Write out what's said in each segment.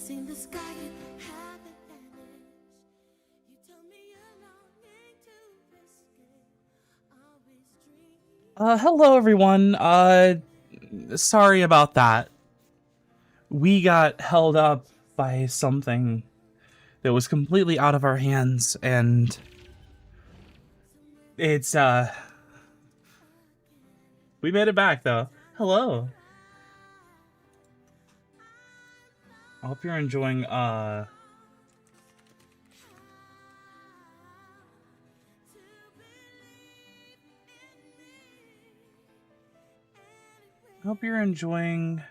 seen the sky and haven't vanished. You told me you're longing to escape. Always dream. Hello everyone. Sorry about that. We got held up by something that was completely out of our hands, and it's, we made it back, though. Hello. I hope you're enjoying, I hope you're enjoying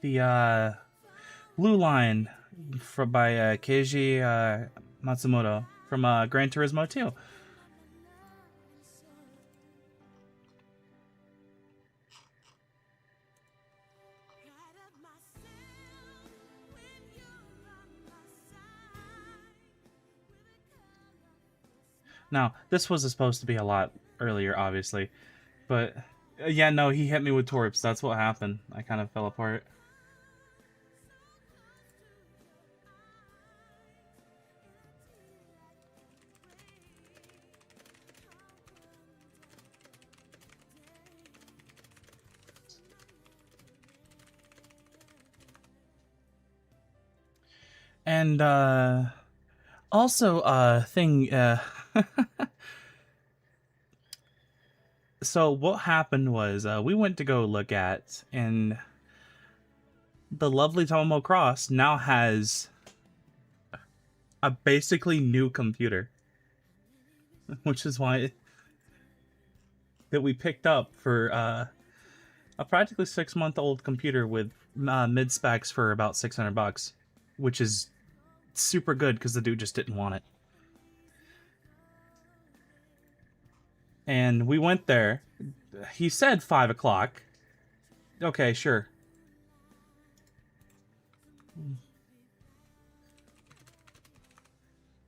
the, Blue Line by, Keiji, Matsumoto from, Gran Turismo 2. Now, this was supposed to be a lot earlier, obviously, but yeah, no, he hit me with torps. That's what happened. I kind of fell apart. And also thing so what happened was we went to go look at, and the lovely Tomo Cross now has a basically new computer, which is why that we picked up for a practically 6-month-old computer with mid specs for about $600, which is super good because the dude just didn't want it. And we went there. He said 5 o'clock. Okay, sure.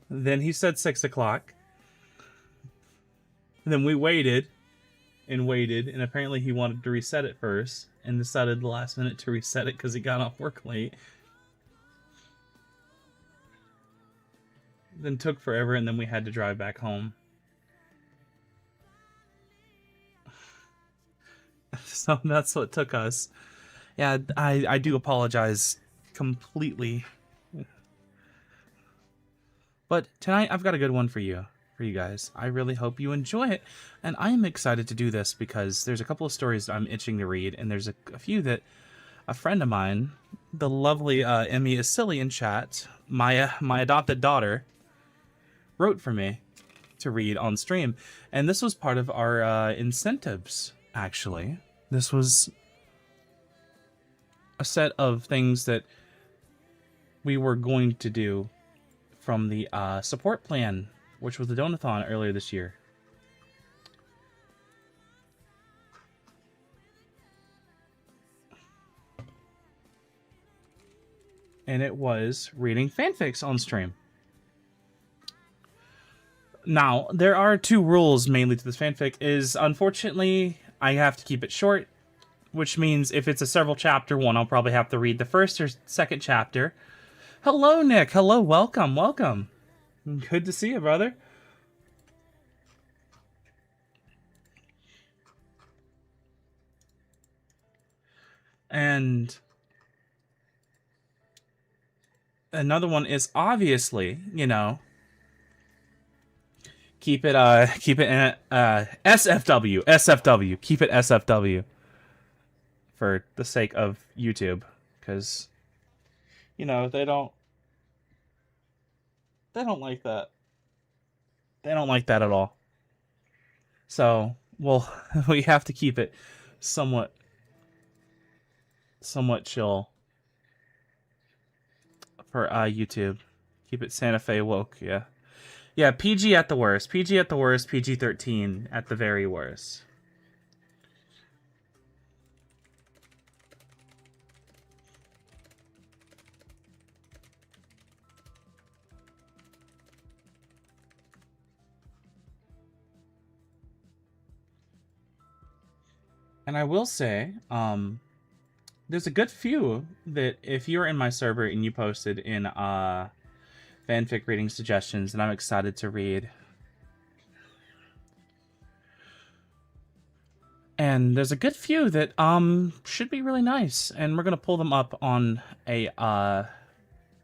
Then he said 6 o'clock. Then we waited and waited, and apparently he wanted to reset it first and decided the last minute to reset it because he got off work late. Then took forever, and then we had to drive back home. So that's what took us. Yeah, I do apologize completely. But tonight I've got a good one for you guys. I really hope you enjoy it, and I am excited to do this because there's a couple of stories I'm itching to read, and there's a few that a friend of mine, the lovely Emmy is silly in chat, my adopted daughter, wrote for me to read on stream, and this was part of our incentives. Actually, this was a set of things that we were going to do from the support plan, which was the Donathon earlier this year. And it was reading fanfics on stream. Now, there are 2 rules mainly to this fanfic. Is unfortunately, I have to keep it short, which means if it's a several chapter one, I'll probably have to read the first or second chapter. Hello, Nick. Hello, welcome, welcome. Good to see you, brother. And another one is obviously, you know, keep it in SFW, keep it SFW for the sake of YouTube, because you know they don't like that. They don't like that at all. So, well, we have to keep it somewhat chill for YouTube. Keep it Santa Fe woke, yeah. Yeah, PG at the worst. PG at the worst, PG-13 at the very worst. And I will say, there's a good few that if you're in my server and you posted in fanfic reading suggestions, and I'm excited to read. And there's a good few that should be really nice, and we're gonna pull them up on a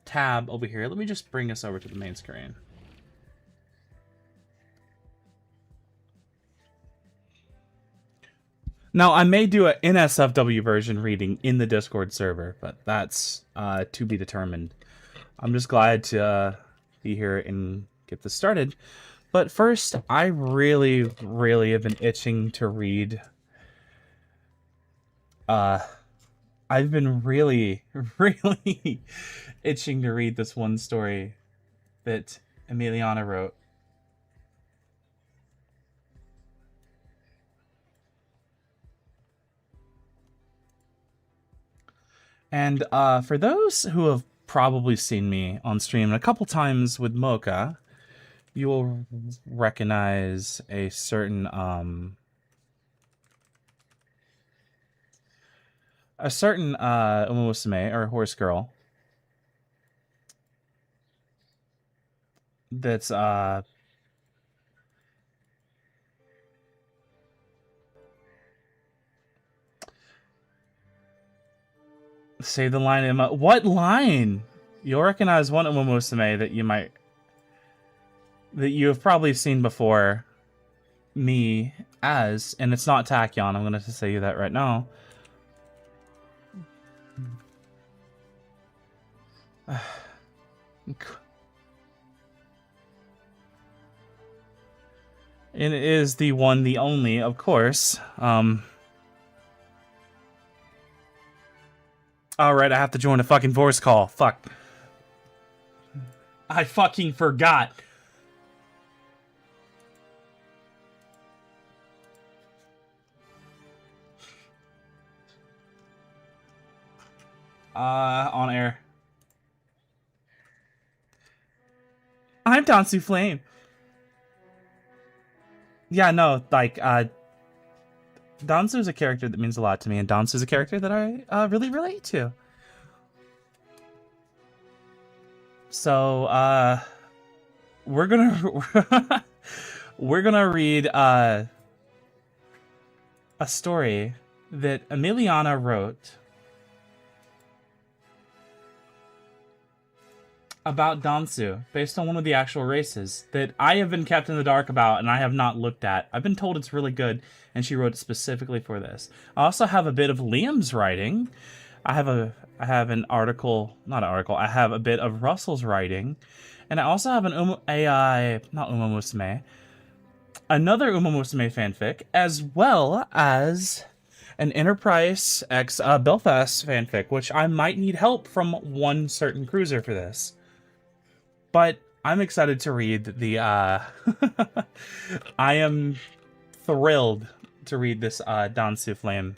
tab over here. Let me just bring us over to the main screen. Now, I may do an NSFW version reading in the Discord server, but that's to be determined. I'm just glad to be here and get this started. But first, I really, really have been itching to read. I've been really, really itching to read this one story that Emiliana wrote. And for those who have probably seen me on stream a couple times with Mocha, you will recognize a certain Umusume, or horse girl, that's say the line, Emma. What line? You'll recognize one Umusume that you have probably seen before me as, and it's not Tachyon. I'm going to say you that right now. And it is the one, the only, of course. Alright, I have to join a fucking voice call. Fuck. I fucking forgot. On air. I'm Dansu Flame. Yeah, no, like, Dansu is a character that means a lot to me, and Dansu is a character that I really relate to. So, we're gonna we're gonna read a story that Emiliana wrote about Dansu, based on one of the actual races that I have been kept in the dark about and I have not looked at. I've been told it's really good, and she wrote it specifically for this. I also have a bit of Liam's writing. I have a bit of Russell's writing, and I also have another Umusume fanfic, as well as an Enterprise X Belfast fanfic, which I might need help from one certain cruiser for this. But I'm excited to read the I am thrilled to read this Dansu Flame.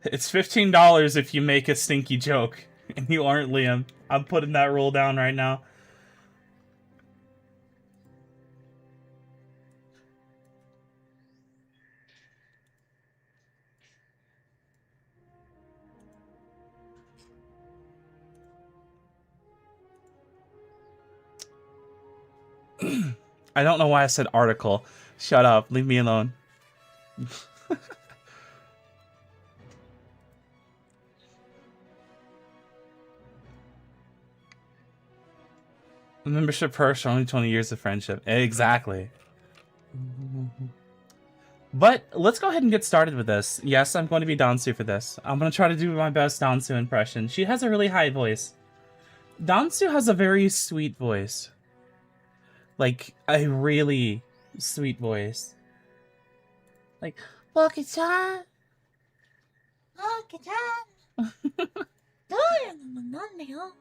It's $15 if you make a stinky joke and you aren't Liam. I'm putting that rule down right now. I don't know why I said article. Shut up. Leave me alone. Membership perks for only 20 years of friendship. Exactly. But let's go ahead and get started with this. Yes, I'm going to be Dansu for this. I'm going to try to do my best Dansu impression. She has a really high voice. Dansu has a very sweet voice. Like, a really sweet voice. Like, Boki-chan! Boki-chan! どういうのもなんだよ.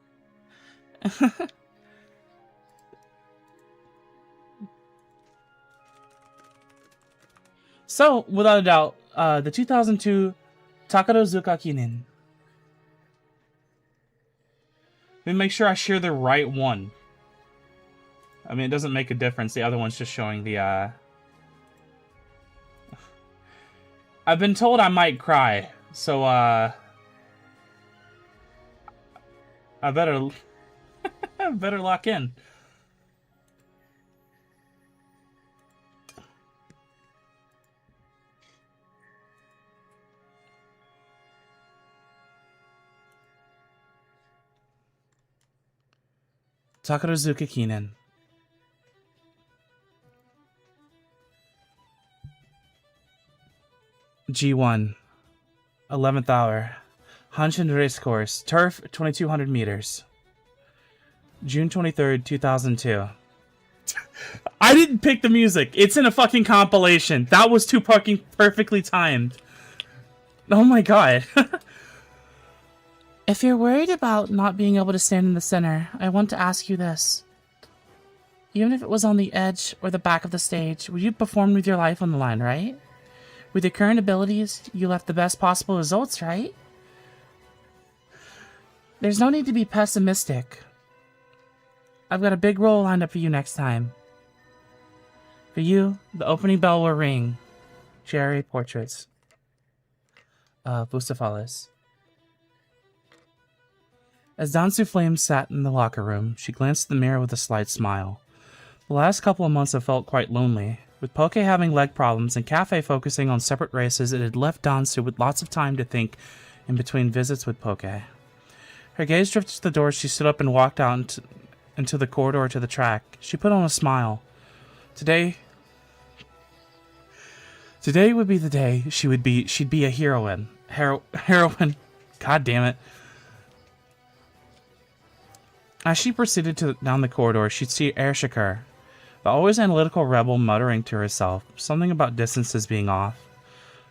So, without a doubt, the 2002 Takarazuka Kinen. Let me make sure I share the right one. I mean, it doesn't make a difference. The other one's just showing the, I've been told I might cry, so I better I better lock in. Takarazuka Kinen. G1. 11th hour. Hanshin Racecourse. Turf, 2200 meters. June 23rd, 2002. I didn't pick the music. It's in a fucking compilation. That was too fucking perfectly timed. Oh my god. If you're worried about not being able to stand in the center, I want to ask you this. Even if it was on the edge or the back of the stage, would you perform with your life on the line, right? With your current abilities, you left the best possible results, right? There's no need to be pessimistic. I've got a big role lined up for you next time. For you, the opening bell will ring. Jerry Portraits. Bucephalus. As Dansu Flame sat in the locker room, she glanced at the mirror with a slight smile. The last couple of months have felt quite lonely. With Poke having leg problems and Cafe focusing on separate races, it had left Dansu with lots of time to think in between visits with Poke. Her gaze drifted to the door. She stood up and walked out into the corridor to the track. She put on a smile. Today would be the day she'd be a heroine. Heroine. God damn it. As she proceeded down the corridor, she'd see Ershikar, the always analytical rebel, muttering to herself, something about distances being off.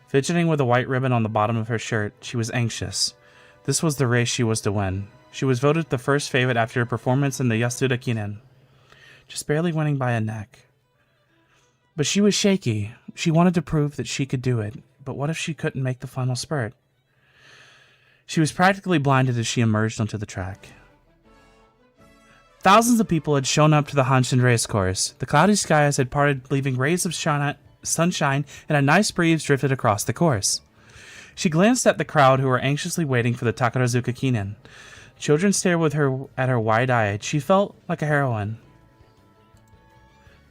Fidgeting with a white ribbon on the bottom of her shirt, she was anxious. This was the race she was to win. She was voted the first favorite after her performance in the Yasuda Kinen, just barely winning by a neck. But she was shaky. She wanted to prove that she could do it, but what if she couldn't make the final spurt? She was practically blinded as she emerged onto the track. Thousands of people had shown up to the Hanshin racecourse. The cloudy skies had parted, leaving rays of sunshine, and a nice breeze drifted across the course. She glanced at the crowd who were anxiously waiting for the Takarazuka Kinen. Children stared at her wide-eyed. She felt like a heroine.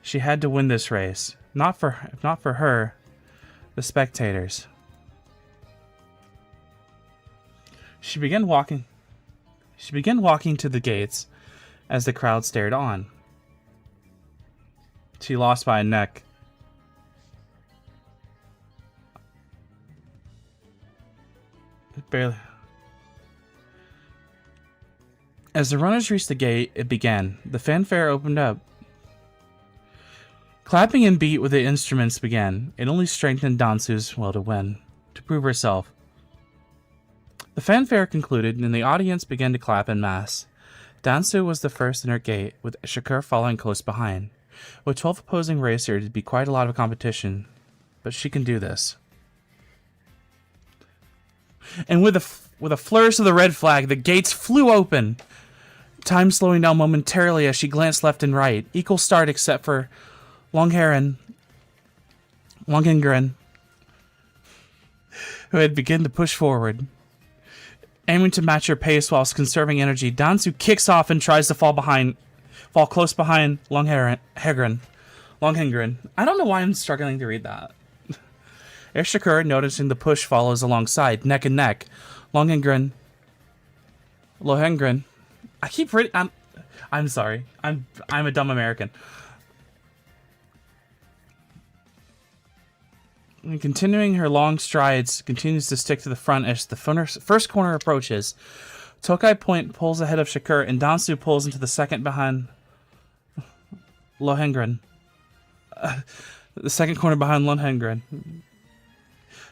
She had to win this race. Not for her, the spectators. She began walking to the gates as the crowd stared on. She lost by a neck. Barely. As the runners reached the gate, it began. The fanfare opened up. Clapping and beat with the instruments began. It only strengthened Dansu's will to win, to prove herself. The fanfare concluded, and the audience began to clap en masse. Dansu was the first in her gate, with Shakur following close behind. With 12 opposing racers, it'd be quite a lot of competition, but she can do this. And with a flourish of the red flag, the gates flew open. Time slowing down momentarily as she glanced left and right. Equal start except for Longhengren, who had begun to push forward. Aiming to match her pace whilst conserving energy, Dansu kicks off and tries to fall close behind Longhengren. I don't know why I'm struggling to read that. Ershikar, noticing the push, follows alongside, neck and neck. Longhengren. I keep reading. I'm sorry. I'm a dumb American. And continuing her long strides, continues to stick to the front as the first corner approaches. Tokai Point pulls ahead of Shakur, and Dansu pulls into the second behind Lohengren. The second corner behind Lohengren.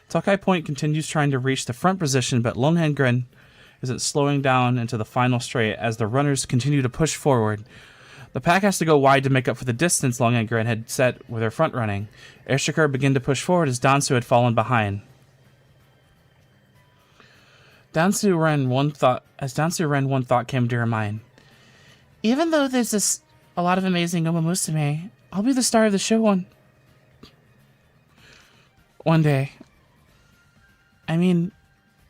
Tokai Point continues trying to reach the front position, but Lohengren isn't slowing down into the final straight as the runners continue to push forward. The pack has to go wide to make up for the distance Longhengren had set with her front running. Ershikar began to push forward as Dansu had fallen behind. As Dansu ran, one thought came to her mind. Even though there's a lot of amazing Uma Musume, I'll be the star of the show one day. I mean,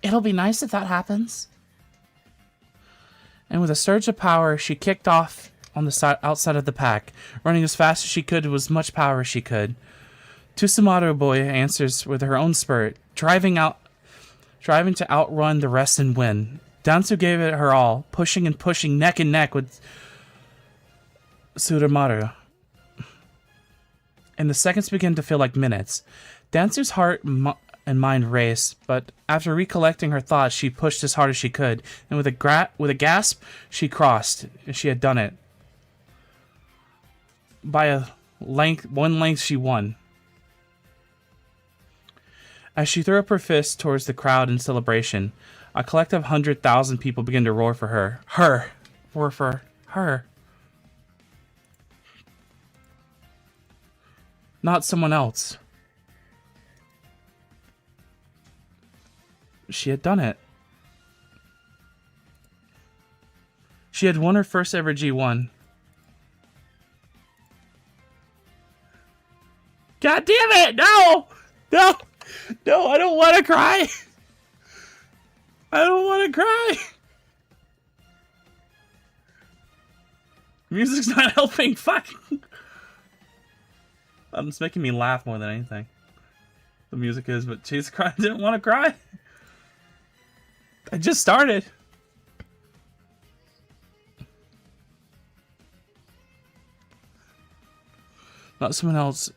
it'll be nice if that happens. And with a surge of power, she kicked off on the outside of the pack, running as fast as she could with as much power as she could. Tsumaru Boy answers with her own spurt, driving to outrun the rest and win. Dansu gave it her all, pushing and pushing neck and neck with Tsurumaru. And the seconds began to feel like minutes. Dansu's heart and mind raced, but after recollecting her thoughts, she pushed as hard as she could, and with a gasp, she crossed. She had done it. By one length, she won. As she threw up her fist towards the crowd in celebration, a collective 100,000 people began to roar for her. Roar for her. Not someone else. She had done it. She had won her first ever G1. God damn it! No! No! No, I don't want to cry! I don't want to cry! Music's not helping. Fuck! It's making me laugh more than anything. The music is, but she's crying. I didn't want to cry. I just started. Not someone else.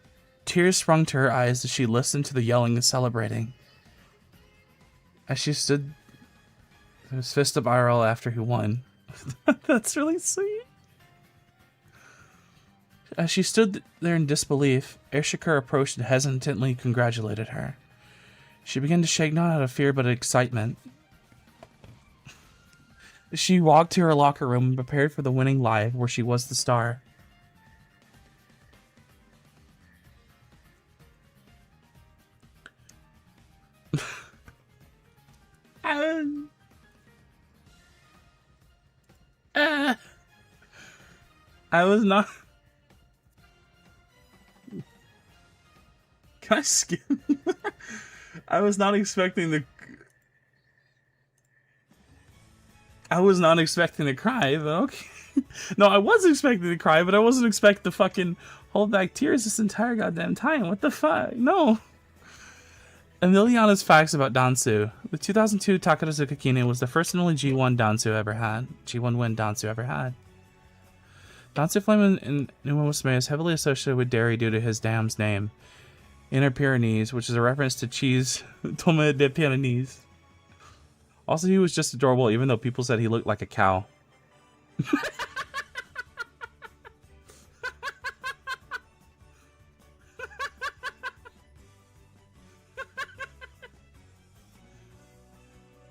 Tears sprung to her eyes as she listened to the yelling and celebrating. As she stood with his fist up IRL after he won. That's really sweet. As she stood there in disbelief, Aishikura approached and hesitantly congratulated her. She began to shake not out of fear but excitement. She walked to her locker room and prepared for the winning live where she was the star. I was not... Can I skip? I was not expecting the... I was not expecting to cry, but okay. No, I was expecting to cry, but I wasn't expecting to fucking hold back tears this entire goddamn time. What the fuck? No. A million honest facts about Dansu. The 2002 Takarazuka Kine was the first and only G1 Dansu ever had. G1 win Dansu ever had. Dansu Flame in Nuwa is heavily associated with dairy due to his dam's name. Inner Pyrenees, which is a reference to cheese Tome de Pyrenees. Also, he was just adorable, even though people said he looked like a cow.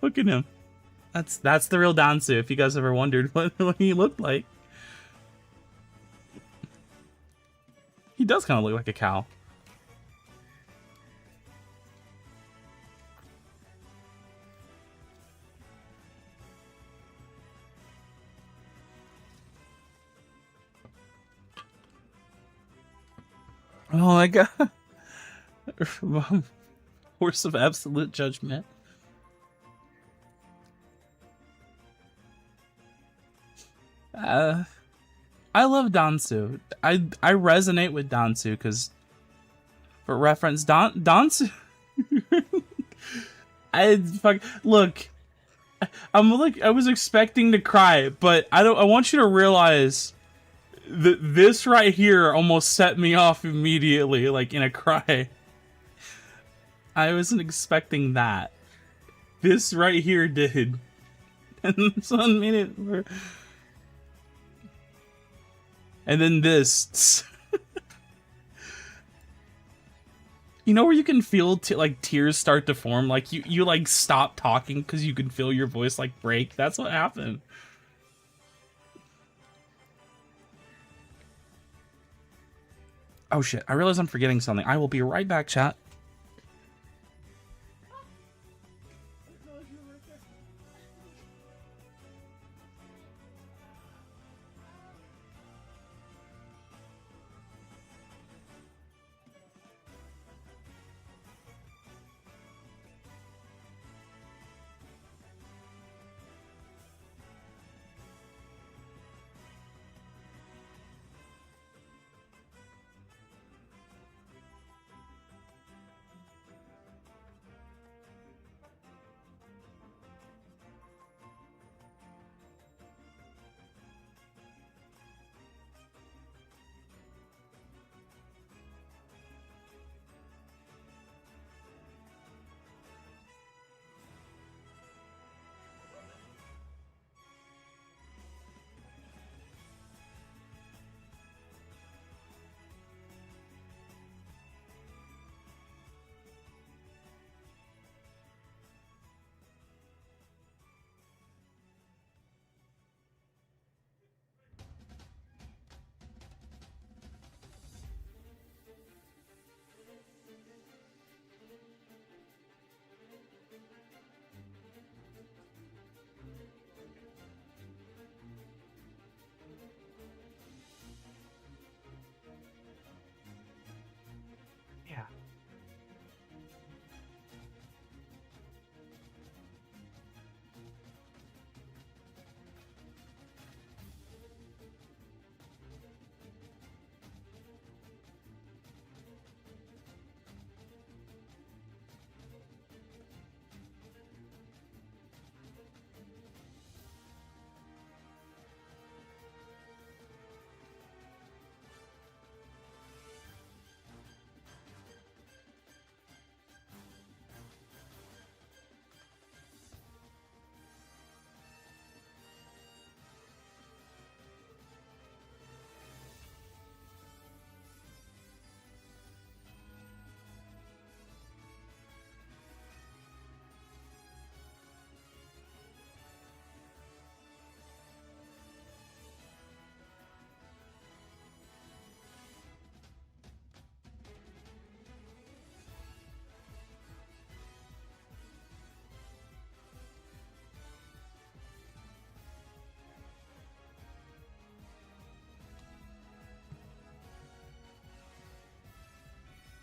Look at him. That's the real Dansu, if you guys ever wondered what he looked like. He does kind of look like a cow. Oh my god. Horse of absolute judgment. I love Dansu. I resonate with Dansu because, for reference, Dansu. Look. I was expecting to cry, but I want you to realize that this right here almost set me off immediately, like in a cry. I wasn't expecting that. This right here did. And this 1 minute. And then this. You know where you can feel like tears start to form? Like you like stop talking because you can feel your voice like break. That's what happened. Oh shit, I realize I'm forgetting something. I will be right back, chat.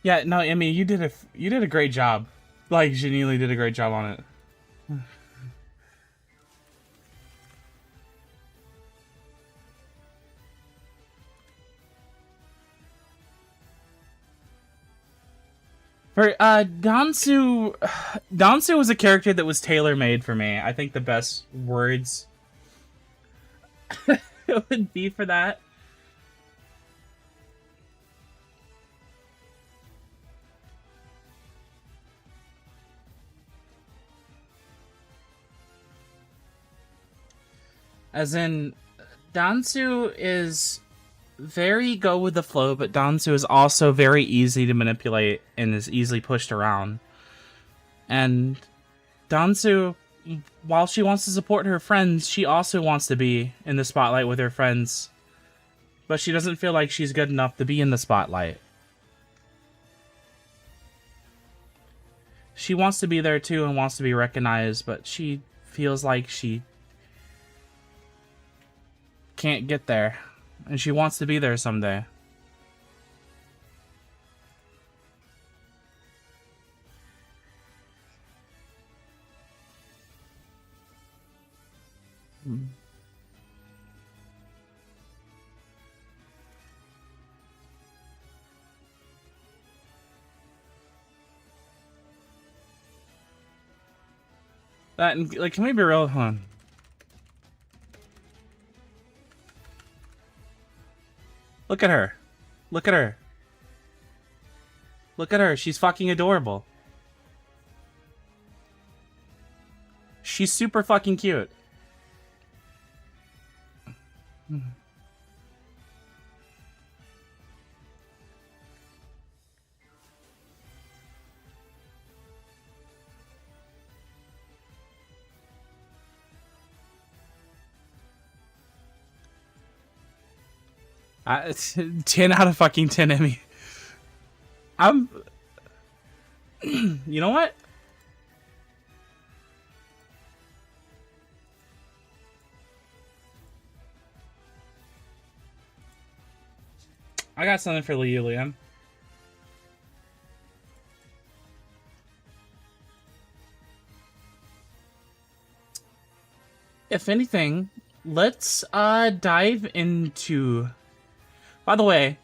Yeah, no, Emmy, you did a great job. Like, genuinely did a great job on it. For Dansu was a character that was tailor-made for me. I think the best words would be for that. As in, Dansu is very go with the flow, but Dansu is also very easy to manipulate and is easily pushed around. And Dansu, while she wants to support her friends, she also wants to be in the spotlight with her friends. But she doesn't feel like she's good enough to be in the spotlight. She wants to be there too and wants to be recognized, but she feels like she can't get there. And she wants to be there someday. That, like, can we be real? Hold on. Look at her. Look at her. Look at her. She's fucking adorable. She's super fucking cute. It's 10 out of fucking 10, Emmy. I'm... You know what? I got something for you, Liam. If anything, let's dive into... By the way,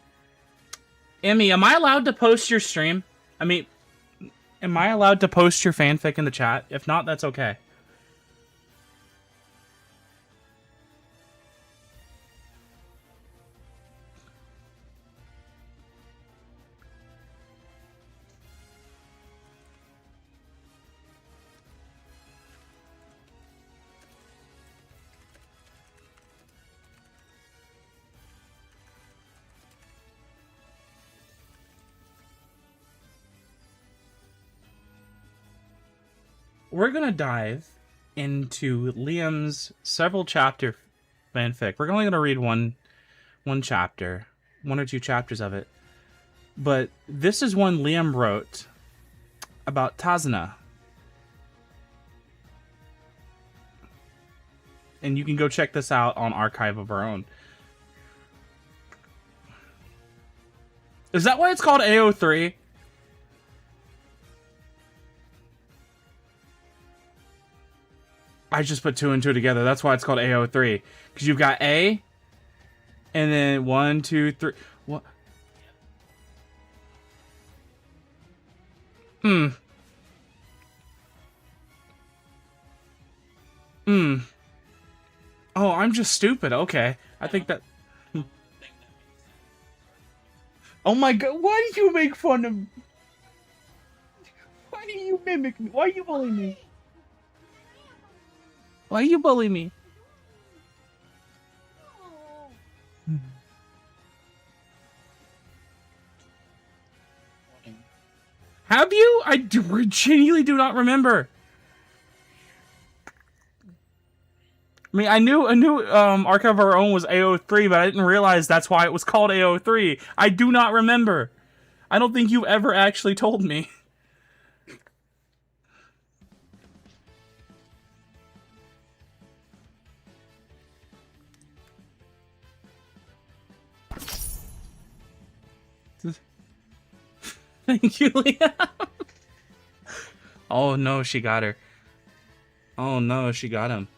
Emmy, am I allowed to post your stream? I mean, am I allowed to post your fanfic in the chat? If not, that's okay. We're gonna dive into Liam's several chapter fanfic. We're only gonna read one chapter, one or two chapters of it. But this is one Liam wrote about Tazna. And you can go check this out on Archive of Our Own. Is that why it's called AO3? I just put two and two together. That's why it's called AO3. Because you've got A, and then 1, 2, 3. What? Oh, I'm just stupid. Okay. I think that... Oh my god, why do you make fun of... Why do you mimic me? Why do you bully me? Why you bully me? Have you? I genuinely do not remember. I mean, I knew Archive of Our Own was AO3, but I didn't realize that's why it was called AO3. I do not remember. I don't think you ever actually told me. Thank you, Leah. Oh no, she got her. Oh no, she got him.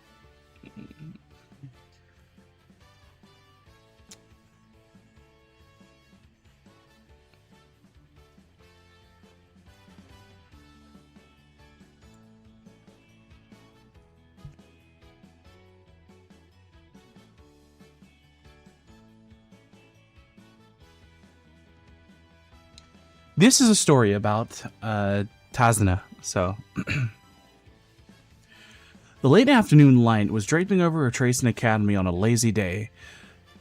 This is a story about Tazna. So, the late afternoon light was draping over a Tracing Academy on a lazy day.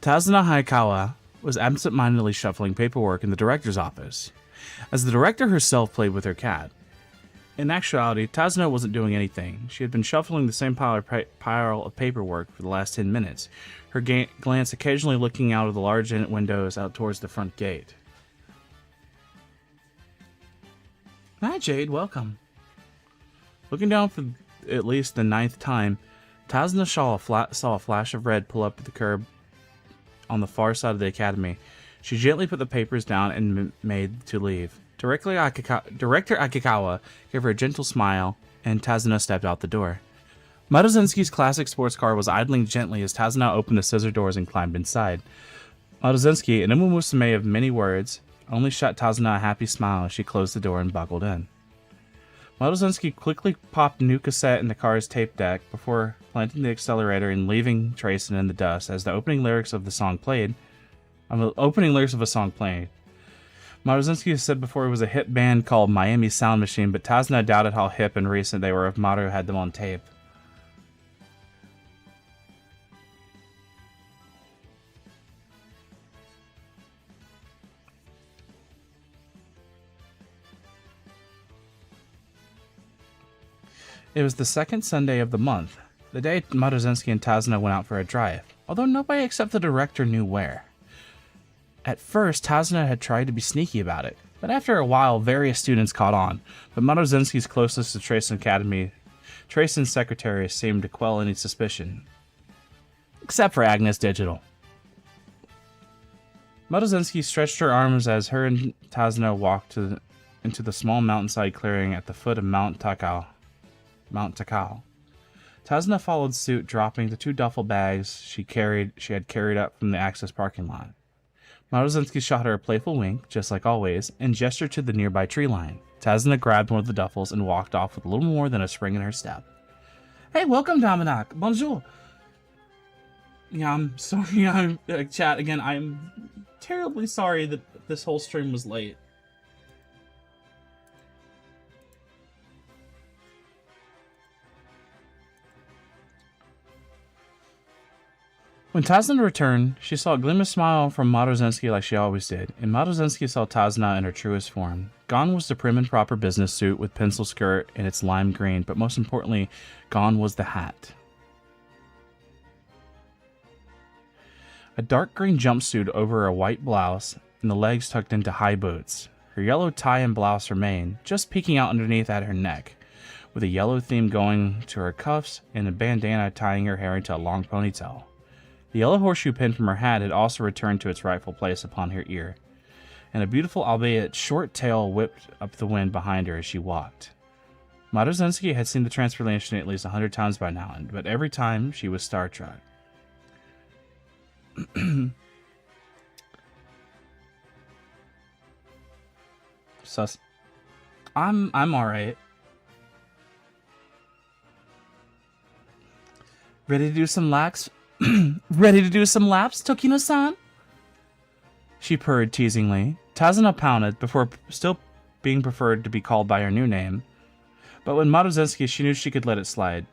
Tazna Hayakawa was absent-mindedly shuffling paperwork in the director's office, as the director herself played with her cat. In actuality, Tazna wasn't doing anything. She had been shuffling the same pile of paperwork for the last 10 minutes, her glance occasionally looking out of the large windows out towards the front gate. Hi, Jade. Welcome. Looking down for at least the 9th time, Tazna saw a flash of red pull up to the curb on the far side of the academy. She gently put the papers down and made to leave. Director Akikawa gave her a gentle smile, and Tazna stepped out the door. Maruzenski's classic sports car was idling gently as Tazna opened the scissor doors and climbed inside. Maruzenski, an umusume of many words, only shot Tazna a happy smile as she closed the door and buckled in. Maruzenski quickly popped a new cassette in the car's tape deck before planting the accelerator and leaving Tracing in the dust as the opening lyrics of a song played. Maruzenski said before it was a hit band called Miami Sound Machine, but Tazna doubted how hip and recent they were if Maru had them on tape. It was the second Sunday of the month, the day Maruzenski and Tazna went out for a drive, although nobody except the director knew where. At first, Tazna had tried to be sneaky about it, but after a while, various students caught on, but Maruzenski's closest to Tracing Academy, Tracing's secretary seemed to quell any suspicion. Except for Agnes Digital. Maruzenski stretched her arms as her and Tazna walked into the small mountainside clearing at the foot of Mount Takao. Tazna followed suit, dropping the 2 duffel bags she had carried up from the access parking lot. Maruzenski shot her a playful wink, just like always, and gestured to the nearby tree line. Tazna grabbed one of the duffels and walked off with a little more than a spring in her step. Hey, welcome, Dominic. Bonjour. Yeah, I'm sorry. Chat again. I'm terribly sorry that this whole stream was late. When Tazna returned, she saw a glimmer smile from Maruzenski like she always did, and Maruzenski saw Tazna in her truest form. Gone was the prim and proper business suit with pencil skirt and its lime green, but most importantly, gone was the hat. A dark green jumpsuit over a white blouse, and the legs tucked into high boots. Her yellow tie and blouse remained, just peeking out underneath at her neck, with a yellow theme going to her cuffs and a bandana tying her hair into a long ponytail. The yellow horseshoe pin from her hat had also returned to its rightful place upon her ear, and a beautiful, albeit short tail whipped up the wind behind her as she walked. Maruzenski had seen the transformation at least 100 times by now, but every time she was star-struck. Sus. I'm alright. Ready to do some laps? Ready to do some laps, Tokino-san? She purred teasingly. Tazna pouted before still being preferred to be called by her new name. But when Maruzenski, she knew she could let it slide,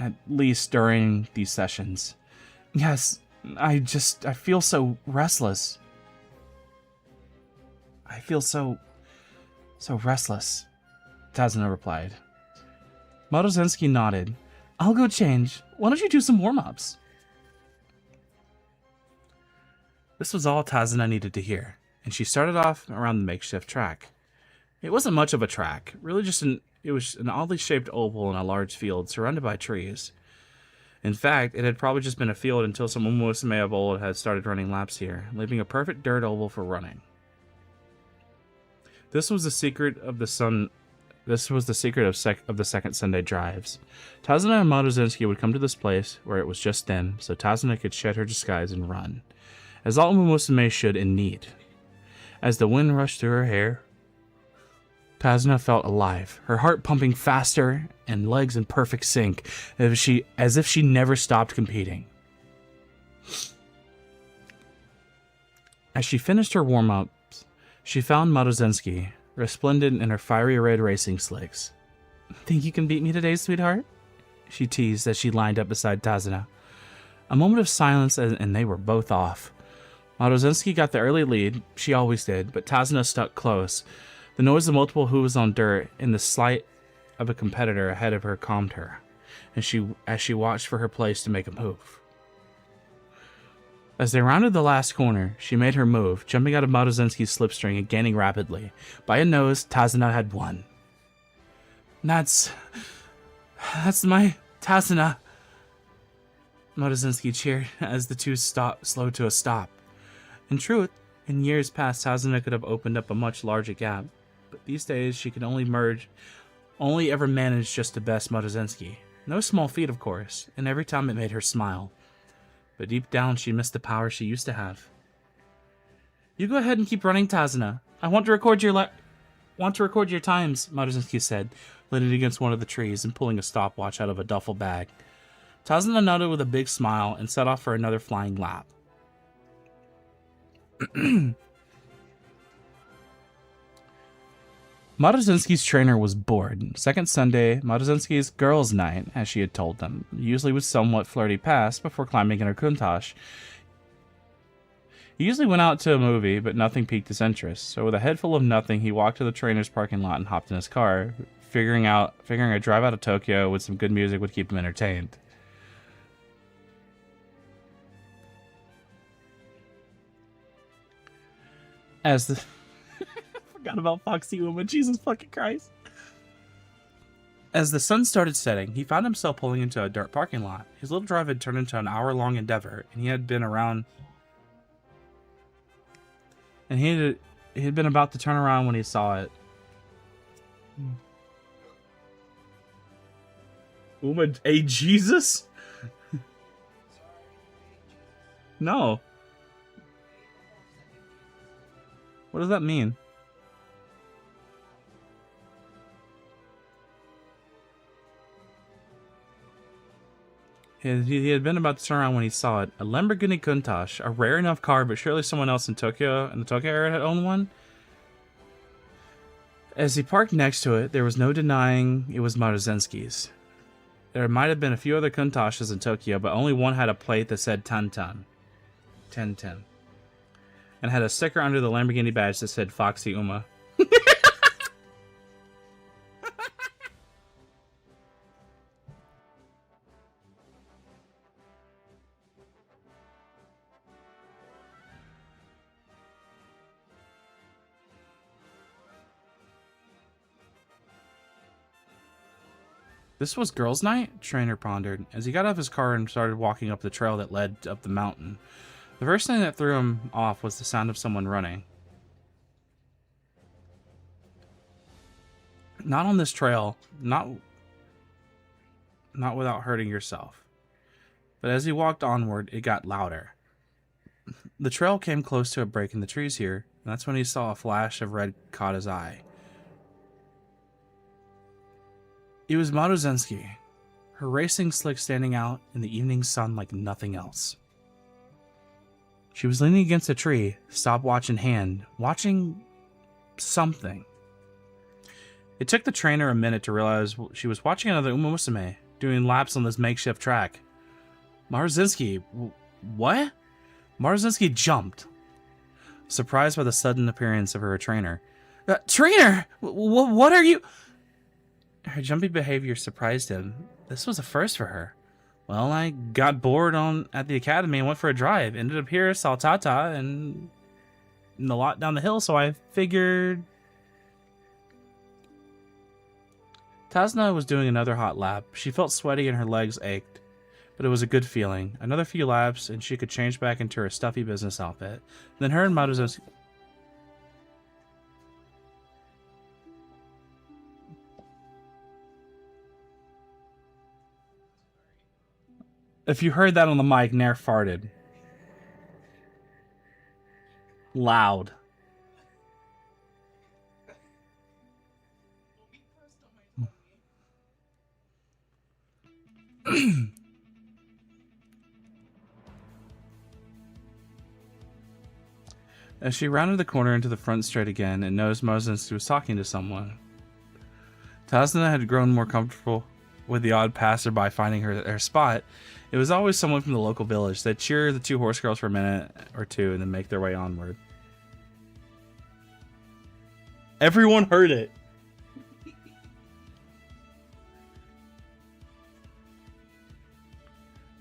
at least during these sessions. Yes, I feel so restless. I feel so restless, Tazna replied. Maruzenski nodded. I'll go change. Why don't you do some warm-ups? This was all Tazna needed to hear, and she started off around the makeshift track. It wasn't much of a track, really it was an oddly shaped oval in a large field surrounded by trees. In fact, it had probably just been a field until some umusume of old had started running laps here, leaving a perfect dirt oval for running. This was the secret of the sun. This was the secret of the second Sunday drives. Tazuna and Maruzenski would come to this place where it was just them, so Tazuna could shed her disguise and run, as all Musume should in need. As the wind rushed through her hair, Tazuna felt alive, her heart pumping faster and legs in perfect sync, as if she never stopped competing. As she finished her warm-ups, she found Maruzenski, resplendent in her fiery red racing slicks. "Think you can beat me today, sweetheart?" she teased as she lined up beside Tazuna. A moment of silence, and they were both off. Maruzenski got the early lead, she always did, but Tazuna stuck close. The noise of multiple hooves on dirt and the slight of a competitor ahead of her calmed her, and as she watched for her place to make a move. As they rounded the last corner, she made her move, jumping out of Maruzenski's slipstring and gaining rapidly. By a nose, Tazuna had won. That's my Tazuna," Maruzenski cheered as the two slowed to a stop. In truth, in years past, Tazuna could have opened up a much larger gap, but these days she could only ever manage just to best Maruzenski. No small feat, of course, and every time it made her smile. But deep down, she missed the power she used to have. "You go ahead and keep running, Tazuna. I want to record your times," Maruzenski said, leaning against one of the trees and pulling a stopwatch out of a duffel bag. Tazuna nodded with a big smile and set off for another flying lap. Maruzenski's trainer was bored. Second Sunday, Maruzenski's girls' night, as she had told them, usually with somewhat flirty past before climbing in her countach. He usually went out to a movie, but nothing piqued his interest, so with a head full of nothing, he walked to the trainer's parking lot and hopped in his car, figuring a drive out of Tokyo with some good music would keep him entertained. As the... Forgot about Foxy Uma, Jesus fucking Christ. As the sun started setting, he found himself pulling into a dirt parking lot. His little drive had turned into an hour-long endeavor, and he had been about to turn around when he saw it. Uma, a Jesus? No. What does that mean? He had been about to turn around when he saw it. A Lamborghini Countach, a rare enough car, but surely someone else in the Tokyo area had owned one. As he parked next to it, there was no denying it was Maruzenski's. There might have been a few other Countaches in Tokyo, but only one had a plate that said Tan-Tan. 1010. And had a sticker under the Lamborghini badge that said Foxy Uma. This was girls' night? Trainer pondered, as he got out of his car and started walking up the trail that led up the mountain. The first thing that threw him off was the sound of someone running. Not on this trail, not without hurting yourself. But as he walked onward, it got louder. The trail came close to a break in the trees here, and that's when he saw a flash of red caught his eye. It was Maruzenski, her racing slick standing out in the evening sun like nothing else. She was leaning against a tree, stopwatch in hand, watching something. It took the trainer a minute to realize she was watching another Uma Musume, doing laps on this makeshift track. Maruzenski, what? Maruzenski jumped, surprised by the sudden appearance of her trainer. Trainer! What are you... Her jumpy behavior surprised him. This was a first for her. Well, I got bored at the academy and went for a drive. Ended up here, saw Tata, and in the lot down the hill, so I figured... Tazuna was doing another hot lap. She felt sweaty and her legs ached, but it was a good feeling. Another few laps, and she could change back into her stuffy business outfit. Then her and Maruzenski... If you heard that on the mic, Nair farted. Loud. As she rounded the corner into the front straight again and noticed Moses was talking to someone, Tasna had grown more comfortable with the odd passerby finding her spot. It was always someone from the local village. They'd cheer the two horse girls for a minute or two and then make their way onward. Everyone heard it.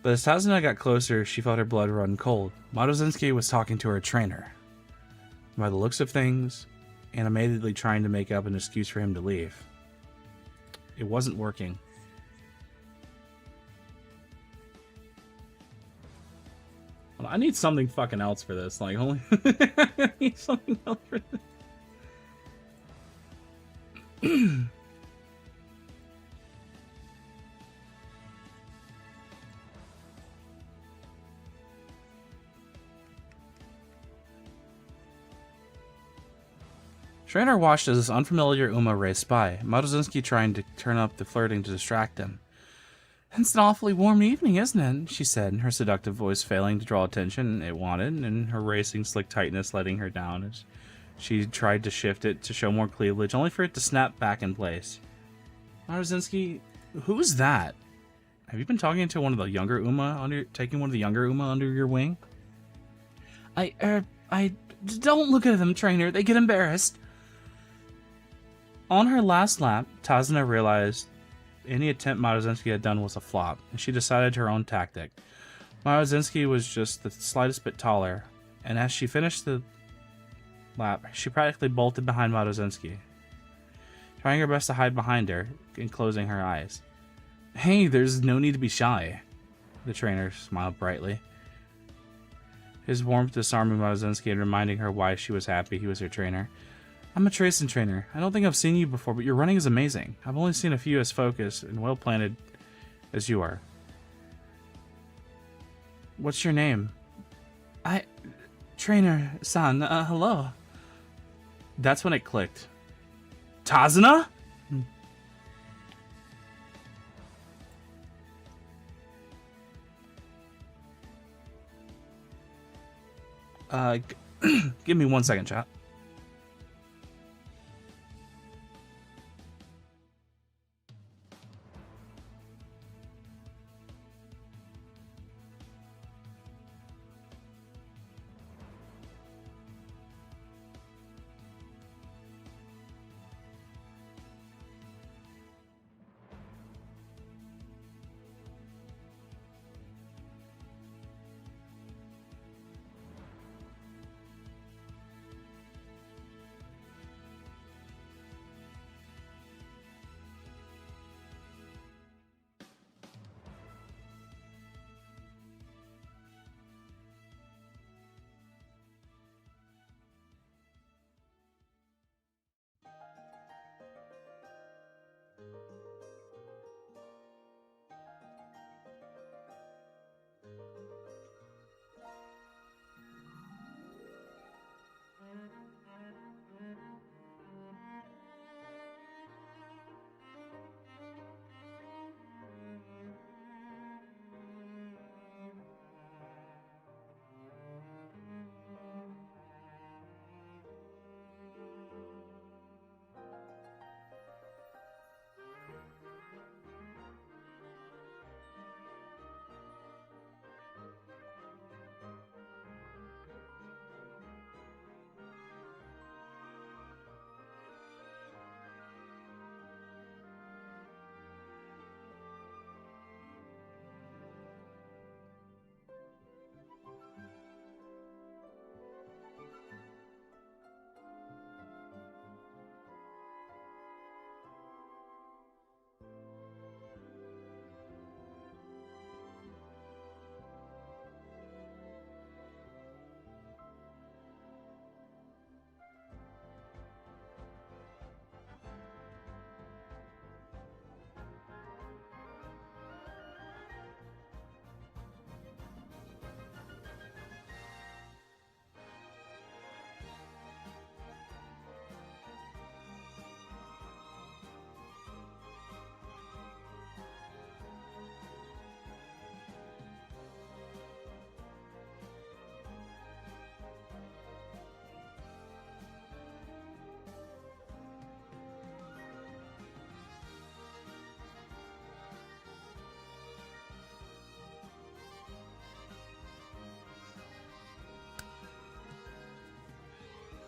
But as Tasna got closer, she felt her blood run cold. Madozinski was talking to her trainer. By the looks of things, animatedly trying to make up an excuse for him to leave. It wasn't working. I need something fucking else for this. Like, holy... I need something else for this. Trainer watched as this unfamiliar Uma raced by, Madozinski trying to turn up the flirting to distract him. "It's an awfully warm evening, isn't it?" she said, her seductive voice failing to draw attention it wanted, and her racing slick tightness letting her down as she tried to shift it to show more cleavage, only for it to snap back in place. "Madozinski, who's that? Have you been talking to one of the younger Uma taking one of the younger Uma under your wing?" I don't look at them, trainer. They get embarrassed." On her last lap, Tasna realized any attempt Madozinski had done was a flop, and she decided her own tactic. Madozinski was just the slightest bit taller, and as she finished the lap, she practically bolted behind Madozinski, trying her best to hide behind her and closing her eyes. "Hey, there's no need to be shy," the trainer smiled brightly, his warmth disarming Madozinski and reminding her why she was happy he was her trainer. "I'm a tracing trainer. I don't think I've seen you before, but your running is amazing. I've only seen a few as focused and well-planted as you are." "What's your name?" Trainer-san, hello." That's when it clicked. Tasna? Give me 1 second, chat.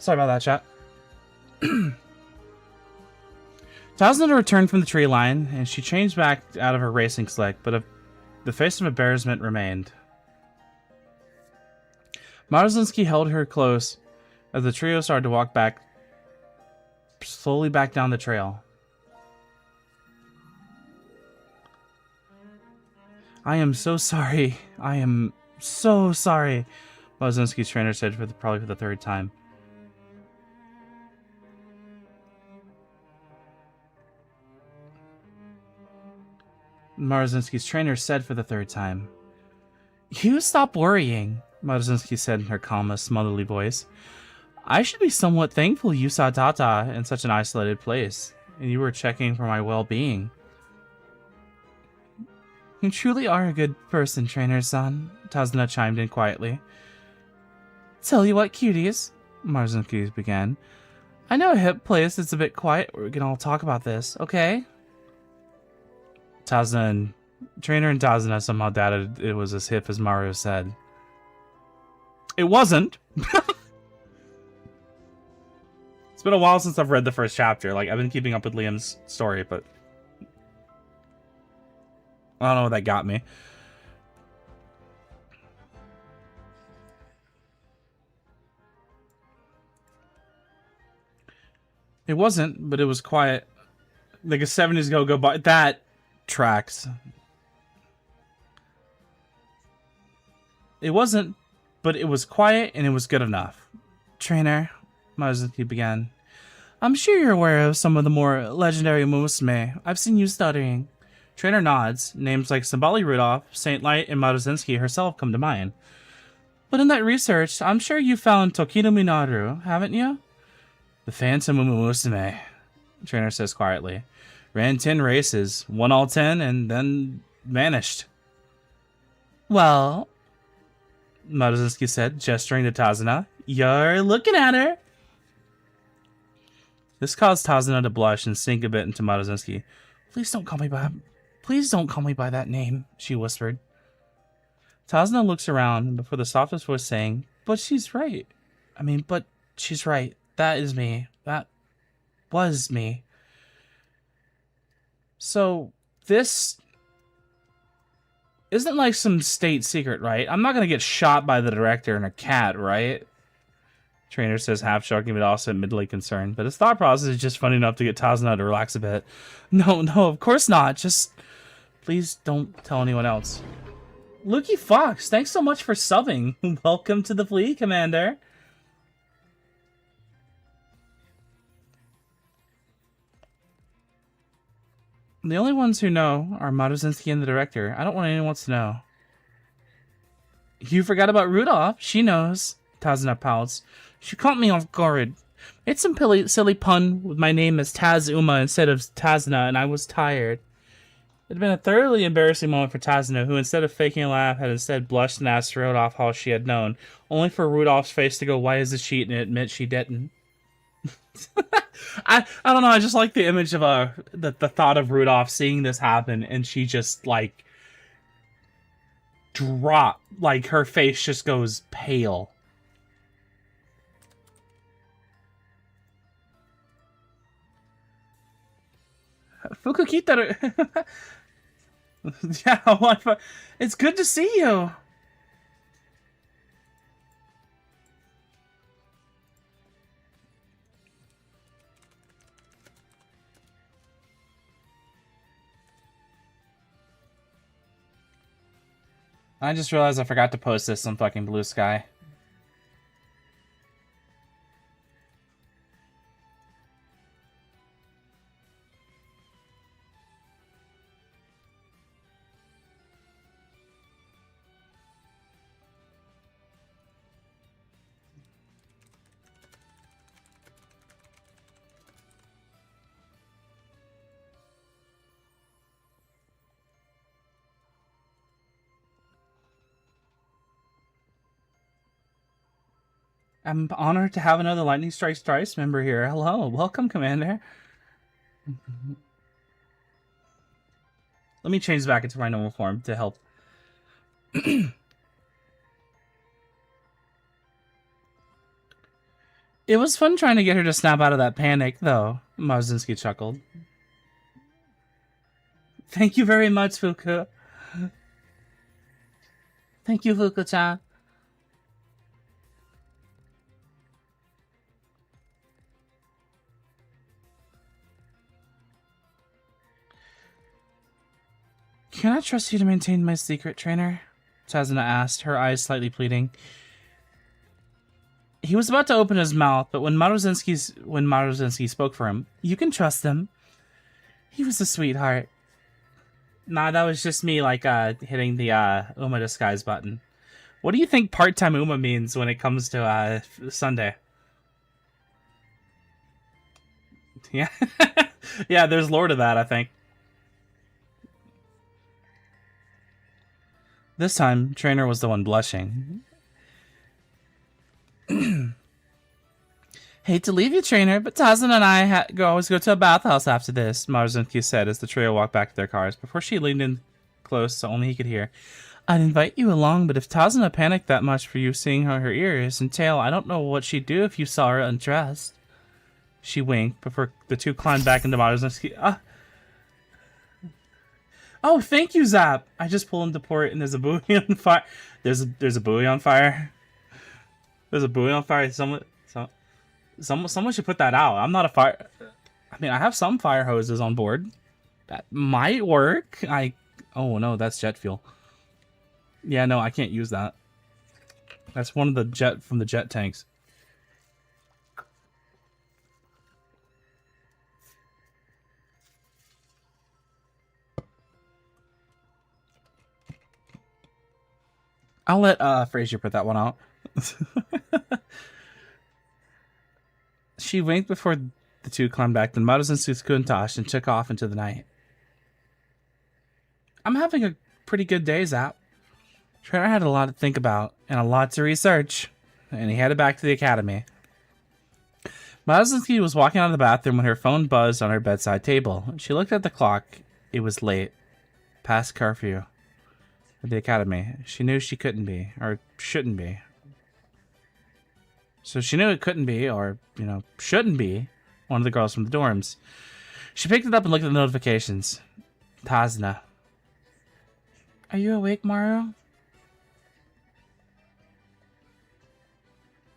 Sorry about that, chat. Tazna returned from the tree line, and she changed back out of her racing slick, but the face of embarrassment remained. Marzinski held her close as the trio started to walk slowly back down the trail. I am so sorry. I am so sorry, Marzinski's trainer said probably for the third time. Marzinski's trainer said for the third time. You stop worrying, Marzinski said in her calmest, motherly voice. I should be somewhat thankful you saw Tata in such an isolated place, and you were checking for my well-being. You truly are a good person, trainer-san, Tazna chimed in quietly. Tell you what, cuties, Marzinski began. I know a hip place that's a bit quiet where we can all talk about this, okay? Trainer and Tazna somehow doubted it was as hip as Mario said. It wasn't. It's been a while since I've read the first chapter. Like, I've been keeping up with Liam's story, but I don't know what that got me. It wasn't, but it was quiet. Like a 70s go by. That tracks. It wasn't, but it was quiet and it was good enough. Trainer, Marzinski began. I'm sure you're aware of some of the more legendary musume. I've seen you studying. Trainer nods. Names like Sabali Rudolph, Saint Light, and Marzinski herself come to mind. But in that research, I'm sure you found Tokino Minaru, haven't you? The Phantom Musume, Trainer says quietly. Ran 10 races, won all 10, and then vanished. Well, Marzinski said, gesturing to Tazna. You're looking at her. This caused Tazna to blush and sink a bit into Marzinski. Please don't call me by that name, she whispered. Tazna looks around before the softest voice saying, but she's right. But she's right. That is me. That was me. So, this isn't like some state secret, right? I'm not going to get shot by the director and a cat, right? Trainer says, half joking, but also admittedly concerned. But his thought process is just funny enough to get Tazna to relax a bit. No, of course not. Just, please don't tell anyone else. Lukey Fox, thanks so much for subbing. Welcome to the fleet, Commander. The only ones who know are Marzinski and the director. I don't want anyone else to know. You forgot about Rudolph. She knows. Tazna pouts. She caught me off guard. Made some silly pun with my name as Tazuma instead of Tazna, and I was tired. It had been a thoroughly embarrassing moment for Tazna, who instead of faking a laugh had instead blushed and asked Rudolph how she had known, only for Rudolph's face to go white as a sheet and admit she didn't. I don't know, I just like the image of the thought of Rudolph seeing this happen and she just like drop, like her face just goes pale. Fukukita. Yeah, it's good to see you. I just realized I forgot to post this on fucking Blue Sky. I'm honored to have another Lightning Strikes Thrice member here. Hello, welcome, Commander. Let me change back into my normal form to help. It was fun trying to get her to snap out of that panic, though, Marzinski chuckled. Thank you very much, Fuku. Thank you, Fuku-chan. Can I trust you to maintain my secret, trainer? Tazuna asked, her eyes slightly pleading. He was about to open his mouth, but when Maruzinski spoke for him, you can trust him. He was a sweetheart. Nah, that was just me, like, hitting the, Uma disguise button. What do you think part-time Uma means when it comes to, Sunday? Yeah. Yeah, there's lore to that, I think. This time, Trainer was the one blushing. Hate to leave you, Trainer, but Tazan and I always go to a bathhouse after this, Marzinski said as the trio walked back to their cars, before she leaned in close so only he could hear. I'd invite you along, but if Tazana panicked that much for you seeing her ears and tail, I don't know what she'd do if you saw her undressed. She winked before the two climbed back into Marzinski. Oh, thank you, Zap! I just pulled into port and there's a buoy on fire. There's a buoy on fire. There's a buoy on fire. Someone should put that out. I'm not a fire... I mean, I have some fire hoses on board. That might work. Oh, no, that's jet fuel. Yeah, no, I can't use that. That's one of the jet from the jet tanks. I'll let Frazier put that one out. She winked before the two climbed back, then Maruzen Sukuntash and took off into the night. I'm having a pretty good day, Zap. Trainer had a lot to think about and a lot to research, and he headed back to the academy. Maruzinski was walking out of the bathroom when her phone buzzed on her bedside table. She looked at the clock. It was late. Past curfew. At the academy. She knew she couldn't be, or shouldn't be. So she knew it couldn't be, or, shouldn't be, one of the girls from the dorms. She picked it up and looked at the notifications. Tazna. Are you awake, Maru?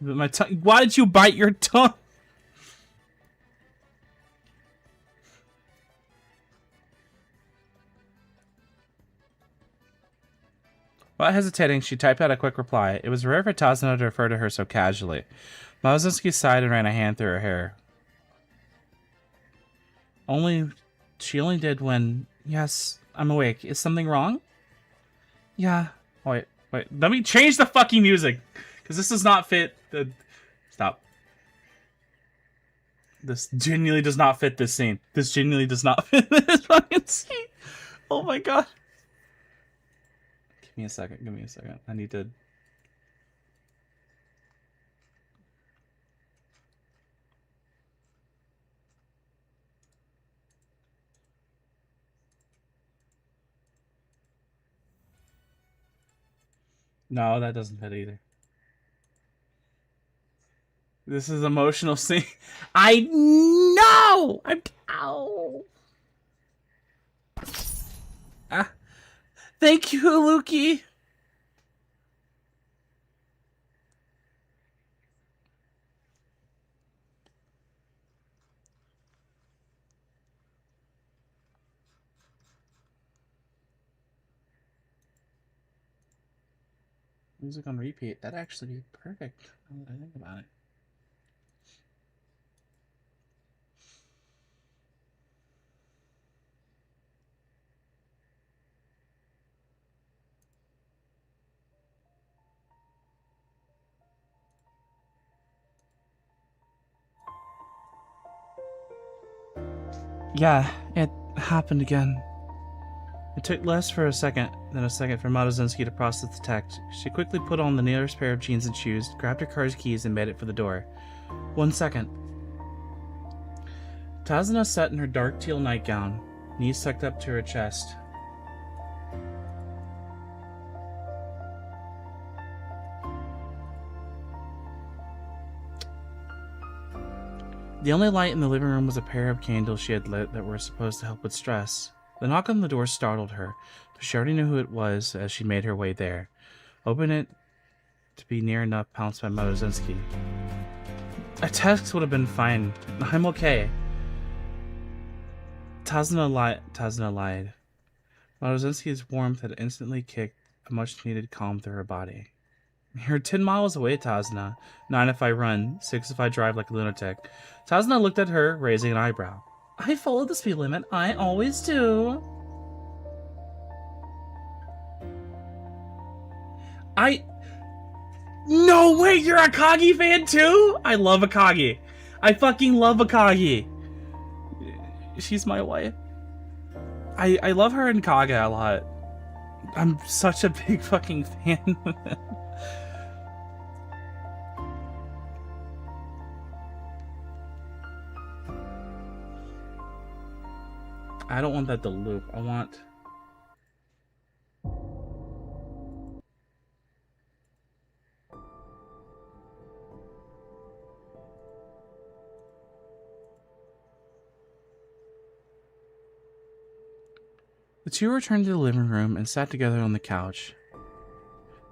My tongue. Why did you bite your tongue? While hesitating, she typed out a quick reply. It was rare for Tazna to refer to her so casually. Maruzinski sighed and ran a hand through her hair. She only did when... Yes, I'm awake. Is something wrong? Yeah. Wait. Let me change the fucking music. Because this does not fit the... Stop. This genuinely does not fit this scene. This genuinely does not fit this fucking scene. Oh my god. Give me a second. I need to... No, that doesn't fit either. This is emotional scene. I know! Ow! Thank you, Luki! Music on repeat. That'd actually be perfect. Now that I think about it. Yeah, it happened again. It took less than a second for Maruzinski to process the text. She quickly put on the nearest pair of jeans and shoes, grabbed her car's keys, and made it for the door. 1 second. Tazna sat in her dark teal nightgown, knees tucked up to her chest. The only light in the living room was a pair of candles she had lit that were supposed to help with stress. The knock on the door startled her, but she already knew who it was as she made her way there. Open it to be near enough pounced by Maruzinski. A text would have been fine. I'm okay. Tazna lied. Maruzinski's warmth had instantly kicked a much-needed calm through her body. You're 10 miles away, Tazna. 9 if I run, 6 if I drive like a lunatic. Tazna looked at her, raising an eyebrow. I follow the speed limit. I always do. No, wait, you're a Akagi fan too? I love Akagi. I fucking love Akagi. She's my wife. I love her in Kaga a lot. I'm such a big fucking fan of it. I don't want that to loop. I want... The two returned to the living room and sat together on the couch.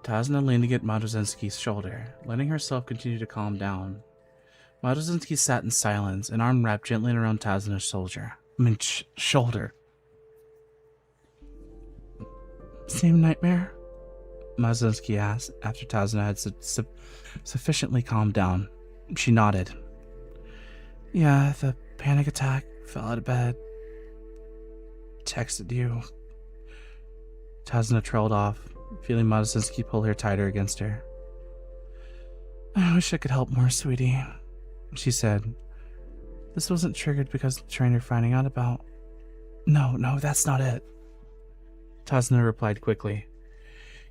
Tazna leaned against Maruzinski's shoulder, letting herself continue to calm down. Maruzinski sat in silence, an arm wrapped gently around Tazna's shoulder. Same nightmare? Maruzinski asked, after Tazna had sufficiently calmed down. She nodded. Yeah, the panic attack, fell out of bed. Texted you. Tazna trailed off, feeling Maruzinski pull her tighter against her. I wish I could help more, sweetie, she said. This wasn't triggered because of the trainer finding out about... No, that's not it. Tazna replied quickly.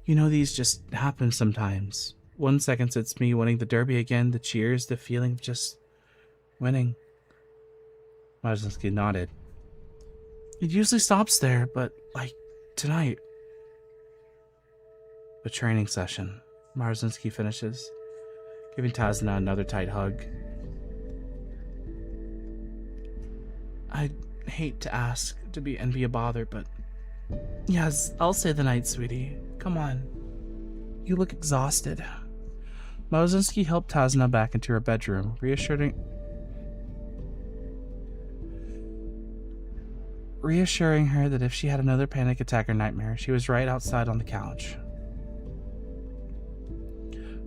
You know, these just happen sometimes. 1 second it's me winning the derby again, the cheers, the feeling of just winning. Maruzinski nodded. It usually stops there, but, like, tonight. A training session. Maruzinski finishes, giving Tazna another tight hug. I'd hate to ask to be a bother, but... Yes, I'll say the night, sweetie. Come on. You look exhausted. Maruzinski helped Tazna back into her bedroom, reassuring her that if she had another panic attack or nightmare, she was right outside on the couch.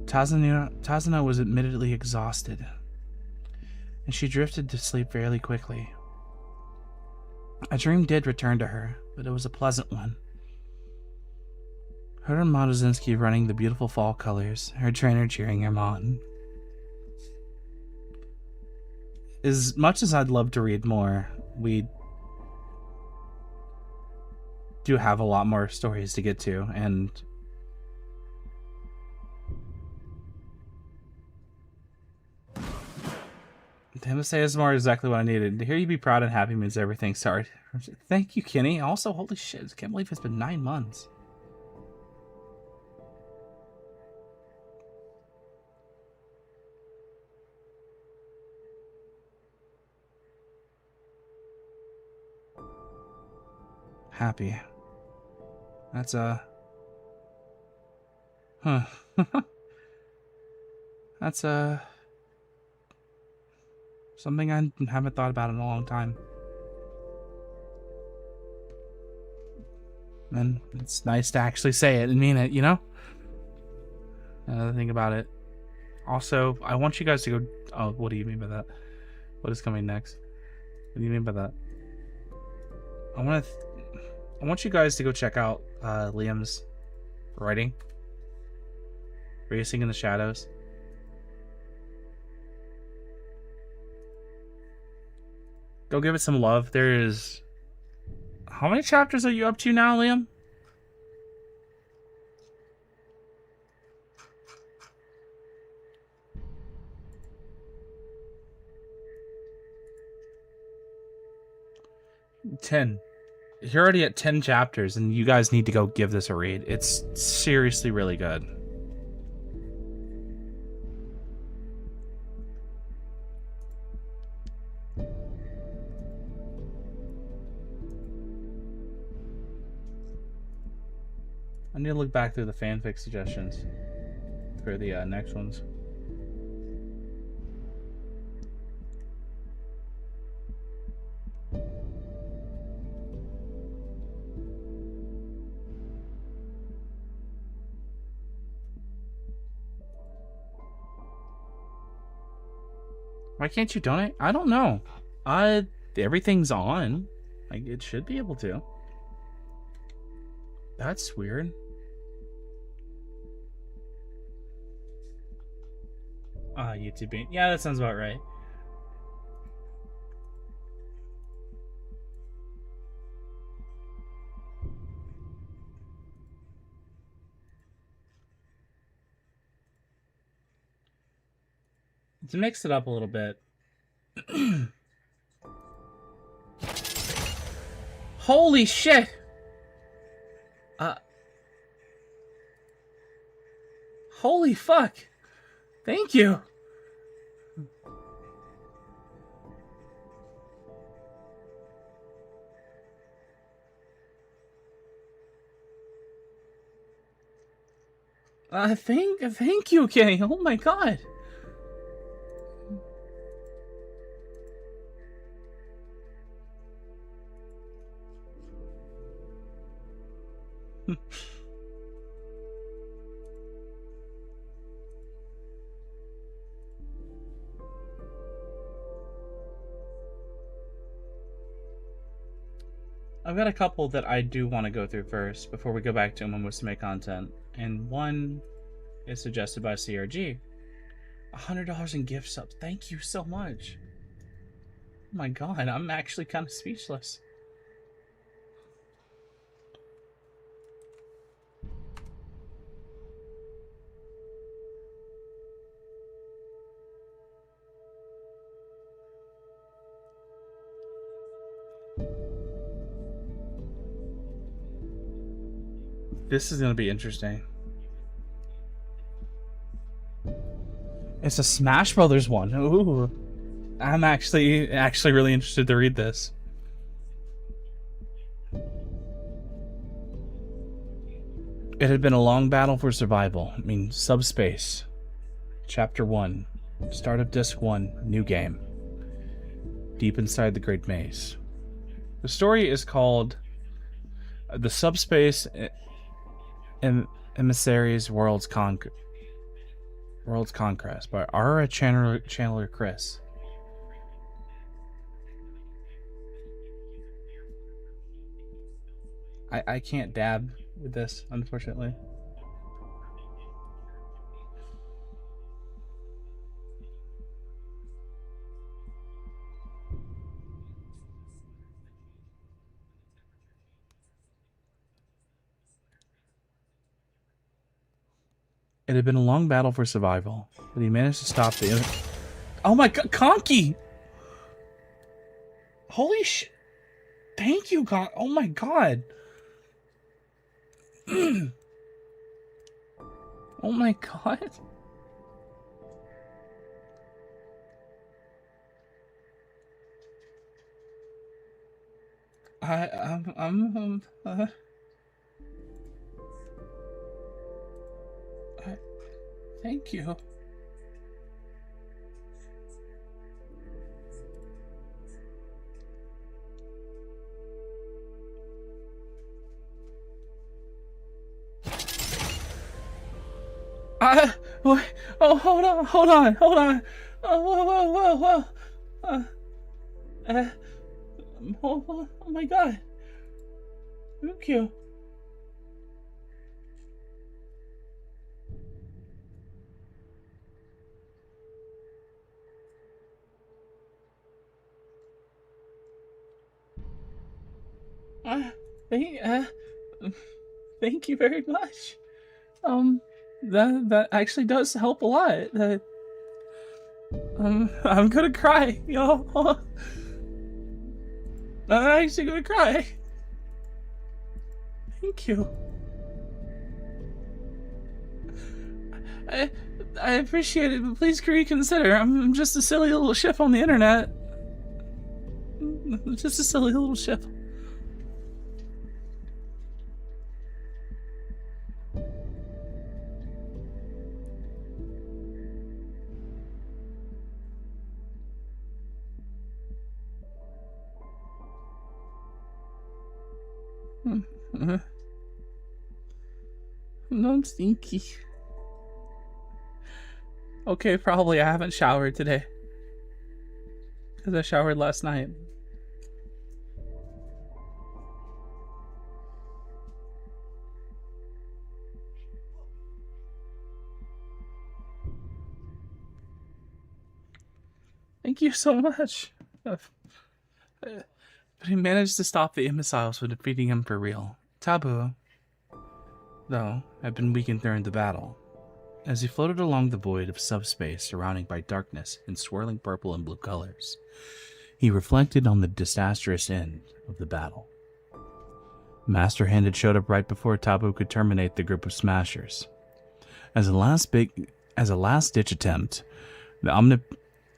Tazna was admittedly exhausted, and she drifted to sleep fairly quickly. A dream did return to her, but it was a pleasant one. Her and Maruzinski running the beautiful fall colors, her trainer cheering him on. As much as I'd love to read more, we do have a lot more stories to get to, and him to say is more exactly what I needed. To hear you be proud and happy means everything. Sorry. Thank you, Kenny. Also, holy shit, I can't believe it's been 9 months. Happy. That's That's something I haven't thought about in a long time. And it's nice to actually say it and mean it, you know? Another thing about it. Also, I want you guys to go... Oh, what do you mean by that? What is coming next? What do you mean by that? I want you guys to go check out Liam's writing. Racing in the Shadows. Go give it some love. There is... How many chapters are you up to now, Liam? Ten. You're already at 10 chapters, and you guys need to go give this a read. It's seriously really good. need to look back through the fanfic suggestions for the next ones. Why can't you donate? I don't know. Everything's on. Like, it should be able to. That's weird. YouTube being... Yeah, that sounds about right. To mix it up a little bit. Holy shit! Holy fuck! Thank you! Thank you, Kenny. Oh my god. I've got a couple that I do want to go through first before we go back to Umamustame content. And one is suggested by CRG. $100 in gift subs. Thank you so much. Oh my god, I'm actually kind of speechless. This is going to be interesting. It's a Smash Brothers one. Ooh. I'm actually really interested to read this. It had been a long battle for survival. I mean, Subspace. Chapter 1. Start of Disc 1. New game. Deep inside the Great Maze. The story is called The Subspace Emissaries World's Conquest by Ara Chandler Chris. I can't dab with this, unfortunately. It had been a long battle for survival, but he managed to stop the... Oh my god, Conky! Holy shit! Thank you, God. Oh my god. Oh my god. Thank you. Oh, hold on. Oh, whoa. Oh my god. Thank you. Thank you very much. That actually does help a lot. I'm gonna cry, yo. I'm actually gonna cry. Thank you. I appreciate it, but please reconsider. I'm just a silly little ship on the internet. Just a silly little ship. No, I'm stinky. Okay, probably I haven't showered today. Because I showered last night. Thank you so much. But he managed to stop the imbeciles from defeating him for real. Taboo, though, had been weakened during the battle. As he floated along the void of subspace surrounded by darkness and swirling purple and blue colors, he reflected on the disastrous end of the battle. Master Hand had showed up right before Taboo could terminate the group of smashers. As a last-ditch attempt, the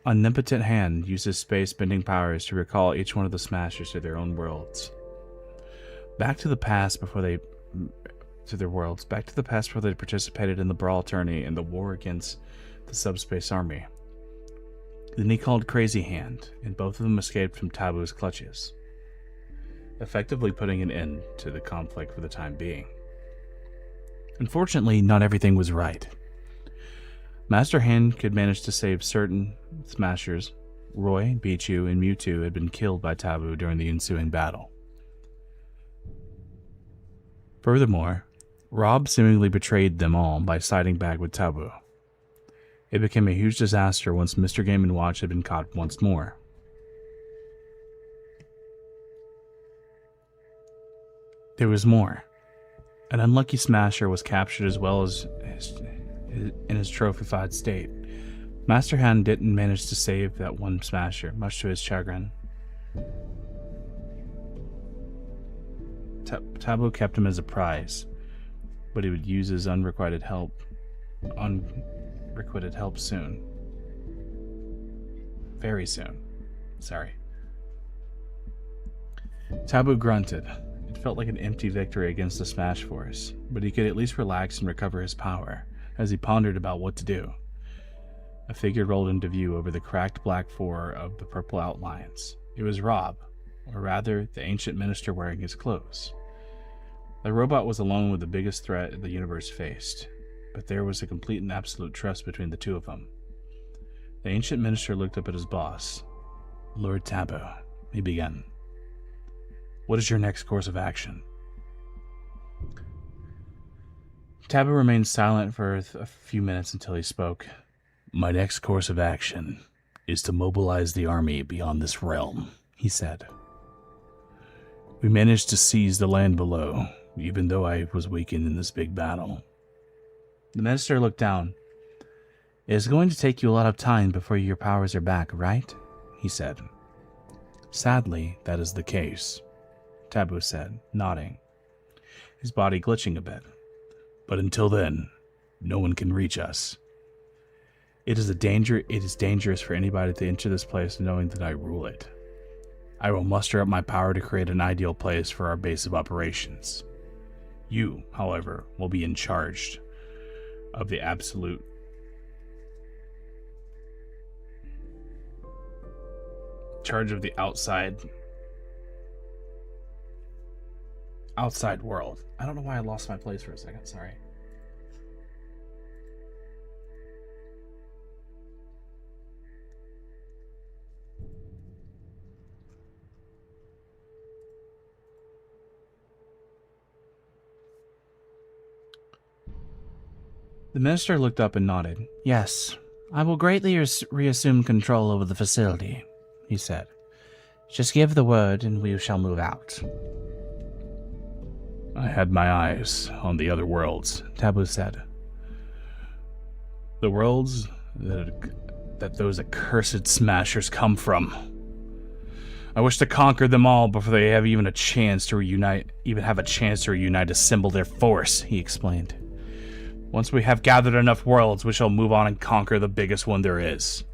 omnipotent Hand used his space-bending powers to recall each one of the smashers to their own worlds. Back to the past before they participated in the brawl tourney and the war against the subspace army. Then he called Crazy Hand, and both of them escaped from Taboo's clutches, effectively putting an end to the conflict for the time being. Unfortunately, not everything was right. Master Hand could manage to save certain smashers. Roy, Pichu, and Mewtwo had been killed by Taboo during the ensuing battle. Furthermore, Rob seemingly betrayed them all by siding back with Taboo. It became a huge disaster once Mr. Game & Watch had been caught once more. There was more. An unlucky smasher was captured as well as in his trophified state. Master Hand didn't manage to save that one smasher, much to his chagrin. Taboo kept him as a prize, but he would use his unrequited help soon. Very soon. Sorry. Taboo grunted. It felt like an empty victory against the Smash Force, but he could at least relax and recover his power as he pondered about what to do. A figure rolled into view over the cracked black floor of the purple outlines. It was Rob, or rather, the ancient minister wearing his clothes. The robot was alone with the biggest threat the universe faced, but there was a complete and absolute trust between the two of them. The ancient minister looked up at his boss. Lord Taboo, he began. What is your next course of action? Taboo remained silent for a few minutes until he spoke. My next course of action is to mobilize the army beyond this realm, he said. We managed to seize the land below, even though I was weakened in this big battle. The minister looked down. It is going to take you a lot of time before your powers are back, right? He said. Sadly, that is the case, Taboo said, nodding, his body glitching a bit. But until then, no one can reach us. It is dangerous for anybody to enter this place knowing that I rule it. I will muster up my power to create an ideal place for our base of operations. You, however, will be in charge of the outside world. I don't know why I lost my place for a second, sorry. The minister looked up and nodded. Yes, I will greatly reassume control over the facility, he said. Just give the word and we shall move out. I had my eyes on the other worlds, Taboo said. The worlds that those accursed smashers come from. I wish to conquer them all before they have even a chance to reunite, assemble their force, he explained. Once we have gathered enough worlds, we shall move on and conquer the biggest one there is.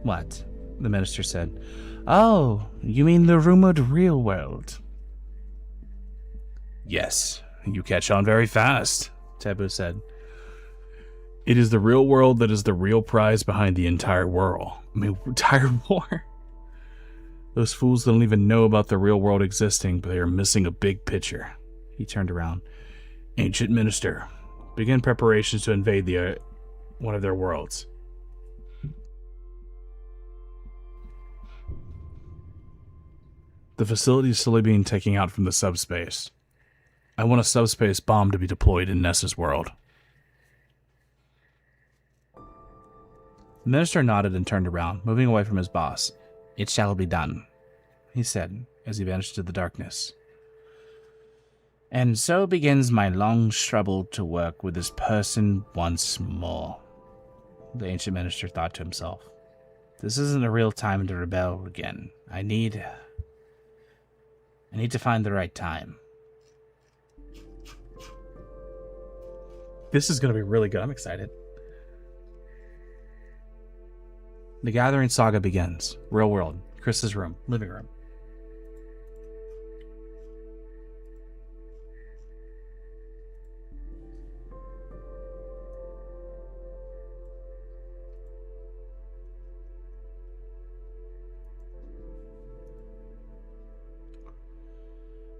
What? The minister said. Oh, you mean the rumored real world? Yes, you catch on very fast, Taboo said. It is the real world that is the real prize behind the entire war. Those fools don't even know about the real world existing, but they are missing a big picture. He turned around. Ancient Minister, begin preparations to invade one of their worlds. The facility is slowly being taken out from the subspace. I want a subspace bomb to be deployed in Nessa's world. The minister nodded and turned around, moving away from his boss. It shall be done, he said, as he vanished into the darkness. And so begins my long struggle to work with this person once more, the ancient minister thought to himself. This isn't a real time to rebel again. I need to find the right time. This is going to be really good. I'm excited. The Gathering saga begins. Real world. Chris's room. Living room.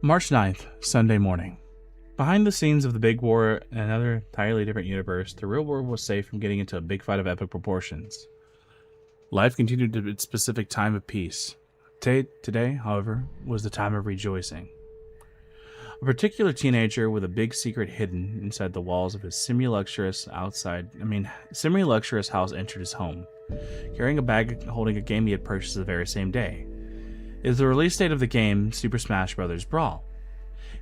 March 9th, Sunday morning. Behind the scenes of the big war in another entirely different universe, the real world was safe from getting into a big fight of epic proportions. Life continued to its specific time of peace. Today, however, was the time of rejoicing. A particular teenager with a big secret hidden inside the walls of his semi-luxurious house entered his home, carrying a bag holding a game he had purchased the very same day. It is the release date of the game Super Smash Bros. Brawl.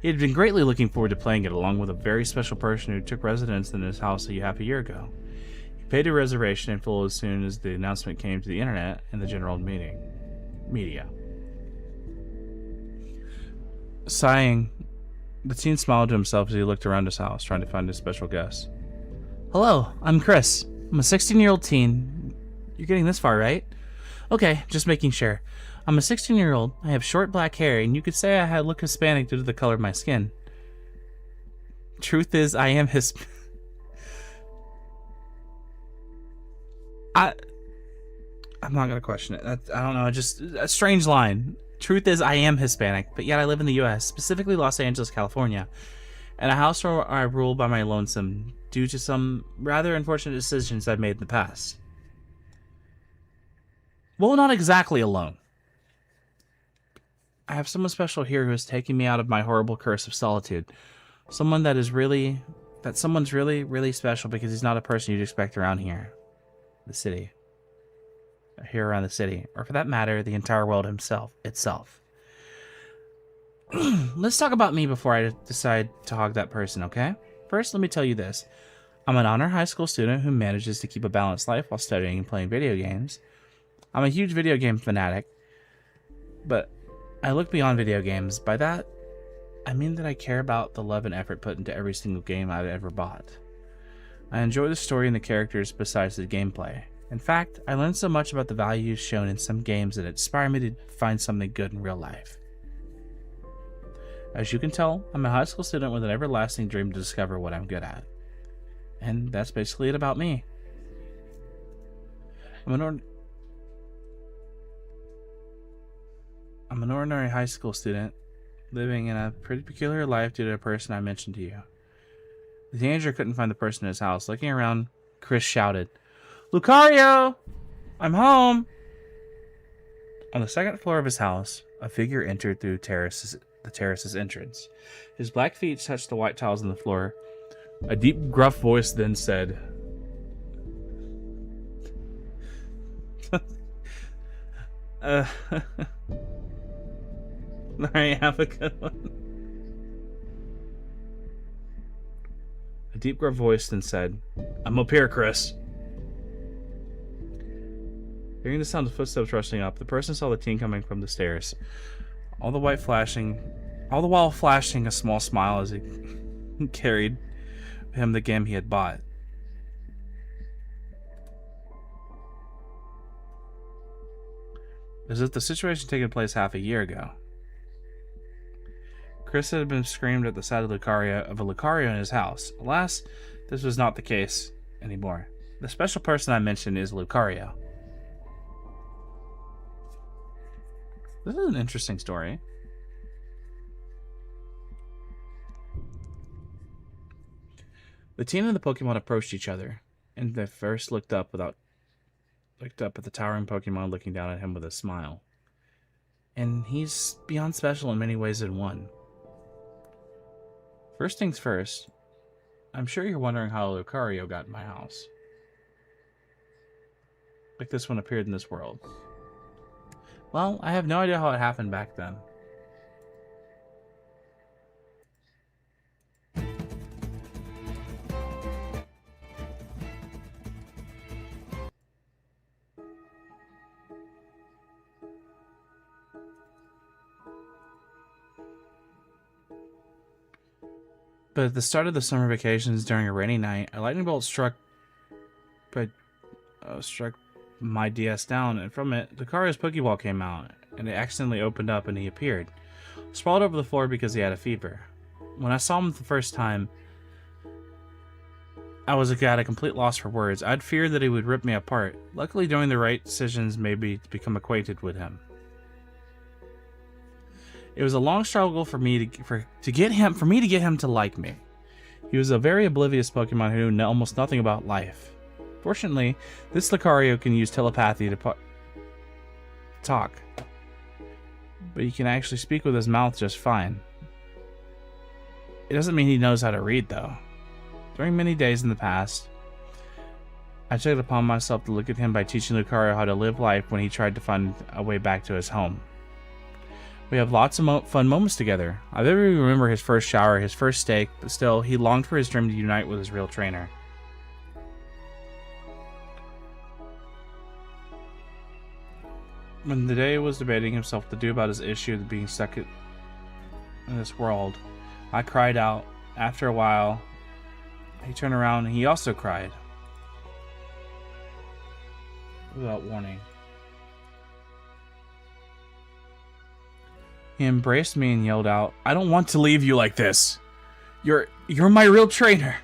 He had been greatly looking forward to playing it along with a very special person who took residence in his house half a year ago. He paid a reservation in full as soon as the announcement came to the internet and the general media. Sighing, the teen smiled to himself as he looked around his house, trying to find his special guest. Hello, I'm Chris. I'm a 16-year-old teen. You're getting this far, right? Okay, just making sure. I'm a 16-year-old, I have short black hair, and you could say I look Hispanic due to the color of my skin. Truth is, I am I'm not gonna question it. I don't know, just a strange line. Truth is, I am Hispanic, but yet I live in the U.S., specifically Los Angeles, California, in a house where I rule by my lonesome due to some rather unfortunate decisions I've made in the past. Well, not exactly alone. I have someone special here who has taken me out of my horrible curse of solitude. Someone's really, really special because he's not a person you'd expect around here. The city. Here around the city. Or for that matter, the entire world itself. Let's talk about me before I decide to hog that person, okay? First, let me tell you this. I'm an honor high school student who manages to keep a balanced life while studying and playing video games. I'm a huge video game fanatic, but I look beyond video games. By that, I mean that I care about the love and effort put into every single game I've ever bought. I enjoy the story and the characters besides the gameplay. In fact, I learned so much about the values shown in some games that inspire me to find something good in real life. As you can tell, I'm a high school student with an everlasting dream to discover what I'm good at. And that's basically it about me. I'm an ordinary high school student, living in a pretty peculiar life due to a person I mentioned to you. The teenager couldn't find the person in his house. Looking around, Chris shouted, Lucario! I'm home! On the second floor of his house, a figure entered through the terrace's entrance. His black feet touched the white tiles on the floor. A deep, gruff voice then said, Alright, have a good one. A deep, gruff voice then said, I'm up here, Chris. Hearing the sound of footsteps rushing up, the person saw the teen coming from the stairs, all the while flashing a small smile as he carried him the game he had bought. As if the situation had taken place half a year ago. Chris had been screamed at the sight of a Lucario in his house. Alas, this was not the case anymore. The special person I mentioned is Lucario. This is an interesting story. The team and the Pokemon approached each other, and they first looked up at the towering Pokemon looking down at him with a smile. And he's beyond special in many ways than one. First things first, I'm sure you're wondering how Lucario got in my house. Like this one appeared in this world. Well, I have no idea how it happened back then. But at the start of the summer vacations during a rainy night, a lightning bolt struck my DS down, and from it, Lucario's Pokeball came out, and it accidentally opened up and he appeared. Sprawled over the floor because he had a fever. When I saw him the first time, I was at a complete loss for words. I'd feared that he would rip me apart. Luckily, doing the right decisions made me become acquainted with him. It was a long struggle for me to get him to like me. He was a very oblivious Pokemon who knew almost nothing about life. Fortunately, this Lucario can use telepathy to talk, but he can actually speak with his mouth just fine. It doesn't mean he knows how to read, though. During many days in the past, I took it upon myself to look at him by teaching Lucario how to live life when he tried to find a way back to his home. We have lots of fun moments together. I vividly remember his first shower, his first steak, but still, he longed for his dream to unite with his real trainer. When the day was debating himself what to do about his issue of being stuck in this world, I cried out. After a while, he turned around and he also cried. Without warning. He embraced me and yelled out, "I don't want to leave you like this. You're my real trainer."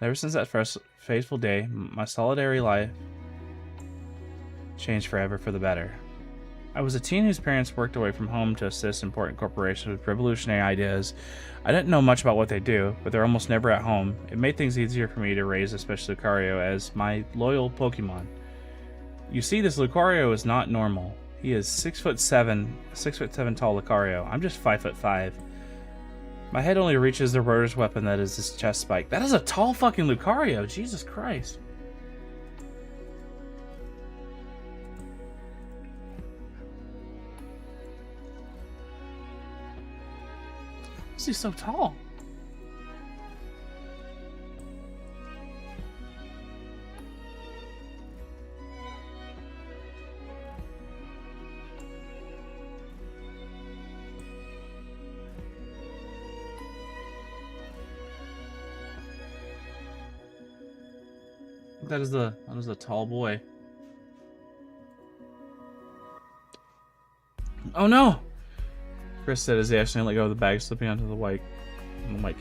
Ever since that first fateful day, my solitary life changed forever for the better. I was a teen whose parents worked away from home to assist important corporations with revolutionary ideas. I didn't know much about what they do, but they're almost never at home. It made things easier for me to raise especially Lucario as my loyal Pokemon. You see, this Lucario is not normal. He is 6'7" tall Lucario. I'm just 5'5". My head only reaches the rotor's weapon that is this chest spike. That is a tall fucking Lucario. Jesus Christ. Why is he so tall? That is a tall boy. Oh no! Chris said as he accidentally let go of the bag, slipping onto the white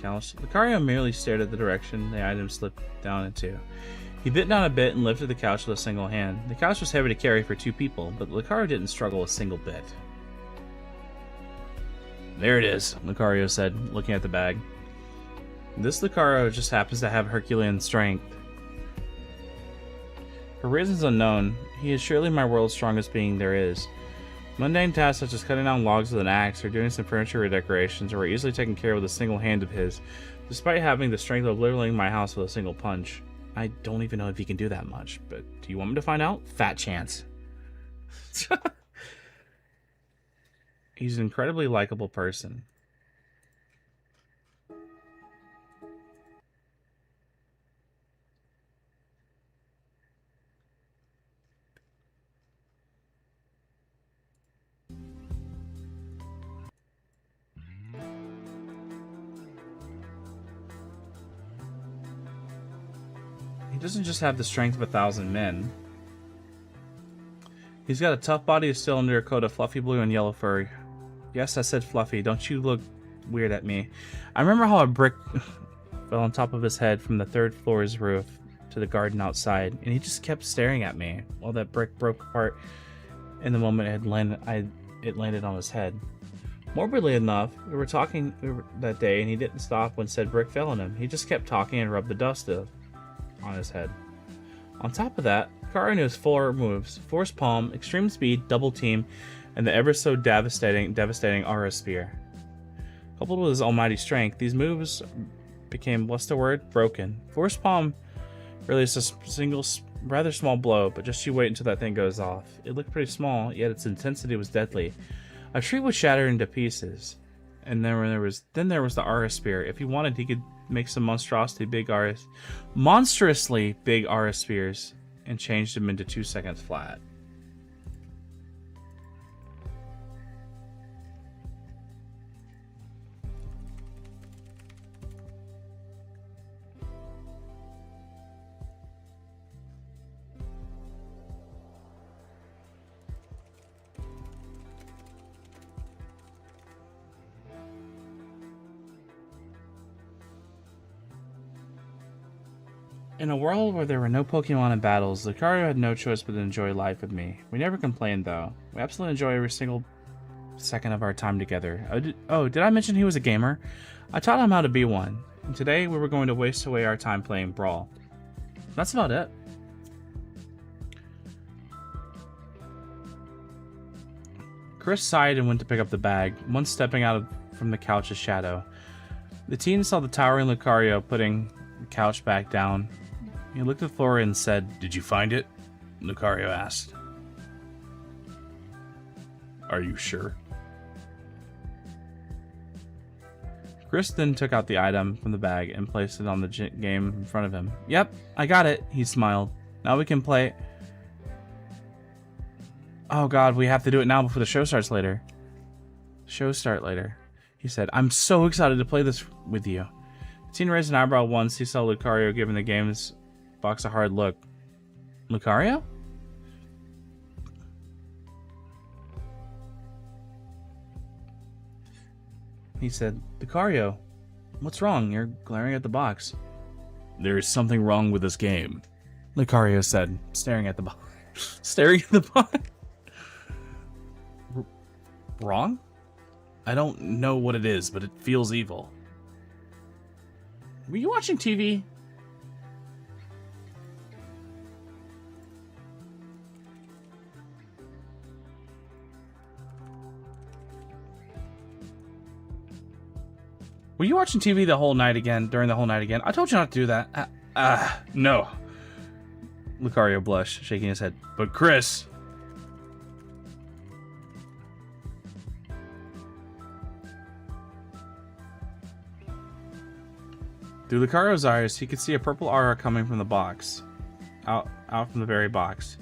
couch. Lucario merely stared at the direction the item slipped down into. He bit down a bit and lifted the couch with a single hand. The couch was heavy to carry for two people, but Lucario didn't struggle a single bit. There it is, Lucario said, looking at the bag. This Lucario just happens to have Herculean strength. For reasons unknown, he is surely my world's strongest being there is. Mundane tasks such as cutting down logs with an axe or doing some furniture redecorations were easily taken care of with a single hand of his, despite having the strength of leveling my house with a single punch. I don't even know if he can do that much, but do you want me to find out? Fat chance. He's an incredibly likable person. He doesn't just have the strength of 1,000 men. He's got a tough body of steel under a coat of fluffy blue and yellow fur. Yes, I said fluffy. Don't you look weird at me. I remember how a brick fell on top of his head from the third floor's roof to the garden outside, and he just kept staring at me while that brick broke apart In the moment it landed on his head. Morbidly enough, we were talking that day, and he didn't stop when said brick fell on him. He just kept talking and rubbed the dust on his head. On top of that, Lucario knew his 4 moves: Force Palm, Extreme Speed, Double Team, and the ever so devastating Aura Spear. Coupled with his almighty strength, these moves became, what's the word? Broken. Force Palm released a single, rather small blow, but just you wait until that thing goes off. It looked pretty small, yet its intensity was deadly. A tree would shatter into pieces. And then there was the Aura Spear. If he wanted, he could make some monstrously big Aura Spears and change them into 2 seconds flat. In a world where there were no Pokemon in battles, Lucario had no choice but to enjoy life with me. We never complained, though. We absolutely enjoy every single second of our time together. Did I mention he was a gamer? I taught him how to be one, and today we were going to waste away our time playing Brawl. That's about it. Chris sighed and went to pick up the bag, once stepping out from the couch's shadow. The teen saw the towering Lucario putting the couch back down. He looked at Flora and said, "Did you find it?" Lucario asked. "Are you sure?" Chris then took out the item from the bag and placed it on the game in front of him. "Yep, I got it," he smiled. "Now we can play." "Oh god, we have to do it now before the show starts later." "Show start later," he said. "I'm so excited to play this with you." The teen raised an eyebrow once he saw Lucario giving the game's box a hard look. "Lucario?" He said, "Lucario, what's wrong? You're glaring at the box." "There is something wrong with this game," Lucario said, staring at the box. Wrong? "I don't know what it is, but it feels evil." Were you watching TV? Were you watching TV the whole night again, during the whole night again? I told you not to do that. No. Lucario blushed, shaking his head. "But Chris..." Through Lucario's eyes, he could see a purple aura coming from the box. Out from the very box.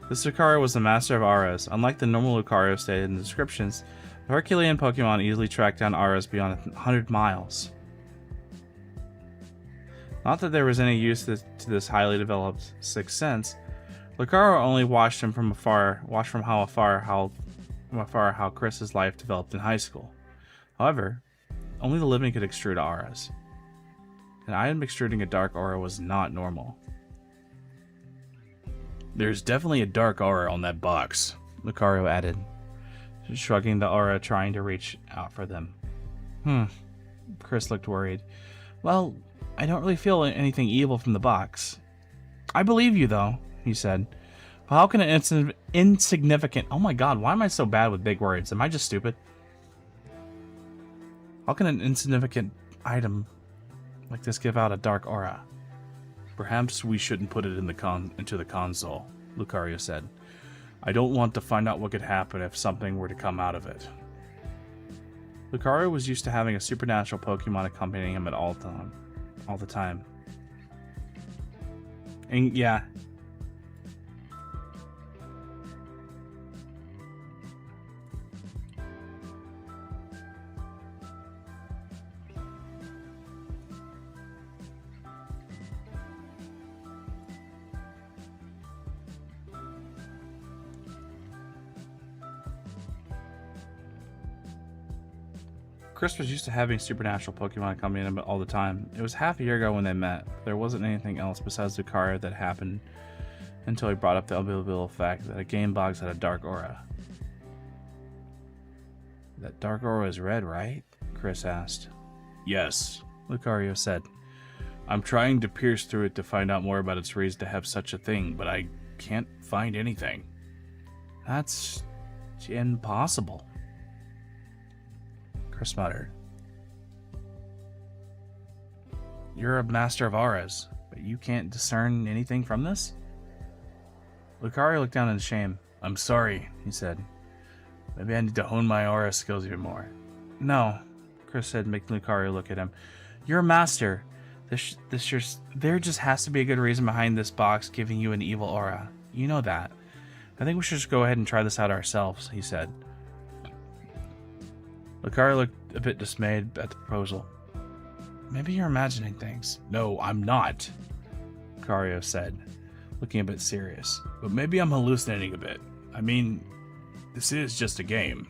This Lucario was the master of auras. Unlike the normal Lucario stated in the descriptions, the Herculean Pokemon easily tracked down auras beyond 100 miles. Not that there was any use to this highly developed sixth sense. Lucario only watched him from afar, how Chris's life developed in high school. However, only the living could extrude auras. An item extruding a dark aura was not normal. "There's definitely a dark aura on that box," Lucario added, shrugging the aura, trying to reach out for them. Chris looked worried. "Well, I don't really feel anything evil from the box." "I believe you, though," he said. "But how can an insignificant... Oh my god, why am I so bad with big words? Am I just stupid? How can an insignificant item like this give out a dark aura?" "Perhaps we shouldn't put it into the console," Lucario said. "I don't want to find out what could happen if something were to come out of it." Lucario was used to having a supernatural Pokemon accompanying him at all the time. And yeah. Chris was used to having supernatural Pokemon accompanying him all the time. It was half a year ago when they met. There wasn't anything else besides Lucario that happened until he brought up the unbelievable fact that a game box had a dark aura. That dark aura is red, right? Chris asked. Yes, Lucario said. I'm trying to pierce through it to find out more about its reason to have such a thing, but I can't find anything. That's impossible, Chris muttered. You're a master of auras, but you can't discern anything from this? Lucario looked down in shame. I'm sorry, he said. Maybe I need to hone my aura skills even more. No, Chris said, making Lucario look at him. You're a master. There just has to be a good reason behind this box giving you an evil aura. You know that. I think we should just go ahead and try this out ourselves, he said. Lucario looked a bit dismayed at the proposal. Maybe you're imagining things. No, I'm not, Lucario said, looking a bit serious. But maybe I'm hallucinating a bit. I mean, this is just a game.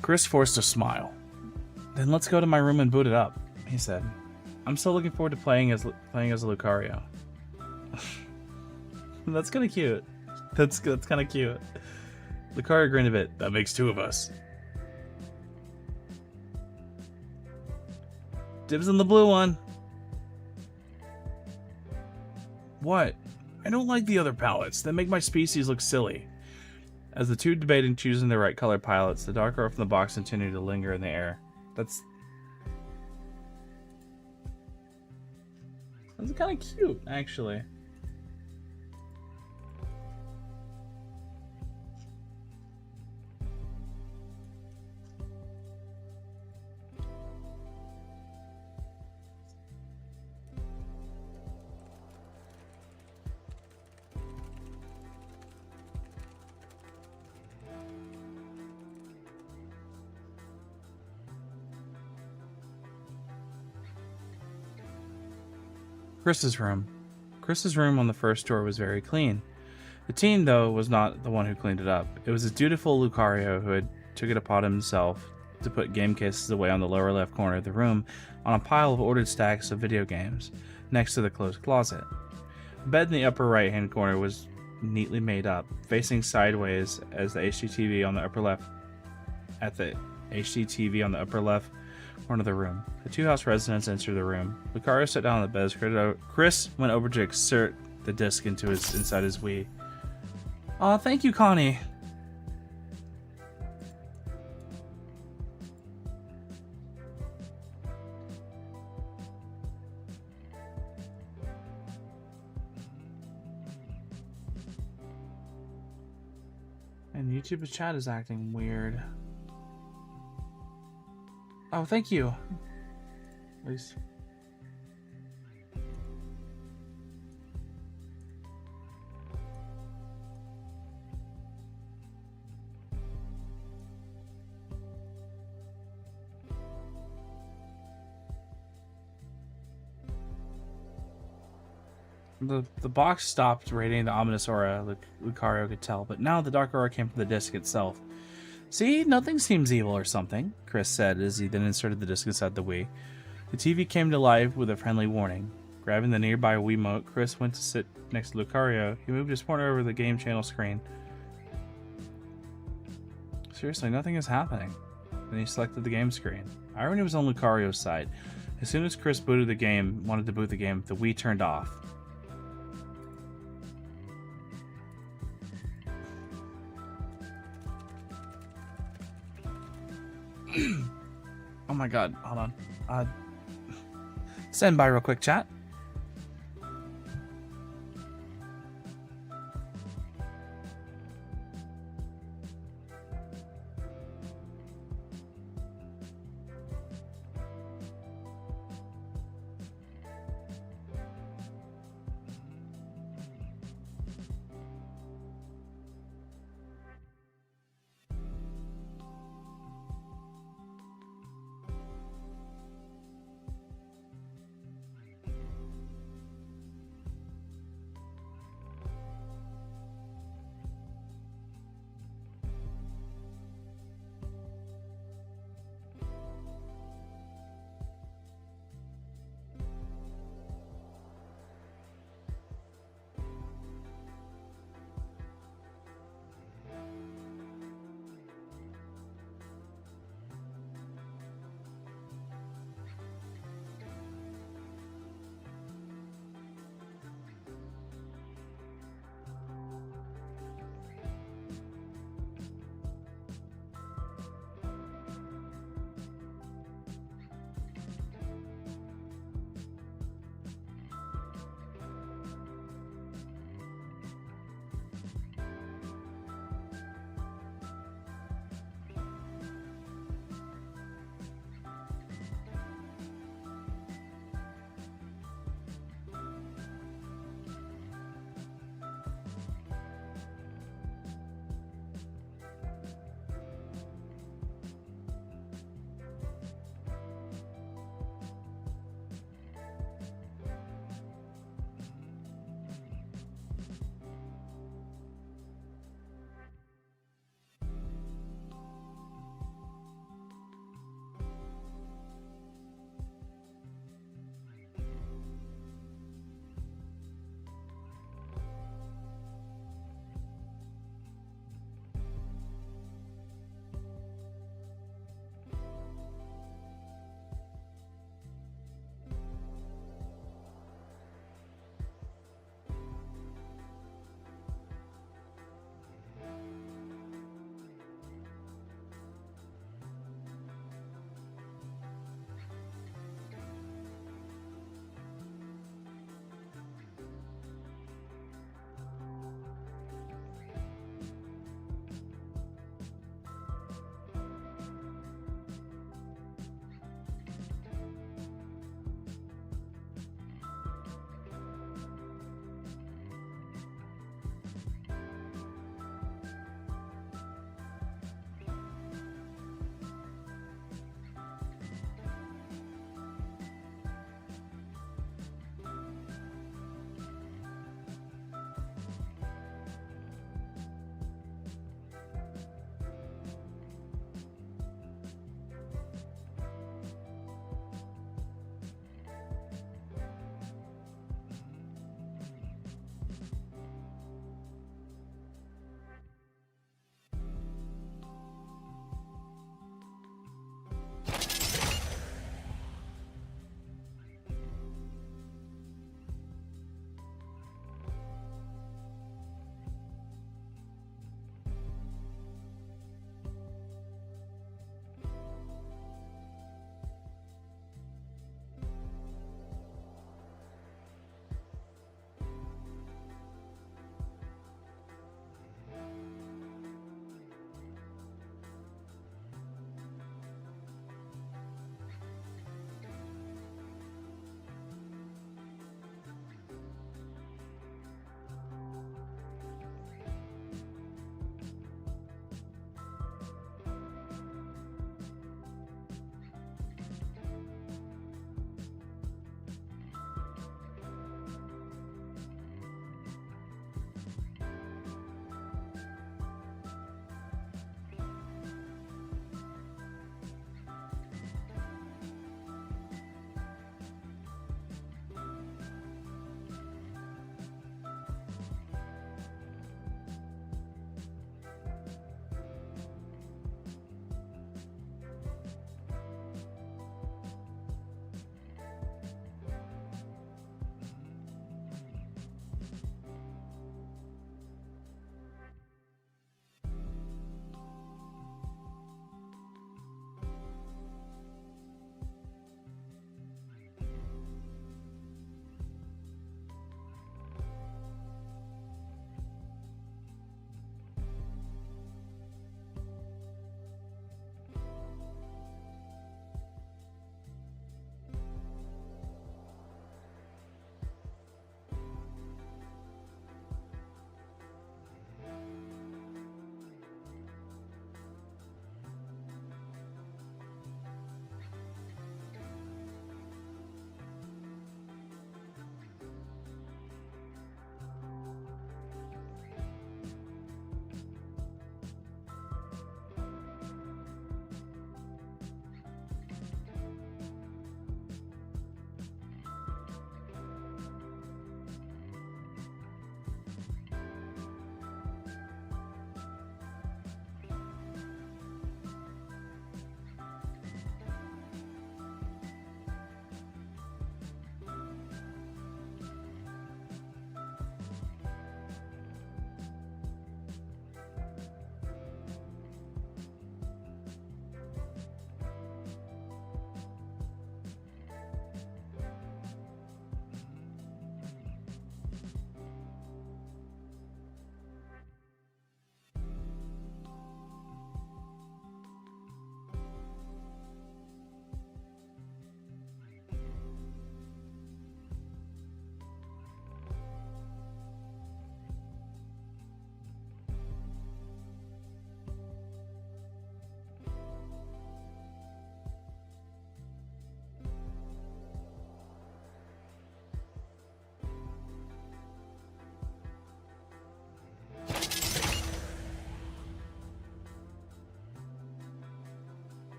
Chris forced a smile. Then let's go to my room and boot it up, he said. I'm still looking forward to playing as Lucario. That's kind of cute. That's kind of cute. Lucario grinned a bit. That makes two of us. Dibs on the blue one. What? I don't like the other palettes. They make my species look silly. As the two debated choosing the right color palettes, the dark aura from the box continued to linger in the air. That's kind of cute, actually. Chris's room. Chris's room on the first floor was very clean. The teen, though, was not the one who cleaned it up. It was a dutiful Lucario who had took it upon himself to put game cases away on the lower left corner of the room on a pile of ordered stacks of video games next to the closed closet. The bed in the upper right hand corner was neatly made up, facing sideways as the HDTV on the upper left corner of the room. The two house residents entered the room. Lucario sat down on the bed as Chris went over to insert the disc inside his Wii. Aw, thank you, Connie. And YouTube's chat is acting weird. Oh, thank you. At least. The box stopped radiating the ominous aura, Lucario could tell, but now the dark aura came from the disc itself. See, nothing seems evil or something, Chris said as he then inserted the disc inside the Wii. The TV came to life with a friendly warning. Grabbing the nearby Wiimote, Chris went to sit next to Lucario. He moved his pointer over the game channel screen. Seriously, nothing is happening. Then he selected the game screen. Irony was on Lucario's side. As soon as Chris wanted to boot the game, the Wii turned off. Oh my god, hold on. Stand by real quick, chat.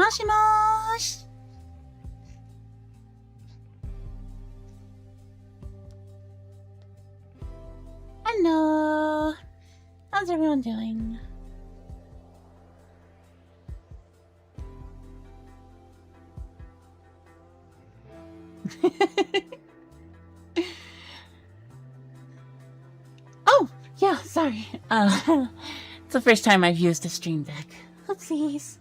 Moshi. Hello. How's everyone doing? Oh, yeah, sorry. It's the first time I've used a Stream Deck. Oopsies.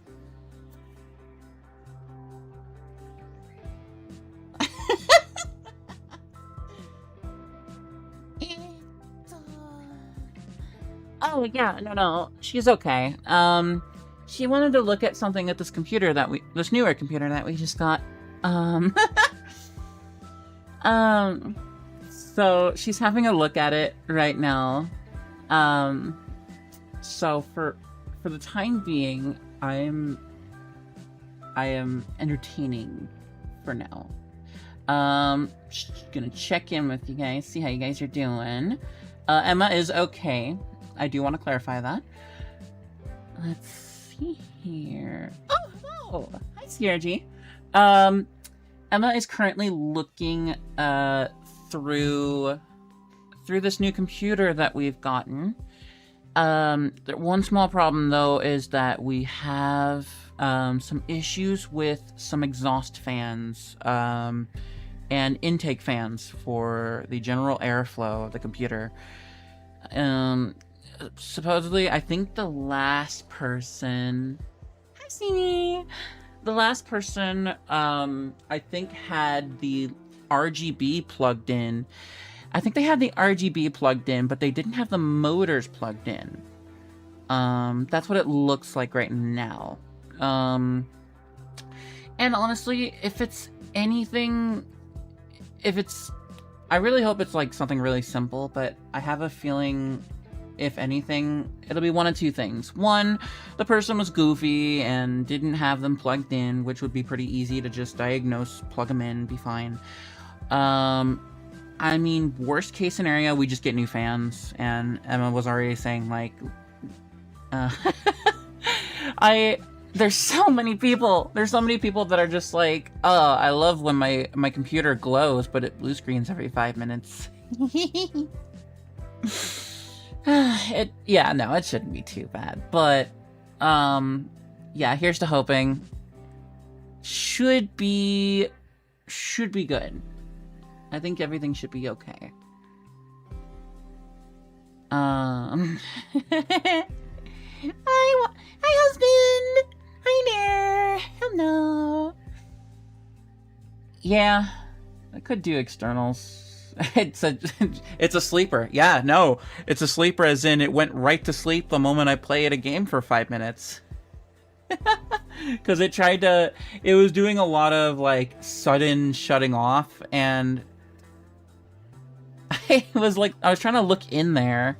Oh, yeah, no, she's okay. She wanted to look at something at this newer computer that we just got. So she's having a look at it right now. So for the time being, I am entertaining for now. Just gonna check in with you guys, see how you guys are doing. Emma is okay. I do want to clarify that. Let's see here. Oh, hello! Hi, CRG. Emma is currently looking through this new computer that we've gotten. One small problem, though, is that we have some issues with some exhaust fans and intake fans for the general airflow of the computer. Supposedly, I think the last person... Hi, Sini! The last person, I think, had the RGB plugged in. I think they had the RGB plugged in, but they didn't have the motors plugged in. That's what it looks like right now. And honestly, if it's anything... I really hope it's like something really simple, but I have a feeling... If anything, it'll be one of two things. One, the person was goofy and didn't have them plugged in, which would be pretty easy to just diagnose, plug them in, be fine. I mean, worst case scenario, we just get new fans, and Emma was already saying, like, there's so many people that are just like, oh, I love when my computer glows, but it blue screens every 5 minutes. It shouldn't be too bad, but yeah, here's to hoping. Should be good. I think everything should be okay. Hi, husband. Hi there. Hello. Yeah, I could do externals. It's a sleeper. Yeah, no, it's a sleeper as in it went right to sleep the moment I played a game for 5 minutes. Because it was doing a lot of like sudden shutting off, and I was trying to look in there.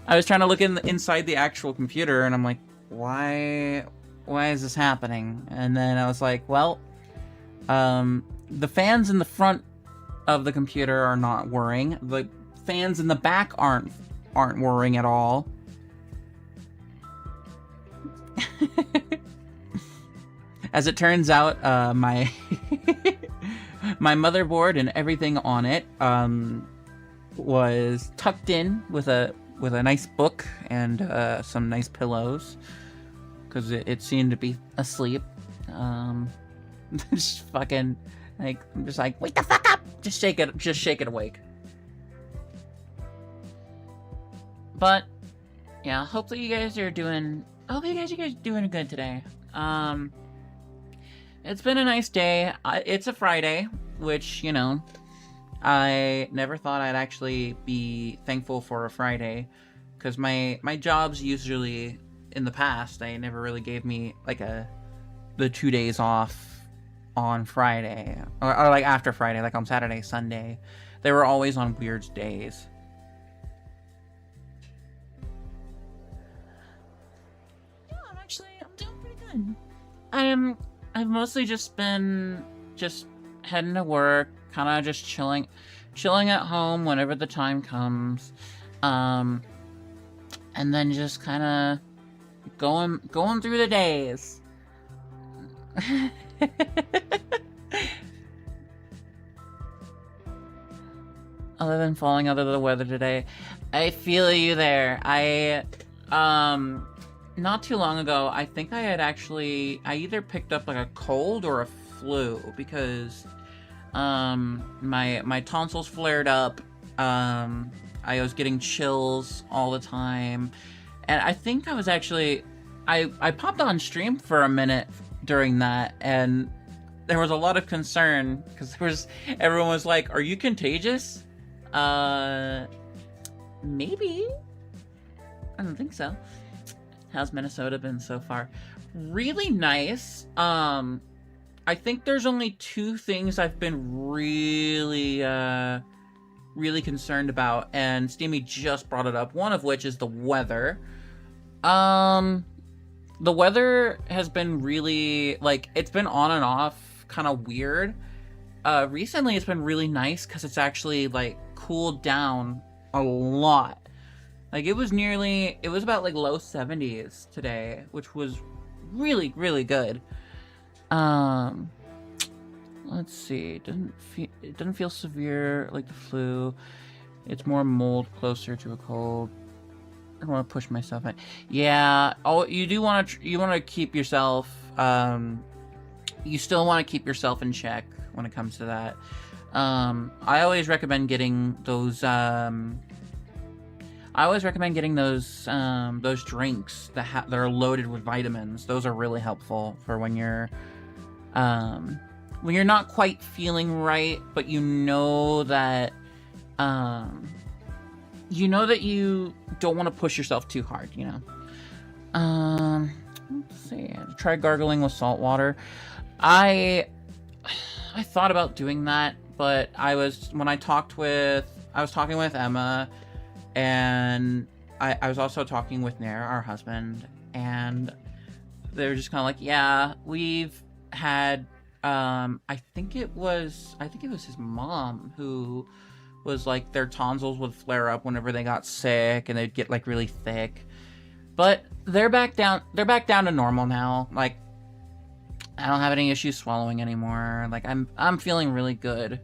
I was trying to look inside the actual computer, and I'm like, why is this happening? And then I was like, well, the fans in the front of the computer are not whirring. The fans in the back aren't whirring at all. As it turns out, my my motherboard and everything on it was tucked in with a nice book and some nice pillows, because it seemed to be asleep. Just fucking like, I'm just like, wake the fuck up! Just shake it awake. But yeah, hopefully you guys are doing. Hopefully you guys are doing good today. It's been a nice day. It's a Friday, which, you know, I never thought I'd actually be thankful for a Friday, because my jobs usually in the past, they never really gave me like the 2 days off on Friday, or like after Friday, like on Saturday, Sunday. They were always on weird days. Yeah, I'm doing pretty good. I've mostly just been heading to work, kind of just chilling at home whenever the time comes, and then just kind of going through the days. Other than falling under the weather today, I feel you there. Not too long ago, I think I either picked up like a cold or a flu because, my tonsils flared up. I was getting chills all the time. And I think I was actually, I popped on stream for a minute during that, and there was a lot of concern because everyone was like, "Are you contagious?" Maybe. I don't think so. How's Minnesota been so far? Really nice. I think there's only two things I've been really concerned about, and Steamy just brought it up. One of which is the weather. The weather has been really, like, it's been on and off, kind of weird. Recently it's been really nice because it's actually, like, cooled down a lot. Like, it was about, like, low 70s today, which was really, really good. Let's see. It doesn't feel severe like the flu. It's more mold, closer to a cold. I don't want to push myself in. Yeah. Oh, you want to keep yourself. You still want to keep yourself in check when it comes to that. I always recommend getting those. Those drinks that are loaded with vitamins. Those are really helpful for when you're not quite feeling right, but you know that you don't want to push yourself too hard, you know. Let's see. Try gargling with salt water. I thought about doing that, but I was talking with Emma, and I was also talking with Nair, our husband, and they were just kind of like, yeah, we've had, I think it was his mom who was like, their tonsils would flare up whenever they got sick, and they'd get like really thick. But they're back down to normal now. Like, I don't have any issues swallowing anymore. Like, I'm feeling really good.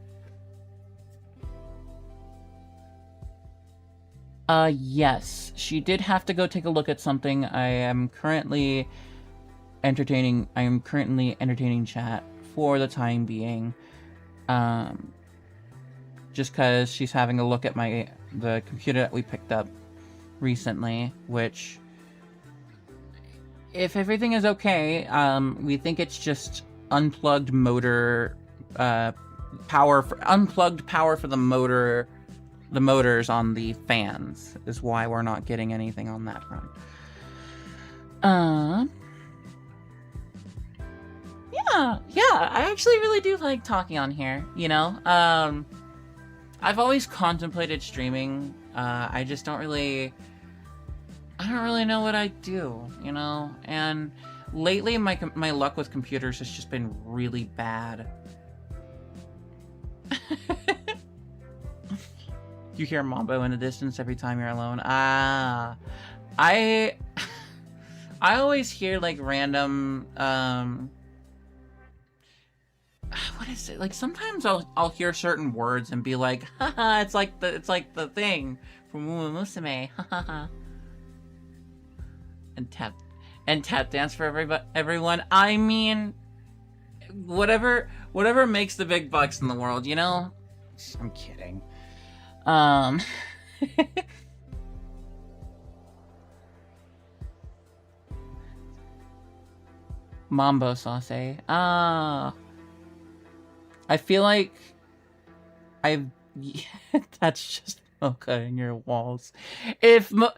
Yes, she did have to go take a look at something. I am currently entertaining chat for the time being. Just because she's having a look at the computer that we picked up recently, which, if everything is okay, we think it's just unplugged power for the motors on the fans is why we're not getting anything on that front. Yeah, I actually really do like talking on here, you know? I've always contemplated streaming. I don't really know what I do, you know? And lately my luck with computers has just been really bad. You hear Mambo in the distance every time you're alone. I always hear like random what is it? Like, sometimes I'll hear certain words and be like, haha, it's like the thing from Musume. Haha. And tap dance for everyone. I mean, whatever makes the big bucks in the world, you know? I'm kidding. Mambo sauce. I feel like that's just Mocha in your walls. If Mocha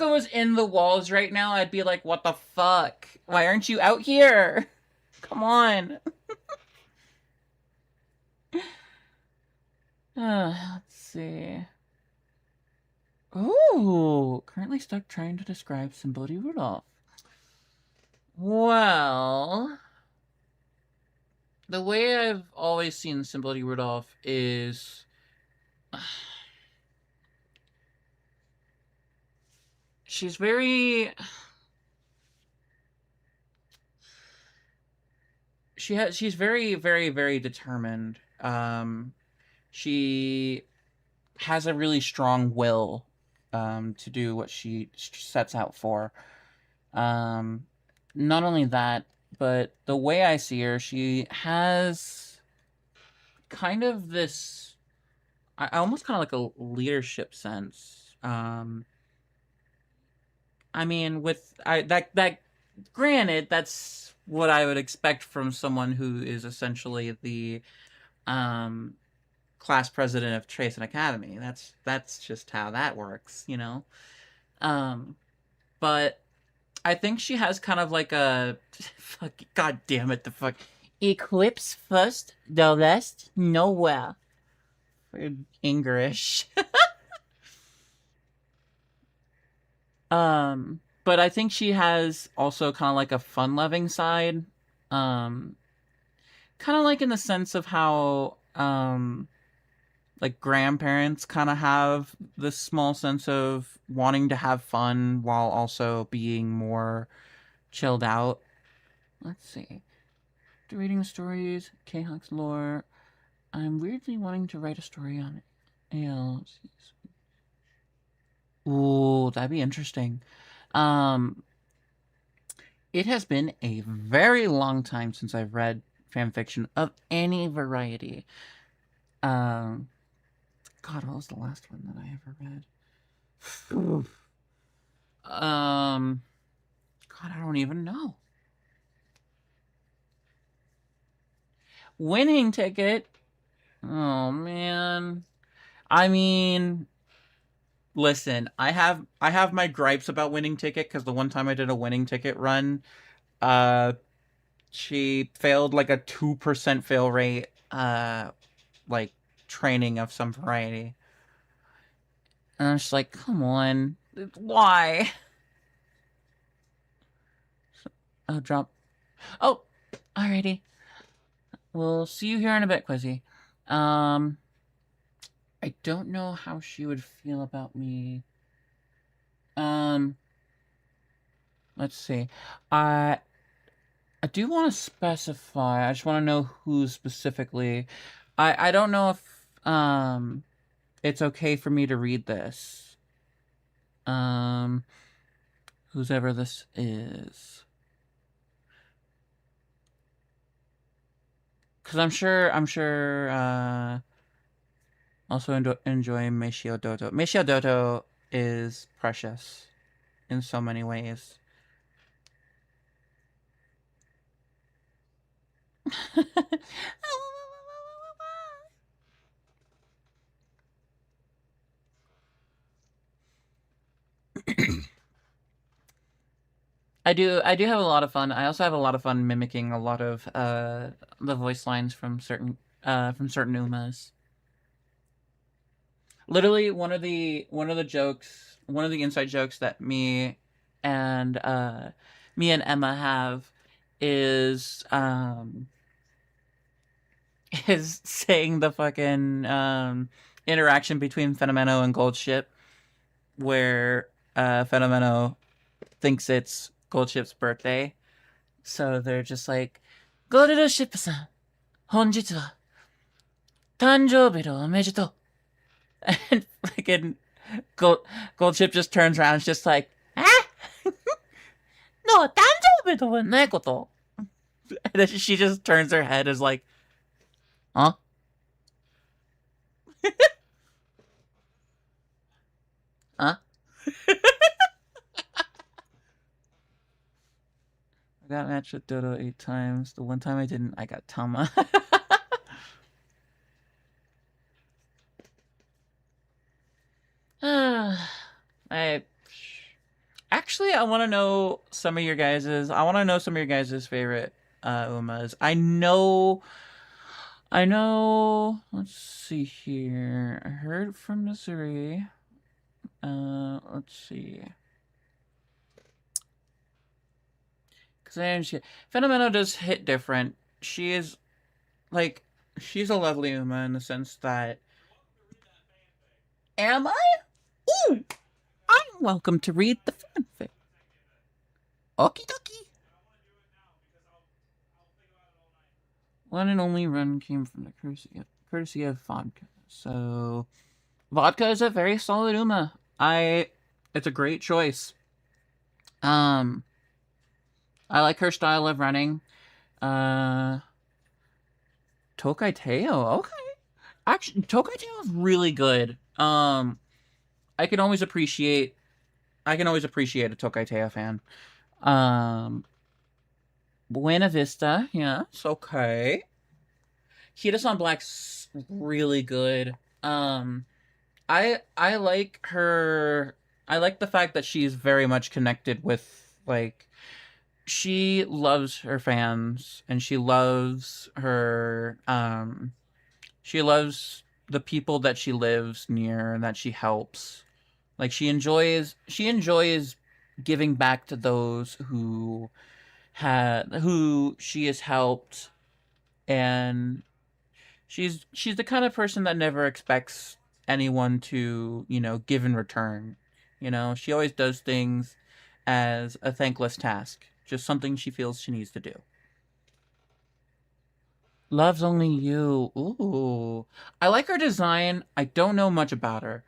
was in the walls right now, I'd be like, what the fuck? Why aren't you out here? Come on. Let's see. Ooh, currently stuck trying to describe Symbody Rudolph. Well, the way I've always seen Symbody Rudolph is she's very she's very, very, very determined. She has a really strong will to do what she sets out for. Not only that, but the way I see her, she has kind of this, I almost kind of like a leadership sense. I mean, that granted, that's what I would expect from someone who is essentially the class president of Trace and Academy. That's just how that works, you know. But I think she has kind of like a fuck. God damn it, the fuck. Eclipse first, the rest nowhere. English. But I think she has also kind of like a fun-loving side. Kind of like in the sense of how like grandparents kind of have this small sense of wanting to have fun while also being more chilled out. Let's see. Reading stories, K-Hawk's lore. I'm weirdly wanting to write a story on ALCs. Ooh, that'd be interesting. It has been a very long time since I've read fanfiction of any variety. God, what was the last one that I ever read? God, I don't even know. Winning Ticket. Oh man. I mean, listen, I have my gripes about Winning Ticket because the one time I did a Winning Ticket run, she failed like a 2% fail rate, like training of some variety. And I'm just like, come on, why? Oh, drop. Oh, alrighty. We'll see you here in a bit, Quizzy. I don't know how she would feel about me. Let's see. I do want to specify. I just want to know who specifically. I don't know if it's okay for me to read this. Who's ever this is. Because I'm sure, also enjoy Meishio Doto. Meishio Doto is precious in so many ways. I do have a lot of fun. I also have a lot of fun mimicking a lot of the voice lines from certain Umas. Literally, one of the jokes, one of the inside jokes that me and Emma have is saying the fucking interaction between Fenomeno and Goldship, where Fenomeno thinks it's Goldship's birthday, so they're just like, Goldship-san, honjitsu wa tanjoubi no omedetou. And freaking Goldship just turns around and is just like, ah? No, tanjoubi to wa nai koto. And then she just turns her head as like, huh? Huh? I got matched with Dodo 8 times. The one time I didn't, I got Tama. I want to know some of your guys's. I want to know some of your guys's favorite Umas. I know. Let's see here. I heard from Missouri. Let's see. Because Fenomeno does hit different. She is, like, she's a lovely Uma in the sense that. Am I? Ooh! I'm welcome to read the fanfic. Okie dokie. One and only run came from the courtesy of vodka. So, vodka is a very solid Uma. It's a great choice. I like her style of running. Tokai Teo, okay. Actually, Tokai Teo is really good. I can always appreciate a Tokai Teo fan. Buena Vista, yeah, it's okay. Hirasan Black's really good. I like her. I like the fact that she's very much connected with, like, she loves her fans and she loves she loves the people that she lives near and that she helps. Like, she enjoys giving back to those who she has helped, and she's the kind of person that never expects anyone to, give in return. She always does things as a thankless task, just something she feels she needs to do. Love's Only You. Ooh. I like her design. I don't know much about her.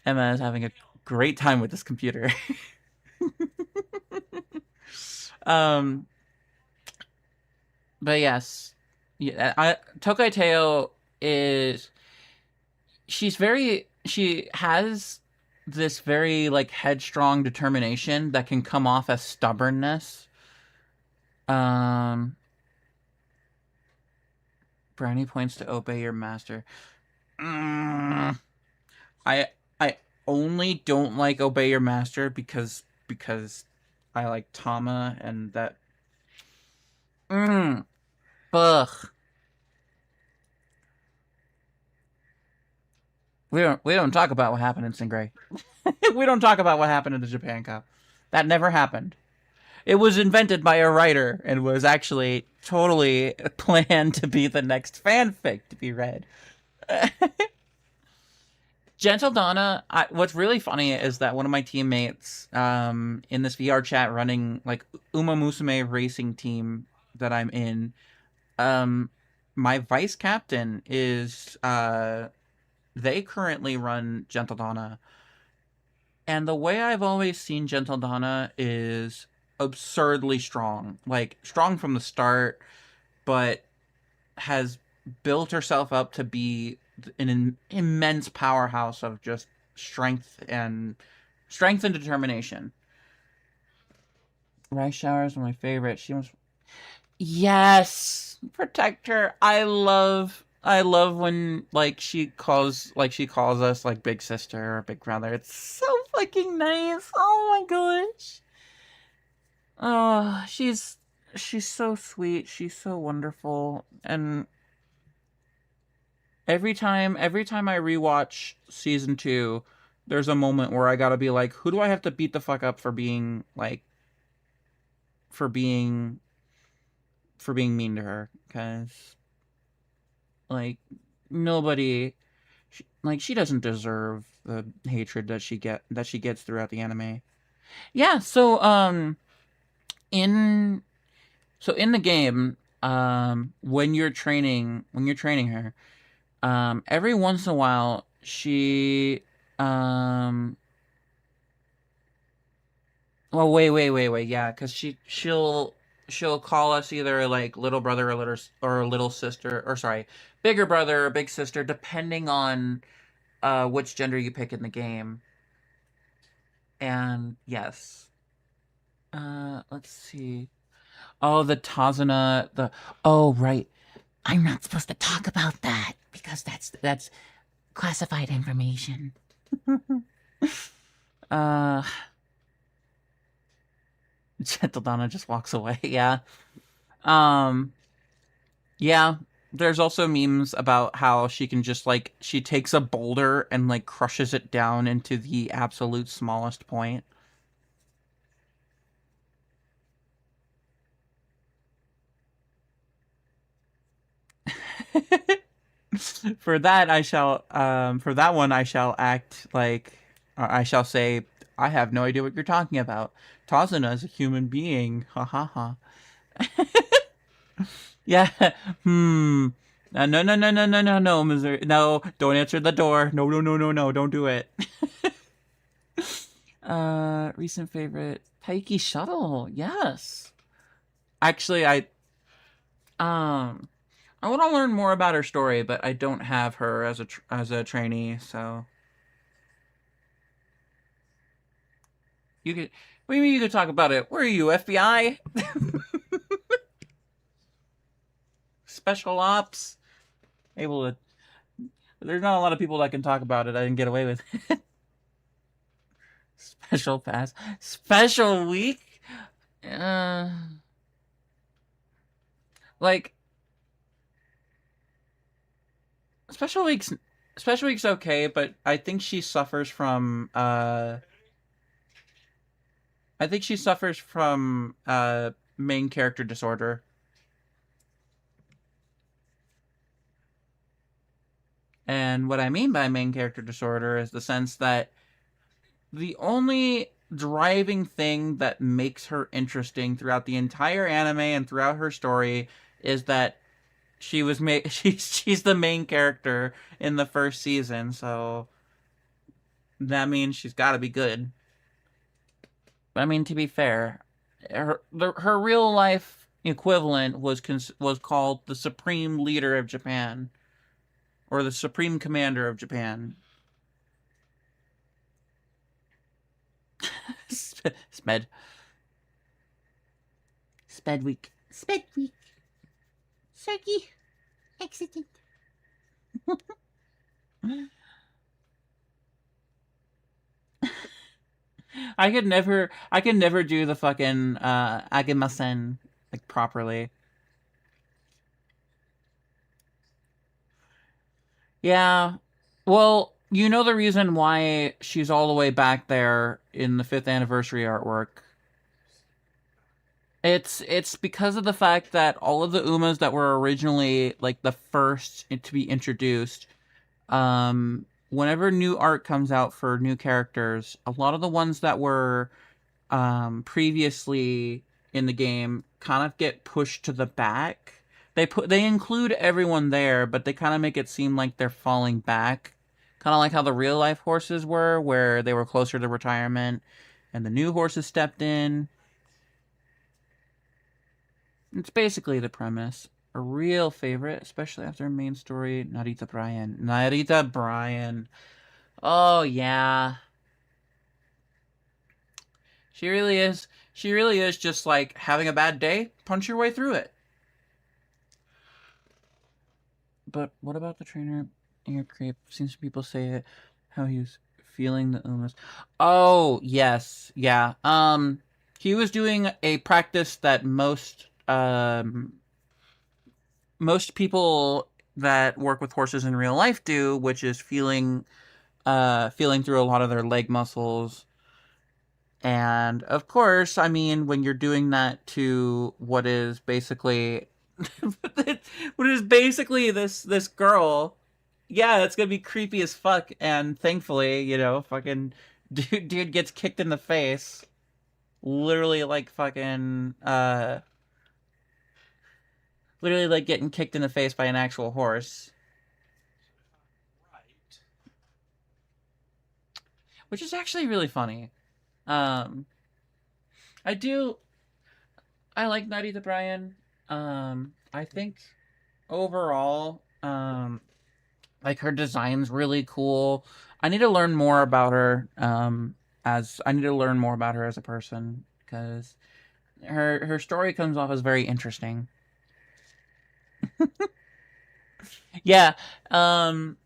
Emma is having a great time with this computer. But yes. Yeah, Tokai Teo she has this very, like, headstrong determination that can come off as stubbornness. Brownie points to obey your master. I only don't like obey your master because I like Tama and that. Ugh. We don't talk about what happened in Stingray. We don't talk about what happened in the Japan Cup. That never happened. It was invented by a writer and was actually totally planned to be the next fanfic to be read. Gentle Donna, what's really funny is that one of my teammates in this VR chat running, like, Uma Musume racing team that I'm in, my vice captain is they currently run Gentle Donna. And the way I've always seen Gentle Donna is absurdly strong. Like, strong from the start, but has built herself up to be an immense powerhouse of just strength and determination. Rice showers are my favorite. She was... Yes! Protect her. I love when, like, she calls us, like, big sister or big brother. It's so fucking nice. Oh my gosh. Oh, she's so sweet. She's so wonderful. And every time I rewatch season 2, there's a moment where I gotta be like, who do I have to beat the fuck up for being mean to her? Because, like, nobody, she doesn't deserve the hatred that she gets throughout the anime. Yeah, so in the game, when you're training her, every once in a while she well, wait, yeah, because she'll call us either, like, little brother or little sister, or sorry, bigger brother or big sister, depending on which gender you pick in the game. And yes, let's see. Oh, the Tazuna, oh, right, I'm not supposed to talk about that because that's classified information. Gentle Donna just walks away. Yeah. Yeah. There's also memes about how she can just, like, she takes a boulder and, like, crushes it down into the absolute smallest point. For that one I shall act like, I shall say, I have no idea what you're talking about. Tazuna is a human being. Ha ha ha. Yeah. No, no, no, no, no, no, no, Missouri. No, don't answer the door. No, no, no, no, no. Don't do it. Recent favorite. Taiki Shuttle. Yes. Actually, I want to learn more about her story, but I don't have her as a trainee, so you could. What do you mean you could talk about it? Where are you, FBI? Special ops? Able to. There's not a lot of people that can talk about it. I didn't get away with it. Special pass. Special week? Like special week's okay, but I think she suffers from main character disorder. And what I mean by main character disorder is the sense that the only driving thing that makes her interesting throughout the entire anime and throughout her story is that she's the main character in the first season, so that means she's got to be good. I mean, to be fair, her real life equivalent was called the Supreme Leader of Japan, or the Supreme Commander of Japan. Sped week. Sergi, accident. I could never do the fucking agemasen like properly. Yeah. Well, you know the reason why she's all the way back there in the 5th anniversary artwork. It's because of the fact that all of the Umas that were originally like the first to be introduced, whenever new art comes out for new characters, a lot of the ones that were previously in the game kind of get pushed to the back. They include everyone there, but they kind of make it seem like they're falling back. Kind of like how the real life horses were, where they were closer to retirement and the new horses stepped in. It's basically the premise. A real favorite, especially after main story, Narita Bryan. Oh, yeah. She really is just like having a bad day, punch your way through it. But what about the trainer ear creep? Seems people say it, how he was feeling the illness. Oh, yes. Yeah. He was doing a practice that most people that work with horses in real life do, which is feeling through a lot of their leg muscles. And of course, I mean, when you're doing that to what is basically this girl, yeah, it's gonna be creepy as fuck. And thankfully, you know, fucking dude gets kicked in the face, literally like fucking literally like getting kicked in the face by an actual horse. Right. Which is actually really funny. I like Narita Bryan. I think overall, like her design's really cool. I need to learn more about her. As a person, because her story comes off as very interesting. Yeah. Fun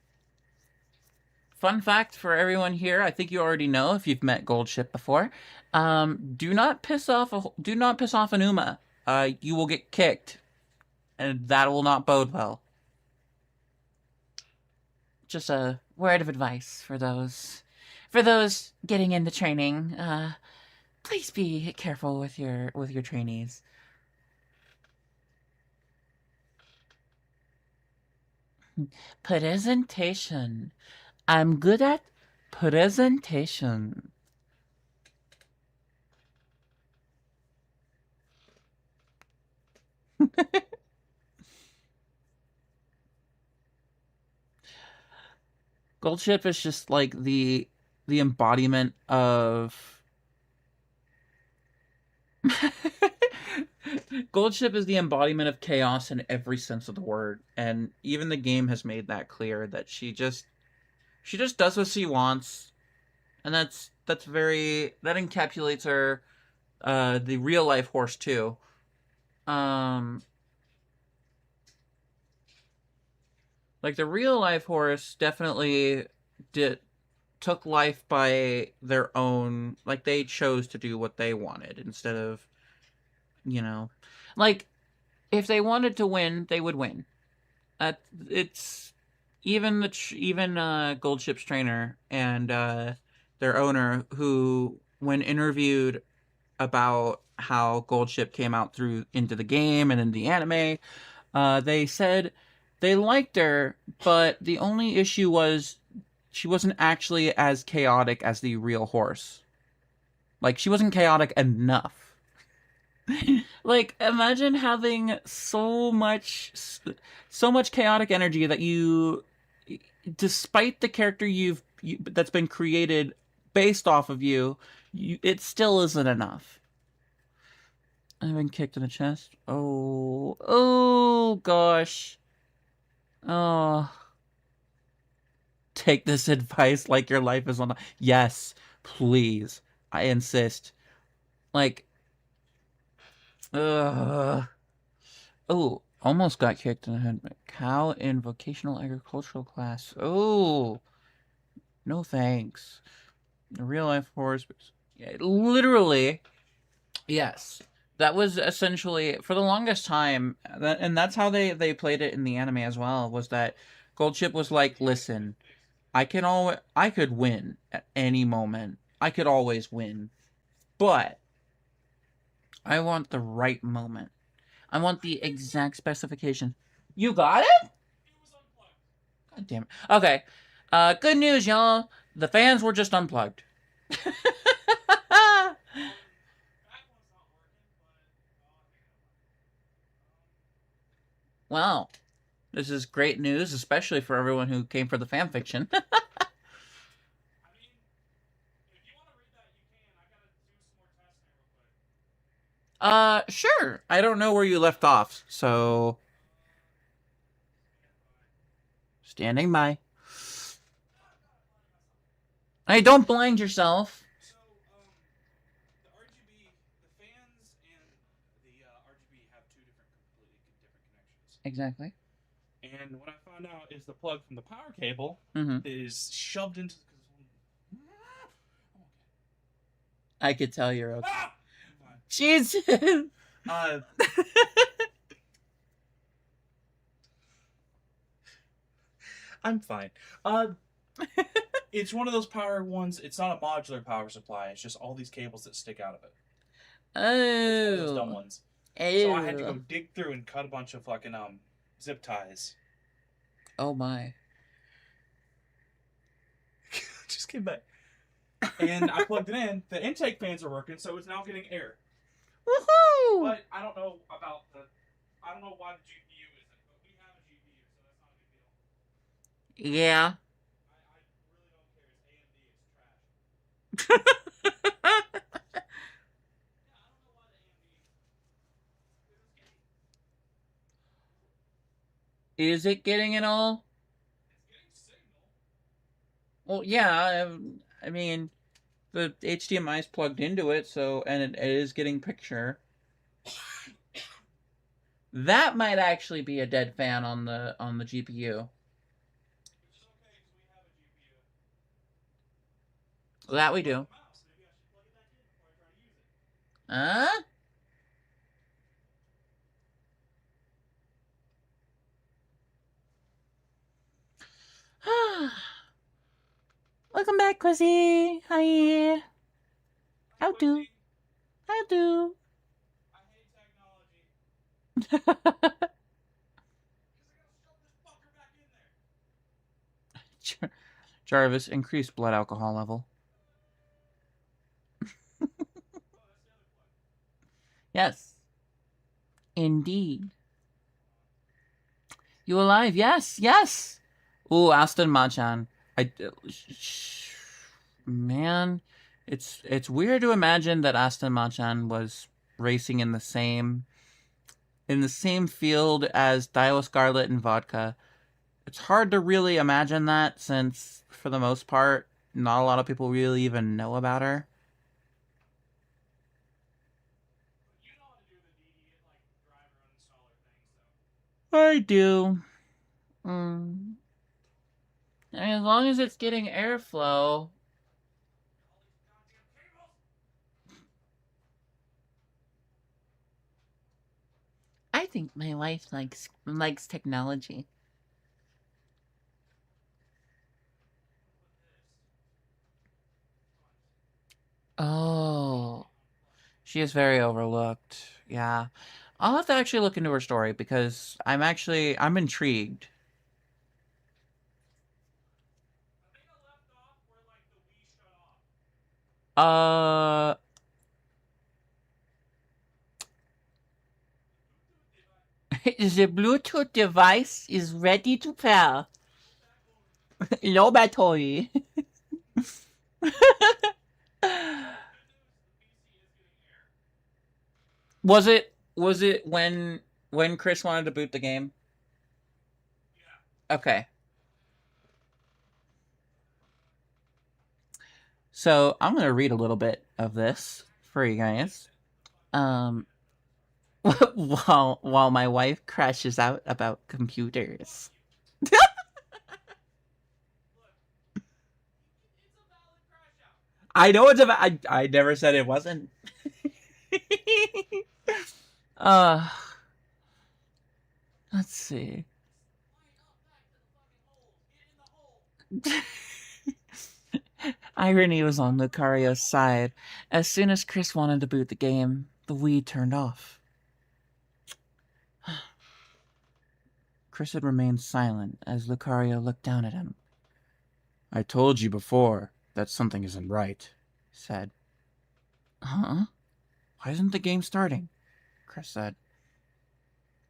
fact for everyone here, I think you already know if you've met Goldship before. Do not piss off an Uma. You will get kicked, and that will not bode well. Just a word of advice for those getting into training. Please be careful with your trainees. Presentation. I'm good at presentation. Goldship is just like the embodiment of Goldship is the embodiment of chaos in every sense of the word, and even the game has made that clear that she just does what she wants, and that encapsulates her, the real life horse too. Like the real life horse definitely took life by their own, like they chose to do what they wanted instead of, like if they wanted to win, they would win. It's even Goldship's trainer and their owner, who when interviewed about how Goldship came out into the game and in the anime, they said they liked her, but the only issue was she wasn't actually as chaotic as the real horse. Like, she wasn't chaotic enough. Like, imagine having so much chaotic energy that you, despite the character that's been created based off of you, it still isn't enough. I've been kicked in the chest. Oh gosh. Oh. Take this advice like your life is on the... Yes, please. I insist. Like, oh, almost got kicked in the head. Cow in vocational agricultural class. Oh, no thanks. A real life horse. Yeah, literally, yes. That was essentially, for the longest time, and that's how they played it in the anime as well, was that Goldship was like, listen, I could win at any moment. I could always win. But I want the right moment. I want the exact specification. You got it? God damn it. Okay. Good news, y'all. The fans were just unplugged. Wow. This is great news, especially for everyone who came for the fanfiction. Sure. I don't know where you left off, so... Standing by. Hey, don't blind yourself. So, the fans and the RGB have two completely different connections. Exactly. And what I found out is the plug from the power cable Mm-hmm. is shoved into... I could tell you're okay. Ah! Jesus! I'm fine. It's one of those power ones. It's not a modular power supply. It's just all these cables that stick out of it. It's one of those dumb ones. So I had to go dig through and cut a bunch of fucking zip ties. Oh my. Just came back. And I plugged it in. The intake fans are working, so it's now getting air. Woohoo! But I don't know about I don't know why the GPU isn't, but we have a GPU, so that's not a big deal. Yeah. I really don't care. It's AMD. It's trash. Yeah, I don't know why the AMD... Is it getting it all? It's getting signal. Well, yeah. I mean, the HDMI is plugged into it, so, and it is getting picture. That might actually be a dead fan on the GPU. Which is okay, because we have a GPU. That we do. Mouse. Maybe I should plug it back in before I try to use it. Huh? Welcome back, Quizzy. Hi. How do? How do? I hate technology. Because I gotta shove this fucker back in there. Jarvis, increased blood alcohol level. Oh, that's the other plug. Yes. Indeed. indeed. You alive? Yes, yes. Ooh, Aston Machan. Man, it's weird to imagine that Aston Machan was racing in the same field as Dio Scarlet and Vodka. It's hard to really imagine that since, for the most part, not a lot of people really even know about her. I do. As long as it's getting airflow. I think my wife likes technology. Oh. She is very overlooked. Yeah. I'll have to actually look into her story because I'm intrigued. The Bluetooth device is ready to pair. Low battery. Was it when Chris wanted to boot the game? Yeah. Okay. So I'm gonna read a little bit of this for you guys. While my wife crashes out about computers. I know it's about. I never said it wasn't. Let's see. Irony was on Lucario's side. As soon as Chris wanted to boot the game, the Wii turned off. Chris had remained silent as Lucario looked down at him. I told you before that something isn't right, he said. Huh? Why isn't the game starting? Chris said.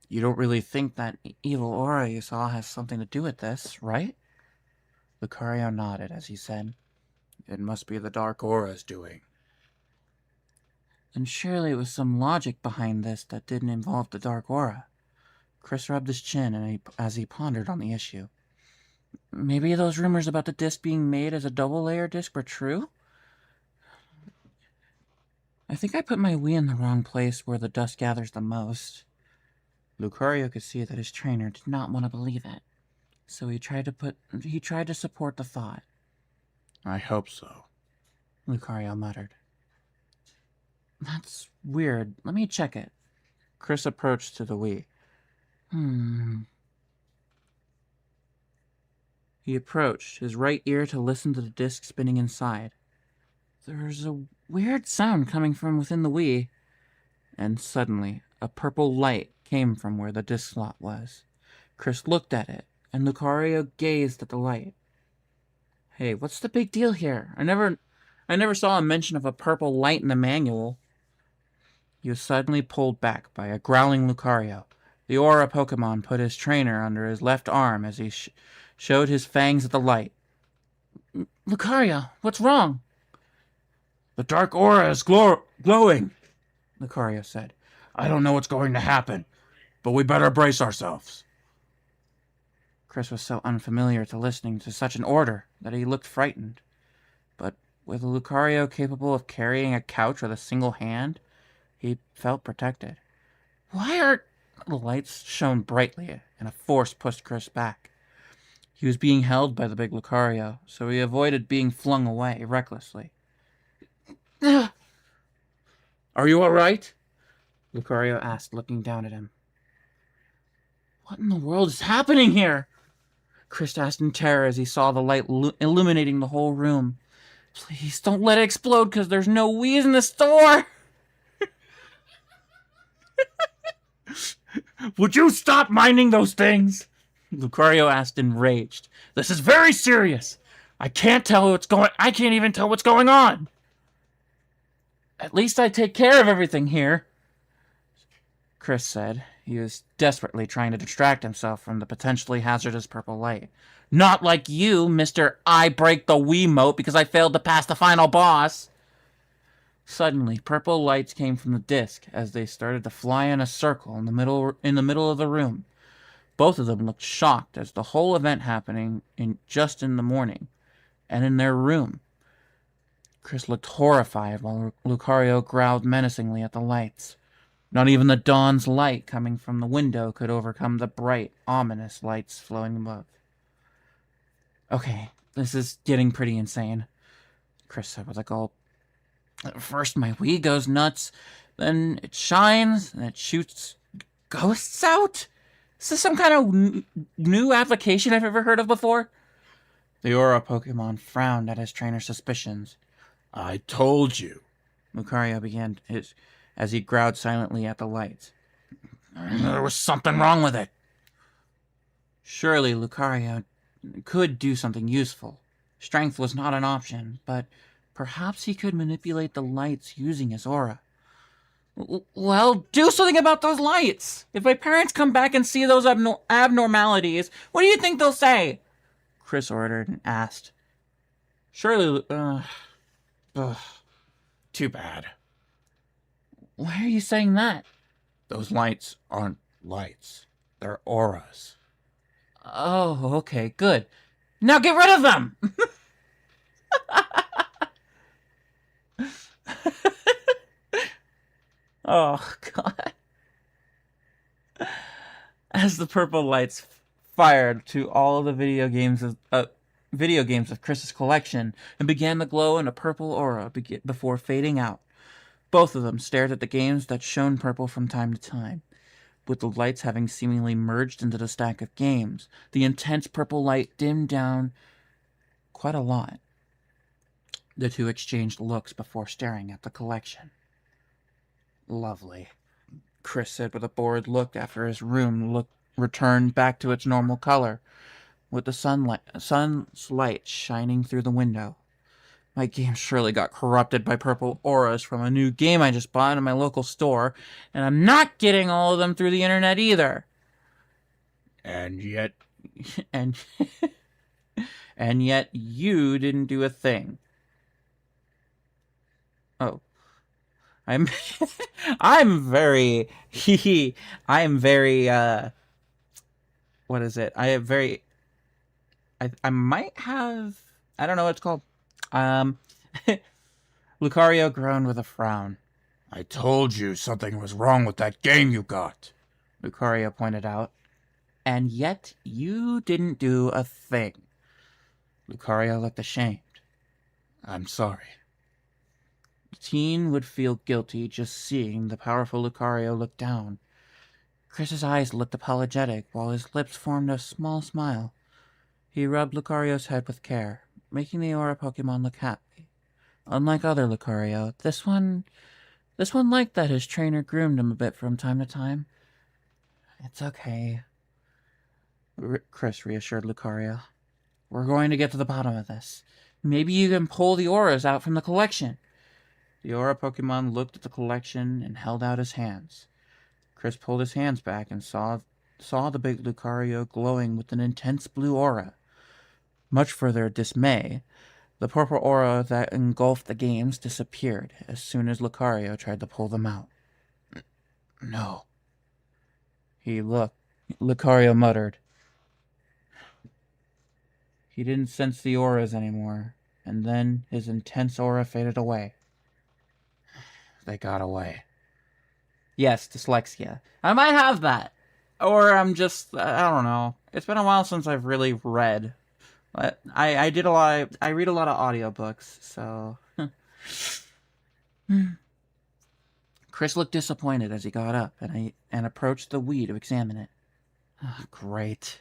You don't really think that evil aura you saw has something to do with this, right? Lucario nodded as he said, It must be the Dark Aura's doing. And surely it was some logic behind this that didn't involve the Dark Aura. Chris rubbed his chin as he pondered on the issue. Maybe those rumors about the disc being made as a double-layer disc were true? I think I put my Wii in the wrong place where the dust gathers the most. Lucario could see that his trainer did not want to believe it, so he tried to support the thought. I hope so, Lucario muttered. That's weird. Let me check it. Chris approached to the Wii. He approached, his right ear to listen to the disc spinning inside. There's a weird sound coming from within the Wii, and suddenly a purple light came from where the disc slot was. Chris looked at it, and Lucario gazed at the light. Hey, what's the big deal here? I never saw a mention of a purple light in the manual. He was suddenly pulled back by a growling Lucario. The Aura Pokemon put his trainer under his left arm as he showed his fangs at the light. Lucario, what's wrong? The Dark Aura is glowing, Lucario said. I don't know what's going to happen, but we better brace ourselves. Chris was so unfamiliar to listening to such an order that he looked frightened. But with a Lucario capable of carrying a couch with a single hand, he felt protected. Why are... The lights shone brightly, and a force pushed Chris back. He was being held by the big Lucario, so he avoided being flung away recklessly. Are you all right? Lucario asked, looking down at him. What in the world is happening here? Chris asked in terror as he saw the light illuminating the whole room. Please don't let it explode, because there's no Wii's in the store! Would you stop minding those things? Lucario asked, enraged. This is very serious. I can't even tell what's going on. At least I take care of everything here, Chris said. He was desperately trying to distract himself from the potentially hazardous purple light. Not like you, Mr. I break the Wiimote because I failed to pass the final boss. Suddenly, purple lights came from the disc as they started to fly in a circle in the middle of the room. Both of them looked shocked as the whole event happening just in the morning and in their room. Chris looked horrified while Lucario growled menacingly at the lights. Not even the dawn's light coming from the window could overcome the bright, ominous lights flowing above. Okay, this is getting pretty insane, Chris said with a gulp. At first my Wii goes nuts, then it shines, and it shoots ghosts out? Is this some kind of new application I've ever heard of before? The Aura Pokemon frowned at his trainer's suspicions. I told you, Lucario began as he growled silently at the lights. There was something wrong with it. Surely Lucario could do something useful. Strength was not an option, but perhaps he could manipulate the lights using his aura. Well, do something about those lights! If my parents come back and see those abnormalities, what do you think they'll say? Chris ordered and asked. Surely, too bad. Why are you saying that? Those lights aren't lights. They're auras. Oh, okay, good. Now get rid of them! Oh, God. As the purple lights fired to all of the video games of Chris's collection and began to glow in a purple aura before fading out. Both of them stared at the games that shone purple from time to time. With the lights having seemingly merged into the stack of games, the intense purple light dimmed down quite a lot. The two exchanged looks before staring at the collection. Lovely, Chris said with a bored look after his room returned back to its normal color, with the sun's light shining through the window. My game surely got corrupted by purple auras from a new game I just bought in my local store, and I'm not getting all of them through the internet either. And yet... and yet you didn't do a thing. Oh. I'm very what is it? I might have, I don't know what it's called. Lucario groaned with a frown. I told you something was wrong with that game you got, Lucario pointed out. And yet you didn't do a thing. Lucario looked ashamed. I'm sorry. The teen would feel guilty just seeing the powerful Lucario look down. Chris's eyes looked apologetic while his lips formed a small smile. He rubbed Lucario's head with care, making the Aura Pokemon look happy. Unlike other Lucario, this one liked that his trainer groomed him a bit from time to time. It's okay, Chris reassured Lucario. We're going to get to the bottom of this. Maybe you can pull the auras out from the collection. The Aura Pokemon looked at the collection and held out his hands. Chris pulled his hands back and saw the big Lucario glowing with an intense blue aura. Much for their dismay, the purple aura that engulfed the games disappeared as soon as Lucario tried to pull them out. No. Lucario muttered. He didn't sense the auras anymore, and then his intense aura faded away. They got away. Yes, dyslexia. I might have that. Or I'm just, I don't know. It's been a while since I've really read. But I read a lot of audiobooks, so. Chris looked disappointed as he got up and approached the Wii to examine it. Oh, great.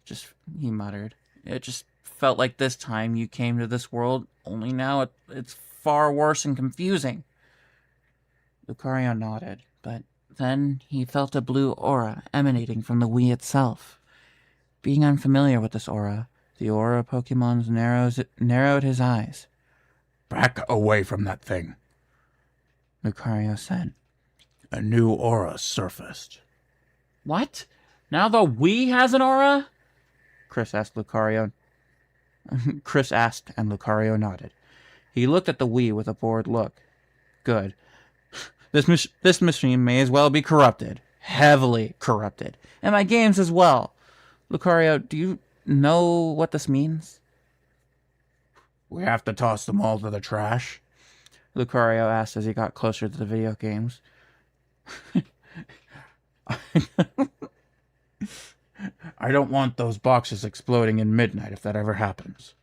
He muttered. It just felt like this time you came to this world, only now it's far worse and confusing. Lucario nodded, but then he felt a blue aura emanating from the Wii itself. Being unfamiliar with this aura, the Aura Pokemon narrowed his eyes. Back away from that thing, Lucario said. A new aura surfaced. What? Now the Wii has an aura? Chris asked Lucario. Chris asked, and Lucario nodded. He looked at the Wii with a bored look. Good. This machine may as well be corrupted. Heavily corrupted. And my games as well. Lucario, do you know what this means? We have to toss them all to the trash. Lucario asked as he got closer to the video games. I don't want those boxes exploding in midnight if that ever happens.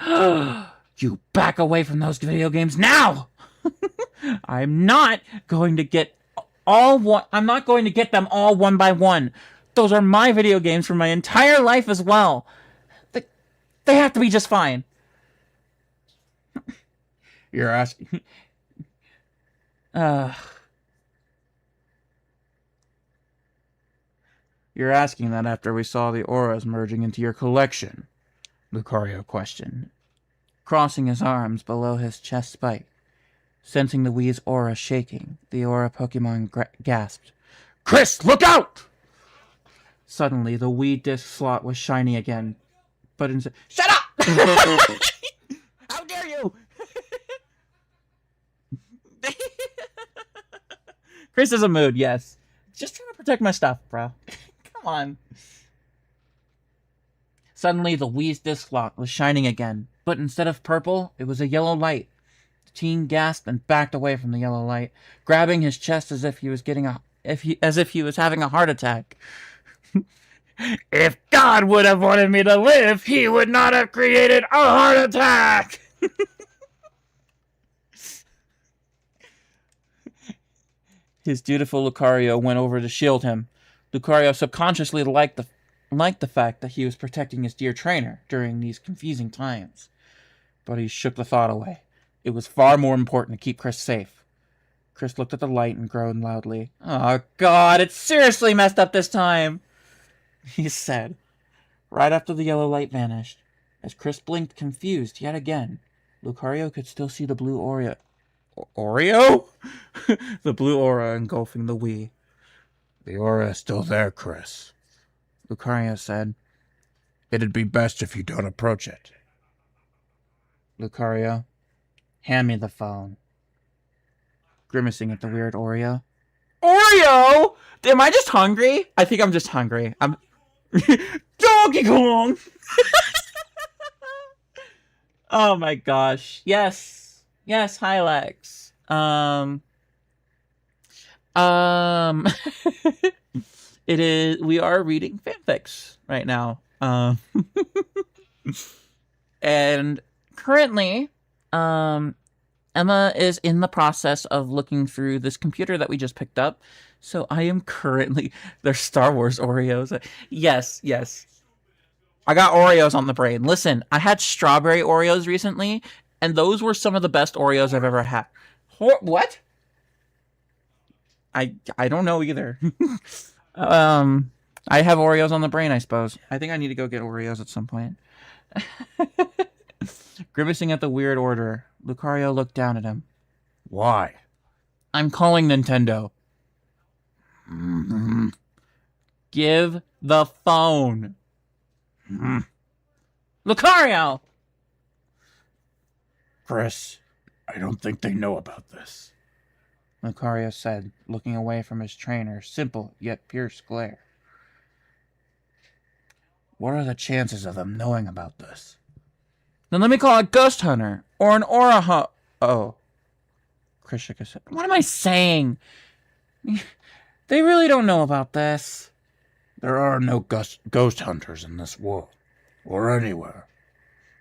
You back away from those video games now! I'm not going to get them all one by one. Those are my video games for my entire life as well. They have to be just fine. You're asking... You're asking that after we saw the auras merging into your collection? Lucario questioned, Crossing his arms below his chest spike. Sensing the Wii's aura shaking, the aura Pokemon gasped. Chris, look out! Suddenly, the Wii disc slot was shiny again. But instead... Shut up! How dare you! Chris is a mood, yes. Just trying to protect my stuff, bro. Come on. Suddenly, the Wii's disc slot was shining again. But instead of purple, it was a yellow light. The teen gasped and backed away from the yellow light, grabbing his chest as if he was having a heart attack. If God would have wanted me to live, he would not have created a heart attack! His dutiful Lucario went over to shield him. Lucario subconsciously liked the fact that he was protecting his dear trainer during these confusing times. But he shook the thought away. It was far more important to keep Chris safe. Chris looked at the light and groaned loudly. Oh God, it's seriously messed up this time, he said, right after the yellow light vanished. As Chris blinked confused yet again, Lucario could still see the blue aura. Oreo? The blue aura engulfing the Wii. The aura is still there, Chris, Lucario said. It'd be best if you don't approach it. Lucario, hand me the phone. Grimacing at the weird Oreo. Oreo? Am I just hungry? I think I'm just hungry. I'm... Donkey Kong! Oh my gosh. Yes. Yes, Hylax. It is... We are reading fanfics right now. And currently, Emma is in the process of looking through this computer that we just picked up. So I am currently... There's Star Wars Oreos. Yes. I got Oreos on the brain. Listen, I had strawberry Oreos recently, and those were some of the best Oreos I've ever had. What? I don't know either. I have Oreos on the brain, I suppose. I think I need to go get Oreos at some point. Grimacing at the weird order, Lucario looked down at him. Why? I'm calling Nintendo. Give the phone. Lucario! Chris, I don't think they know about this, Lucario said, looking away from his trainer's simple yet pierced glare. What are the chances of them knowing about this? Then let me call a ghost hunter or an aura Oh. Chris shook his head. What am I saying? They really don't know about this. There are no ghost hunters in this world, or anywhere,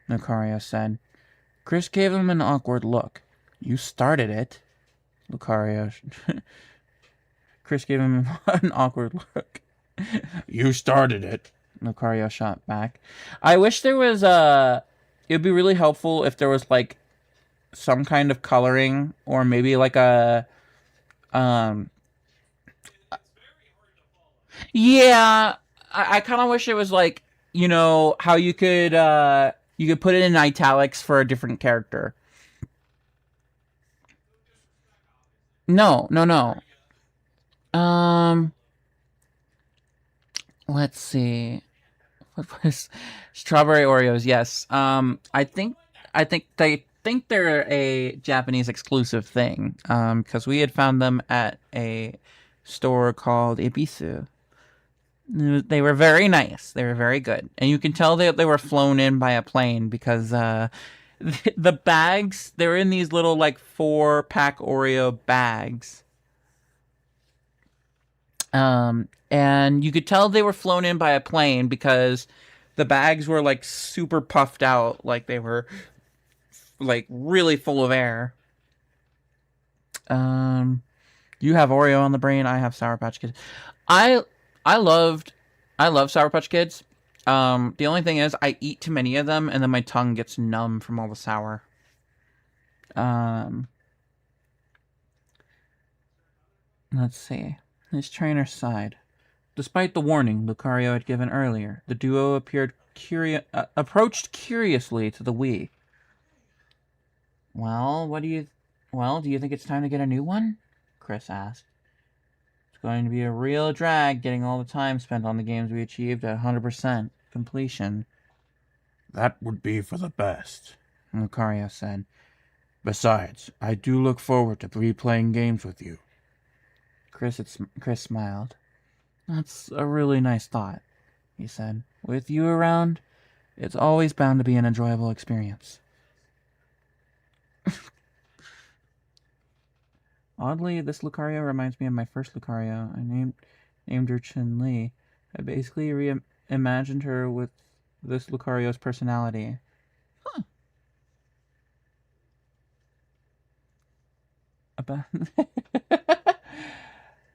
Lucario said. Chris gave him an awkward look. You started it, Lucario. Chris gave him an awkward look. You started it, Lucario shot back. I wish there was it would be really helpful if there was like some kind of coloring, or maybe like a yeah, I kind of wish it was like, you know, how you could put it in italics for a different character. No. let's see. What was strawberry Oreos? Yes. I think they're a Japanese exclusive thing. Because we had found them at a store called Ibisu. They were very nice. They were very good, and you can tell they were flown in by a plane because the bags, they're in these little like 4-pack Oreo bags. And you could tell they were flown in by a plane because the bags were like super puffed out, like they were like really full of air. You have Oreo on the brain. I have Sour Patch Kids. I love Sour Patch Kids. The only thing is I eat too many of them and then my tongue gets numb from all the sour. Let's see. His trainer sighed. Despite the warning Lucario had given earlier, the duo approached curiously to the Wii. Well, do you think it's time to get a new one? Chris asked. It's going to be a real drag getting all the time spent on the games we achieved at 100% completion. That would be for the best, Lucario said. Besides, I do look forward to replaying games with you. Chris smiled. That's a really nice thought, he said. With you around, it's always bound to be an enjoyable experience. Oddly, this Lucario reminds me of my first Lucario. I named her Chun-Li. I basically reimagined her with this Lucario's personality. Huh.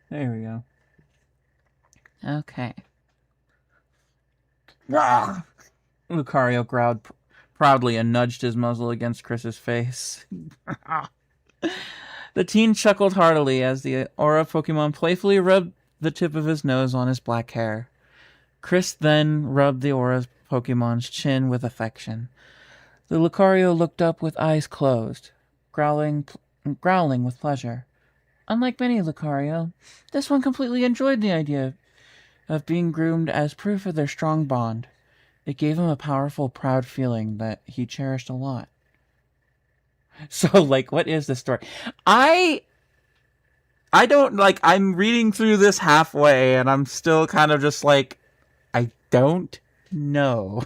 There we go. Okay. Lucario growled proudly and nudged his muzzle against Chris's face. The teen chuckled heartily as the Aura Pokemon playfully rubbed the tip of his nose on his black hair. Chris then rubbed the Aura Pokemon's chin with affection. The Lucario looked up with eyes closed, growling with pleasure. Unlike many Lucario, this one completely enjoyed the idea of being groomed as proof of their strong bond. It gave him a powerful, proud feeling that he cherished a lot. So, like, what is the story? I don't, like, I'm reading through this halfway, and I'm still kind of just like, I don't know.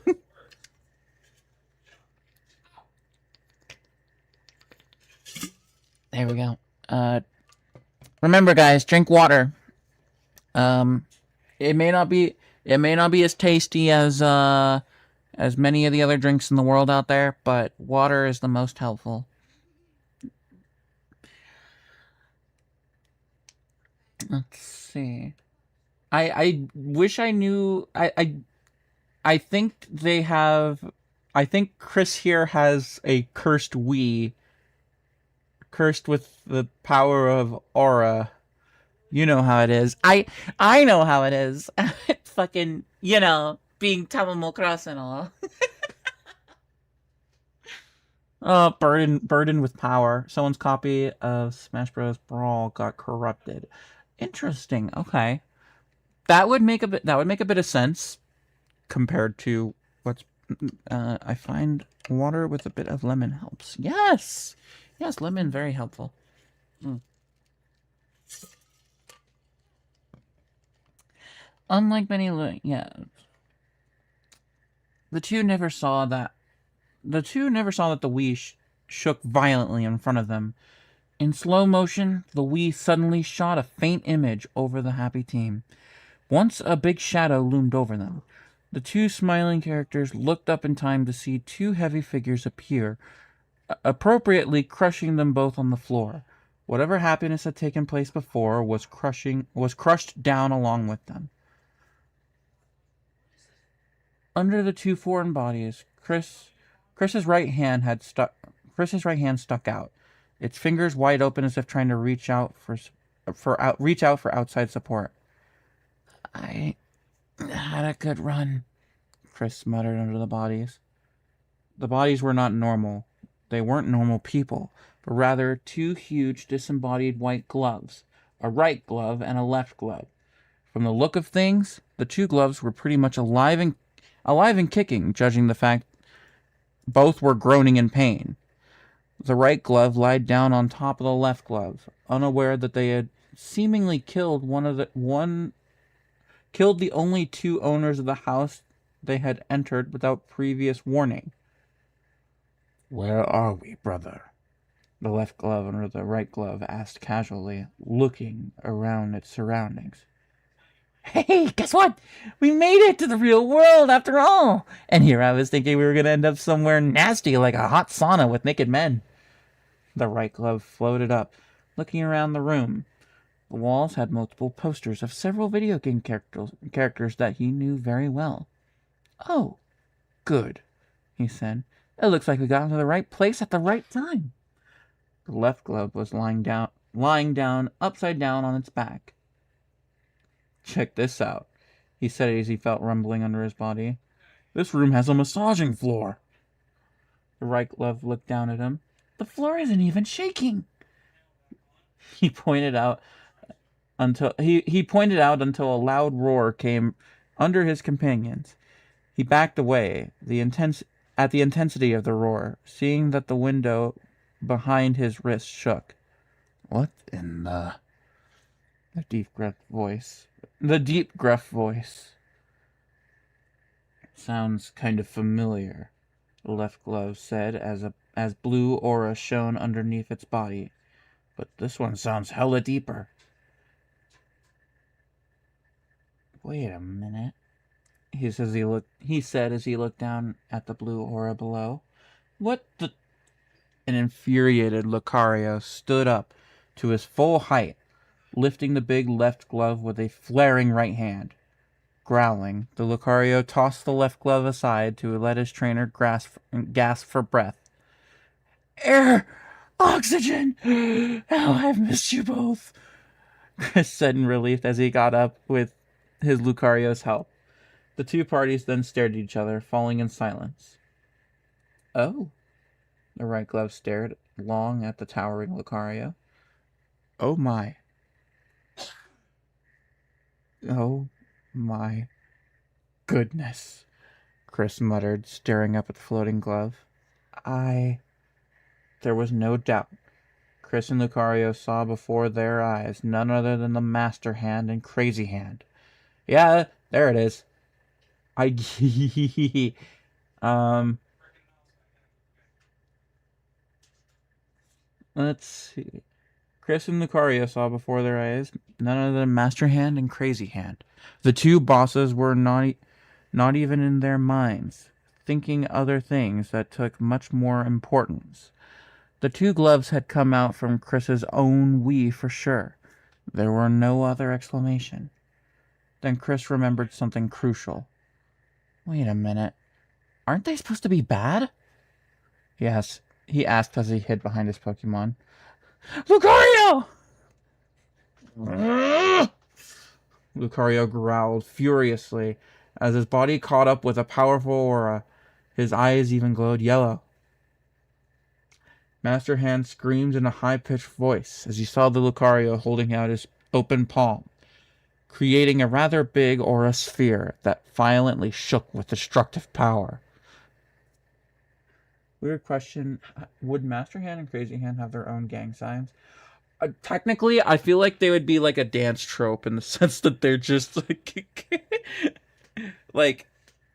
There we go. Remember, guys, drink water. It may not be as tasty as many of the other drinks in the world out there, but water is the most helpful. Let's see. I wish I knew. I think they have. I think Chris here has a cursed Wii. Cursed with the power of Aura. You know how it is. I know how it is. Fucking, being Tamamo Cross and all. Burdened with power. Someone's copy of Smash Bros. Brawl got corrupted. Interesting. Okay, that would make a bit of sense compared to what's. I find water with a bit of lemon helps. Yes, lemon very helpful. Unlike many, the two never saw that the Wii shook violently in front of them. In slow motion, the Wii suddenly shot a faint image over the happy team. Once a big shadow loomed over them. The two smiling characters looked up in time to see two heavy figures appear, appropriately crushing them both on the floor. Whatever happiness had taken place before was crushed down along with them. Under the two foreign bodies, Chris's right hand stuck out, its fingers wide open as if trying to reach out for outside support. I had a good run, Chris muttered under the bodies. The bodies were not normal. They weren't normal people, but rather two huge disembodied white gloves, a right glove and a left glove. From the look of things, The two gloves were pretty much alive and kicking, judging the fact both were groaning in pain. The right glove lied down on top of the left glove, unaware that they had seemingly killed killed the only two owners of the house they had entered without previous warning. "Where are we, brother?" the left glove under the right glove asked casually, looking around its surroundings. "Hey, guess what? We made it to the real world after all! And here I was thinking we were going to end up somewhere nasty like a hot sauna with naked men." The right glove floated up, looking around the room. The walls had multiple posters of several video game characters that he knew very well. "Oh, good," he said. "It looks like we got into the right place at the right time." The left glove was lying down upside down on its back. "Check this out," he said as he felt rumbling under his body. "This room has a massaging floor." The right glove looked down at him. "The floor isn't even shaking." He pointed out until a loud roar came under his companions. He backed away at the intensity of the roar, seeing that the window behind his wrist shook. "What in the deep gruff voice. "Sounds kind of familiar," the left glove said as blue aura shone underneath its body. "But this one sounds hella deeper." "Wait a minute," he said as he looked down at the blue aura below. "What the..." An infuriated Lucario stood up to his full height, lifting the big left glove with a flaring right hand. Growling, the Lucario tossed the left glove aside to let his trainer gasp for breath. "Air! Oxygen! How I've missed you both!" Chris said in relief as he got up with his Lucario's help. The two parties then stared at each other, falling in silence. "Oh." The right glove stared long at the towering Lucario. "Oh my. Oh my goodness," Chris muttered, staring up at the floating glove. There was no doubt. Chris and Lucario saw before their eyes none other than the Master Hand and Crazy Hand. Yeah, there it is. Let's see. Chris and Lucario saw before their eyes none other than Master Hand and Crazy Hand. The two bosses were not even in their minds, thinking other things that took much more importance. The two gloves had come out from Chris's own Wii for sure. There were no other explanation. Then Chris remembered something crucial. "Wait a minute. Aren't they supposed to be bad?" "Yes," he asked as he hid behind his Pokemon. "Lucario!" Lucario growled furiously as his body caught up with a powerful aura. His eyes even glowed yellow. Master Hand screamed in a high-pitched voice as he saw the Lucario holding out his open palm, creating a rather big aura sphere that violently shook with destructive power. Weird question. Would Master Hand and Crazy Hand have their own gang signs? Technically, I feel like they would be like a dance trope in the sense that they're just like... like,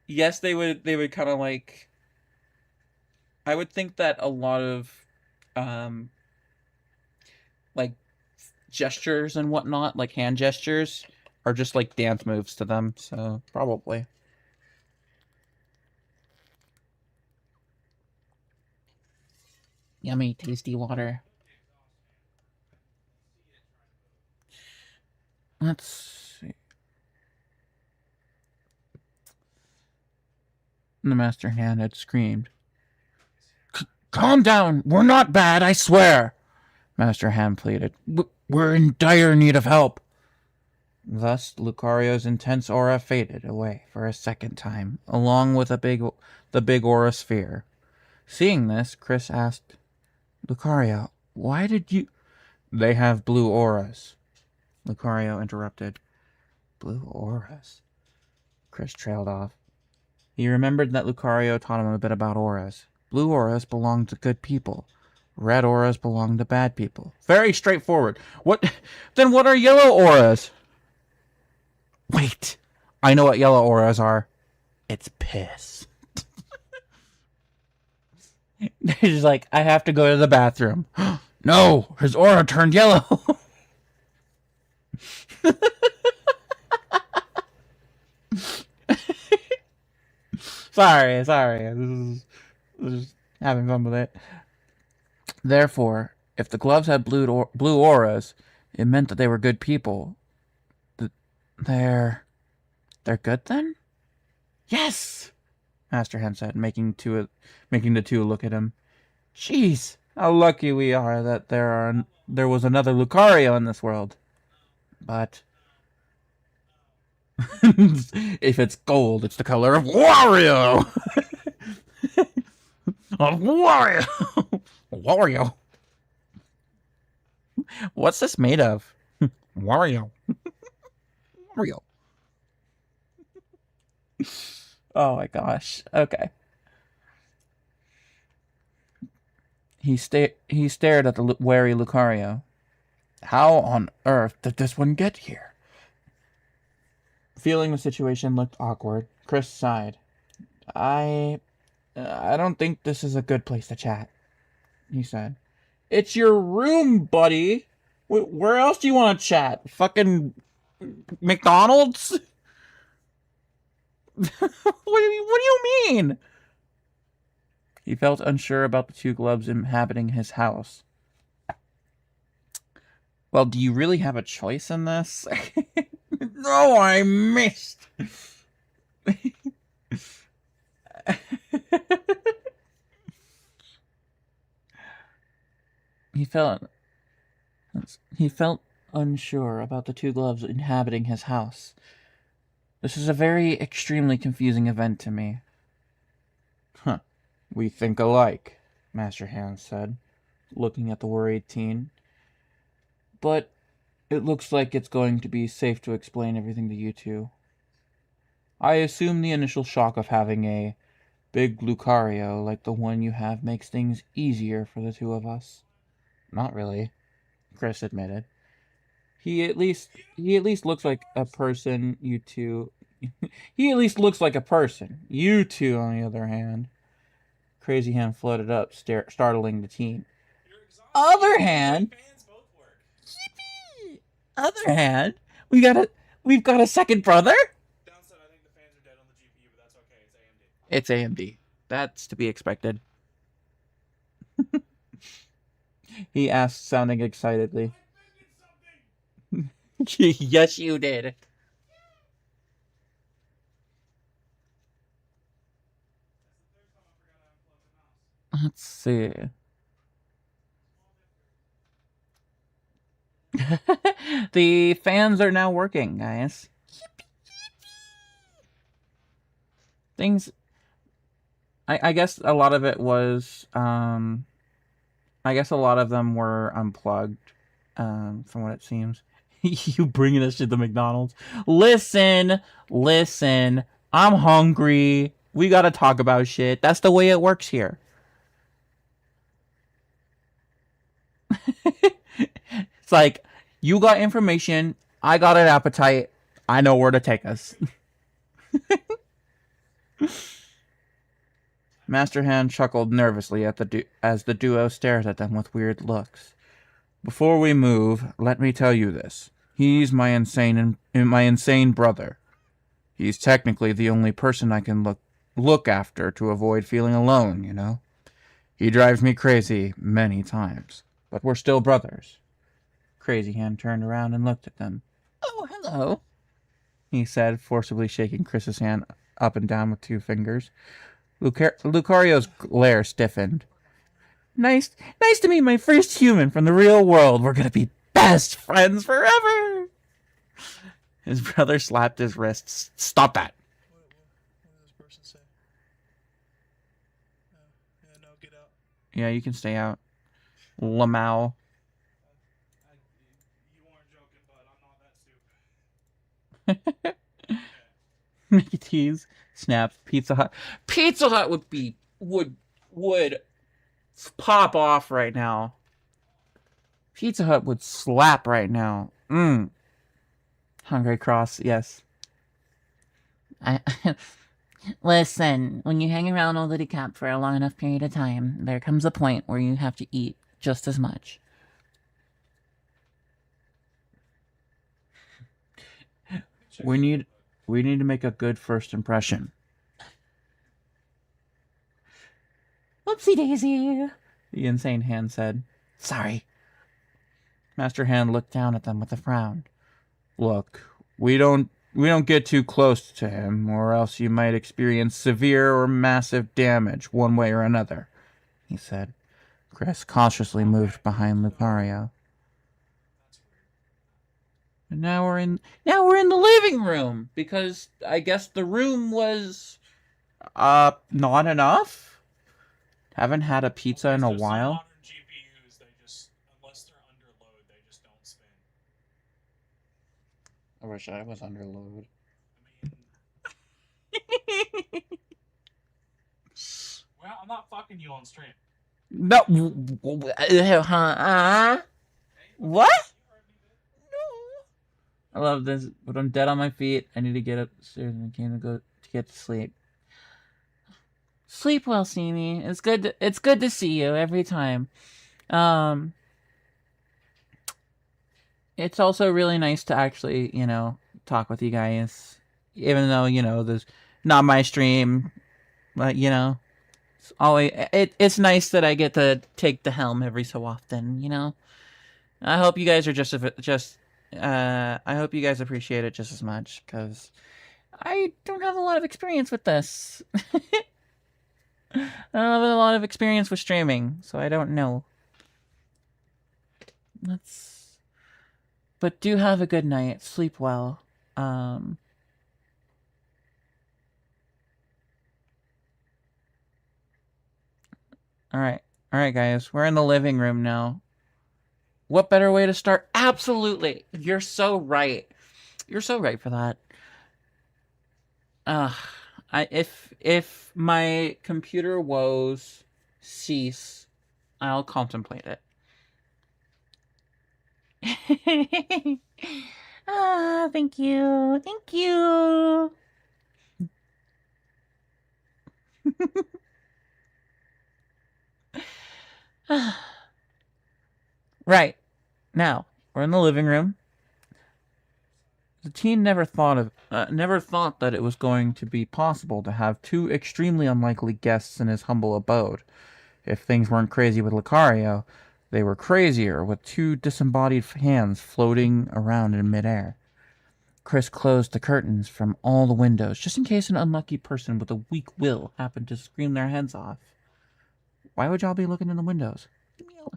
yes, they would kind of like... I would think that a lot of like gestures and whatnot, like hand gestures, are just like dance moves to them, so probably. Yummy, tasty water. Let's see. The Master Hand had screamed. "Calm down! We're not bad, I swear!" Master Hand pleaded. "We're in dire need of help." Thus, Lucario's intense aura faded away for a second time, along with the big aura sphere. Seeing this, Chris asked, "Lucario, why did you..." "They have blue auras," Lucario interrupted. "Blue auras?" Chris trailed off. He remembered that Lucario taught him a bit about auras. Blue auras belong to good people. Red auras belong to bad people. Very straightforward. Then what are yellow auras? Wait. I know what yellow auras are. It's piss. He's like, I have to go to the bathroom. No, his aura turned yellow. Sorry. This is just having fun with it. Therefore, if the gloves had blue auras, it meant that they were good people. They're good then? Yes! Master Hen said, making the two look at him. Jeez, how lucky we are that there was another Lucario in this world. But if it's gold, it's the color of Wario! Of Wario! Wario. What's this made of? Wario. Wario. Oh my gosh. Okay. He stared at the wary Lucario. How on earth did this one get here? Feeling the situation looked awkward, Chris sighed. I don't think this is a good place to chat, he said. It's your room, buddy. Where else do you want to chat? Fucking McDonald's? What do you mean? He felt unsure about the two gloves inhabiting his house. Well, do you really have a choice in this? No, I missed. He felt unsure about the two gloves inhabiting his house. This is a very extremely confusing event to me. Huh. We think alike, Master Hand said, looking at the worried teen. But it looks like it's going to be safe to explain everything to you two. I assume the initial shock of having a big Lucario like the one you have makes things easier for the two of us. Not really, Chris admitted. He at least looks like a person, you two. He at least looks like a person. You two, on the other hand. Crazy Hand floated up, startling the teen. Other hand? Yippee! Other hand? We've got a second brother? Downside, I think the fans are dead on the GPU, but that's okay. It's AMD. It's AMD. That's to be expected. He asked, sounding excitedly. Yes, you did. Let's see. The fans are now working, guys. Things. I guess a lot of it was. I guess a lot of them were unplugged, from what it seems. You bringing us to the McDonald's? Listen. I'm hungry. We gotta talk about shit. That's the way it works here. It's like, you got information, I got an appetite, I know where to take us. Master Hand chuckled nervously as the duo stared at them with weird looks. Before we move, let me tell you this. He's my insane brother. He's technically the only person I can look after to avoid feeling alone, you know? He drives me crazy many times, but we're still brothers. Crazy Hand turned around and looked at them. Oh, hello, he said, forcibly shaking Chris's hand up and down with 2 fingers. Lucario's glare stiffened. Nice to meet my first human from the real world. We're gonna be best friends forever. His brother slapped his wrists. Stop that. What does this person say? Yeah, no, get out. Yeah, you can stay out. Lamau. You weren't joking, but I'm not that stupid. Mickey T's snaps. Pizza Hut. Pizza Hut would pop off right now. Pizza Hut would slap right now. Hungry Cross, yes. Listen, when you hang around Old Liddy Cap for a long enough period of time, there comes a point where you have to eat just as much. We need to make a good first impression. Whoopsie daisy. The insane hand said. Sorry. Master Hand looked down at them with a frown. Look, we don't get too close to him, or else you might experience severe or massive damage, one way or another, he said. Chris cautiously moved behind Lucario. And now we're in the living room, because I guess the room was not enough. Haven't had a pizza in a while. Modern GPUs, unless they're under load, they just don't spin. I wish I was under load. Well, I'm not fucking you on stream. No. What? I love this, but I'm dead on my feet. I need to get upstairs and I can't go to get to sleep. Sleep well, Steamy. It's good to see you every time. It's also really nice to actually, talk with you guys. Even though, there's not my stream. But, it's always it's nice that I get to take the helm every so often, I hope you guys are I hope you guys appreciate it just as much, because I don't have a lot of experience with this. I don't have a lot of experience with streaming, so I don't know. But do have a good night. Sleep well. Alright, guys. We're in the living room now. What better way to start? Absolutely! You're so right. You're so right for that. If my computer woes cease, I'll contemplate it. Thank you. Thank you. Right. Now, we're in the living room. The teen never thought that it was going to be possible to have two extremely unlikely guests in his humble abode. If things weren't crazy with Lucario, they were crazier with two disembodied hands floating around in midair. Chris closed the curtains from all the windows, just in case an unlucky person with a weak will happened to scream their heads off. Why would y'all be looking in the windows?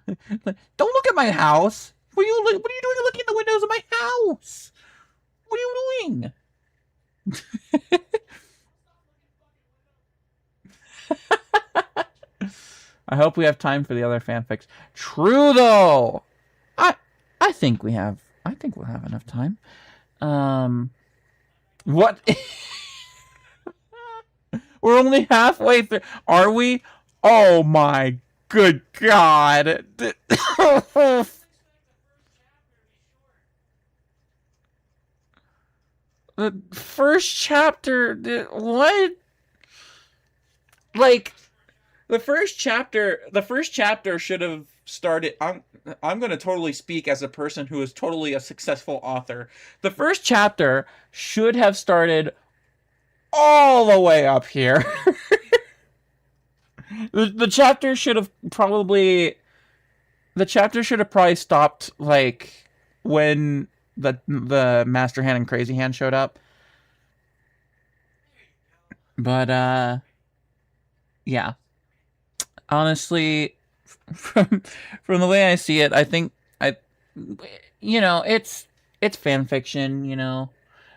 Don't look at my house! What are you doing looking in the windows of my house? What are you doing? I hope we have time for the other fanfics. True though. I think we'll have enough time. What? We're only halfway through. Are we? Oh my good God. The first chapter, what? Like, the first chapter should have started. I'm going to totally speak as a person who is totally a successful author. The first chapter should have started all the way up here. The chapter should have probably stopped like when the Master Hand and Crazy Hand showed up. But yeah. Honestly, from the way I see it, I think it's fan fiction,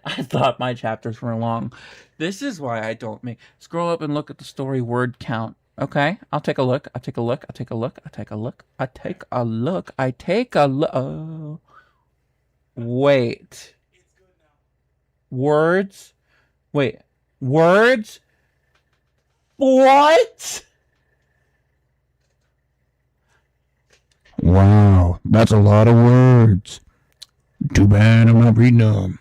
I thought my chapters were long. This is why I don't scroll up and look at the story word count. Okay, I'll take a look. Oh. Wait. Words? Wait, Words? What? Wow, that's a lot of words. Too bad I'm not reading them.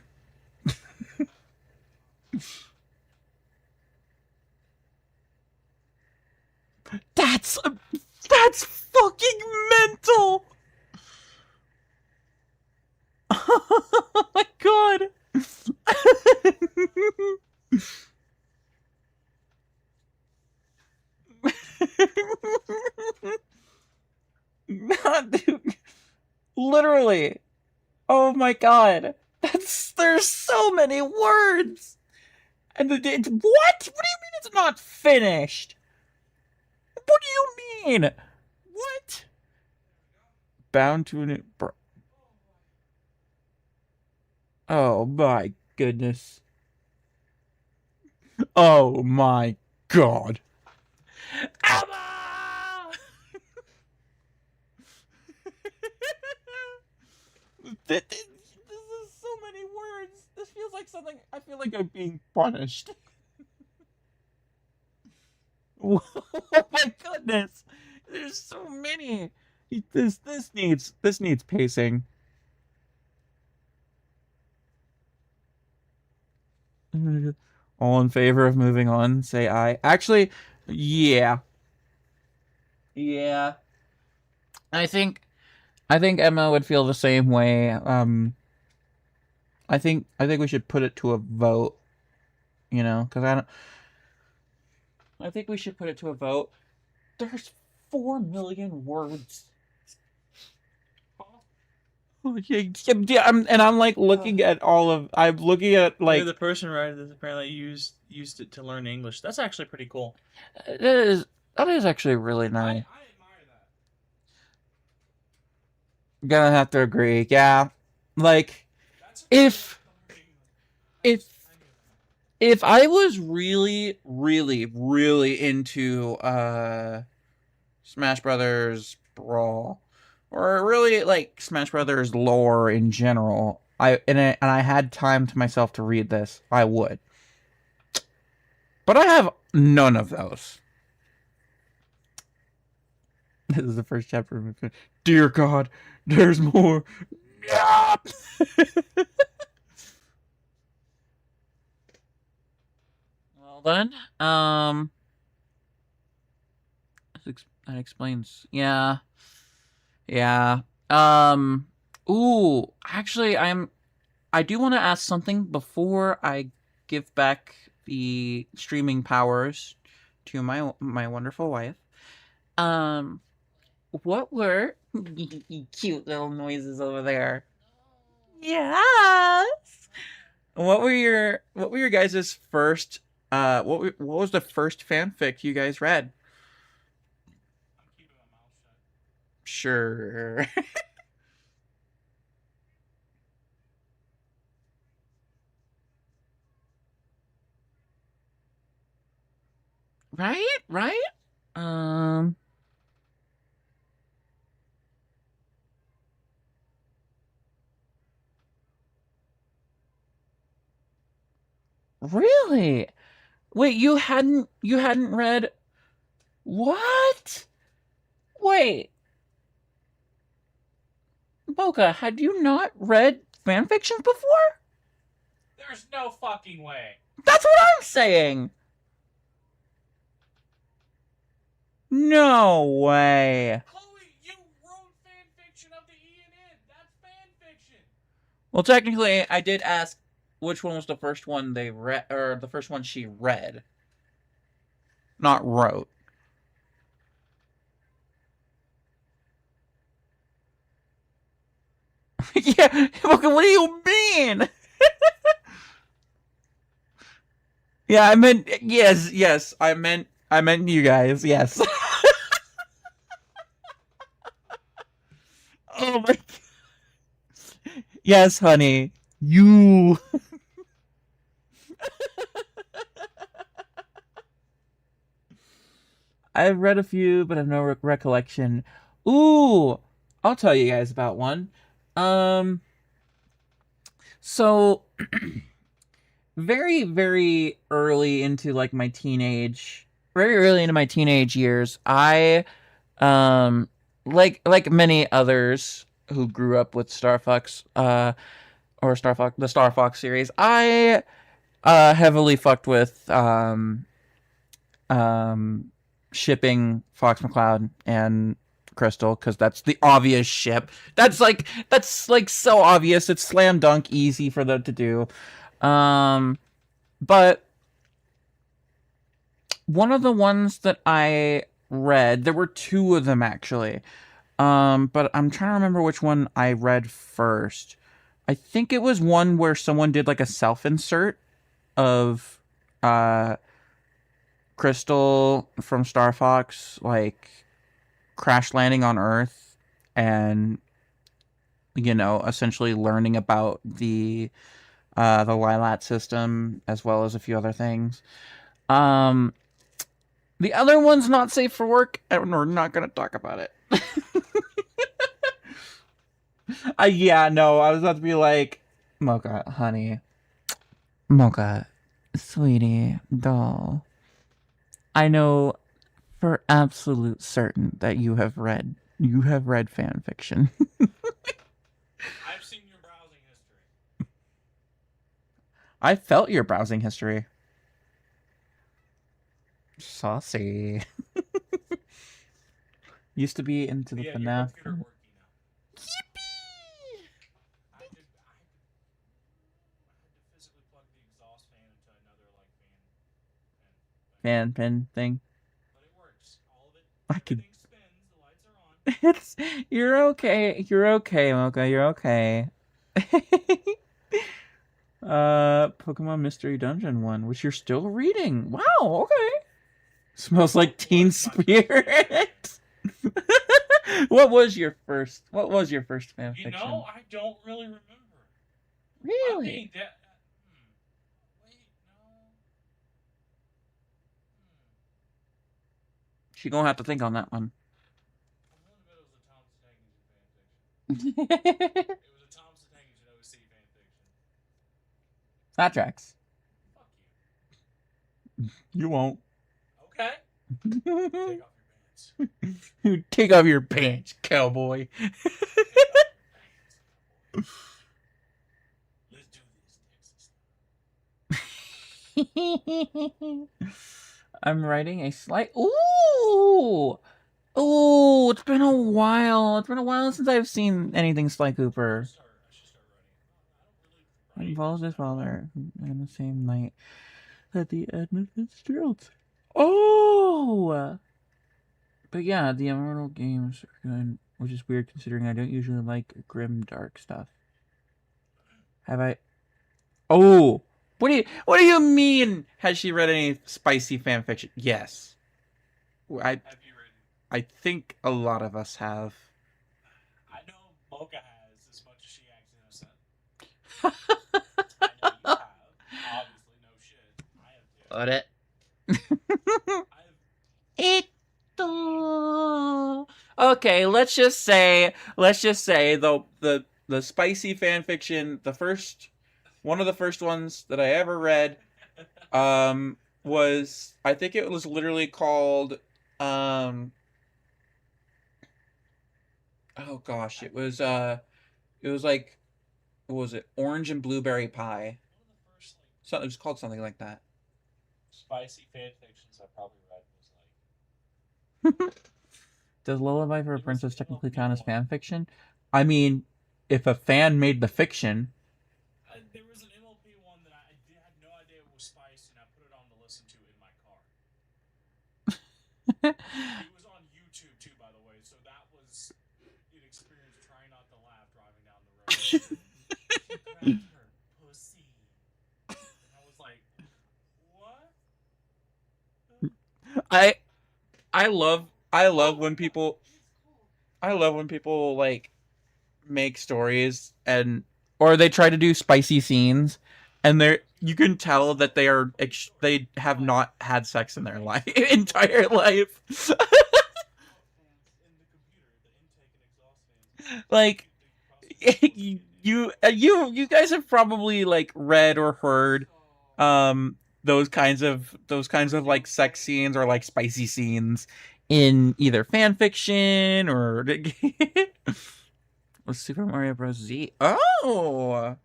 That's fucking mental. Oh my god. Dude, literally. Oh my god. There's so many words. And what? What do you mean it's not finished? What do you mean? What? Bound to an... Oh my goodness. Oh my god. Emma! This is so many words. This feels like something... I feel like I'm being punished. Oh my goodness. There's so many. This needs pacing. All in favor of moving on, say aye. Actually, yeah. Yeah. I think Emma would feel the same way. I think we should put it to a vote. You know, because I think we should put it to a vote. There's 4 million words. I'm like looking at all of. I'm looking at like the person writing this apparently used it to learn English. That's actually pretty cool. that is actually really nice. I admire that. Gonna have to agree. Yeah, like if I was really into Smash Brothers Brawl, or really like Smash Brothers lore in general, and I had time to myself to read this, I would. But I have none of those. This is the first chapter. Dear God, there's more. Well then, that explains. Yeah. Ooh, actually, I do want to ask something before I give back the streaming powers to my wonderful wife. What were cute little noises over there? Yes. What were your guys' first what was the first fanfic you guys read? I'm keeping my mouth shut. Sure. Right? Really? Wait, you hadn't read what? Wait. Boca, had you not read fanfictions before? There's no fucking way. That's what I'm saying. No way. Chloe, you wrote fanfiction of the ENN. That's fanfiction. Well, technically, I did ask which one was the first one they read, or the first one she read, not wrote. Yeah, what do you mean? Yeah, I meant yes. I meant you guys. Yes. Oh my. Yes, honey. You. I've read a few, but I've no recollection. Ooh, I'll tell you guys about one. So very, very early into like my very early into my teenage years, I, like many others who grew up with Star Fox, or the Star Fox series, I, heavily fucked with, shipping Fox McCloud and Crystal, because that's the obvious ship. That's like so obvious. It's slam dunk easy for them to do. But one of the ones that I read, there were two of them actually. But I'm trying to remember which one I read first. I think it was one where someone did like a self-insert of Crystal from Star Fox, like crash landing on Earth and, you know, essentially learning about the Lilat system as well as a few other things. The other one's not safe for work, and we're not going to talk about it. Yeah, no, I was about to be like, Mocha, honey. Mocha, sweetie, doll. I know for absolute certain that you have read fan fiction. I've seen your browsing history. I felt your browsing history. Saucy. Used to be into the FNAF. Yippee! I had to physically plug the exhaust fan into another like Fan pin thing. But it works. All of it. I could. Everything spins. The lights are on. You're okay. You're okay, Mocha. You're okay. Pokemon Mystery Dungeon 1, which you're still reading. Wow, okay. Smells like Teen Spirit. What was your first fan fiction? You know, I don't really remember. Really? I mean, wait, no. She gonna have to think on that one. I'm willing to bet it was a Thomas Tank fan fiction. It was a Thomas Tank OC fan fiction. That tracks. Fuck you. You won't. Okay. Take off your pants. Take off your pants, cowboy. Let's do this, Texas. I'm writing a slight. Ooh! It's been a while. It's been a while since I've seen anything Sly Cooper. I should start writing. Involves his father on the same night that the Edmund Fitzgerald. Oh! But yeah, the Immortal games are good, which is weird considering I don't usually like grim, dark stuff. Have I? Oh! What do you mean? Has she read any spicy fan fiction? Yes. Have you read? I think a lot of us have. I know Mocha has, as much as she acts innocent. I know you have. Obviously, no shit. I have too. I have. Okay, let's just say the spicy fan fiction, one of the first ones that I ever read, was, I think it was literally called, oh gosh, it was like, what was it? Orange and Blueberry Pie. So it was called something like that. Spicy fan fictions I probably read was like. Does Lullaby for a Princess technically count as fan fiction? I mean, if a fan made the fiction. There was an MLP one that I had no idea it was spice, and I put it on to listen to in my car. It was on YouTube too, by the way, so that was an experience trying not to laugh driving down the road. She grabbed her pussy, and I was like, "What?" I love when people like make stories or they try to do spicy scenes and you can tell that they have not had sex in their entire life. Like you guys have probably like read or heard those kinds of like sex scenes or like spicy scenes in either fan fiction or Super Mario Bros. Z. Oh,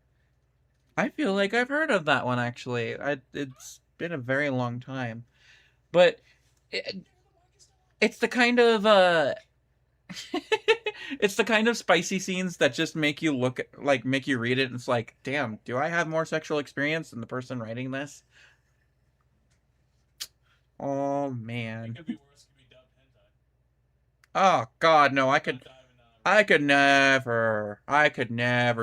I feel like I've heard of that one actually. It's been a very long time, but it's the kind of it's the kind of spicy scenes that just make you make you read it and it's like, damn, do I have more sexual experience than the person writing this? Oh man. It could be worse. It could be dubbed hentai. Oh god, no, I could never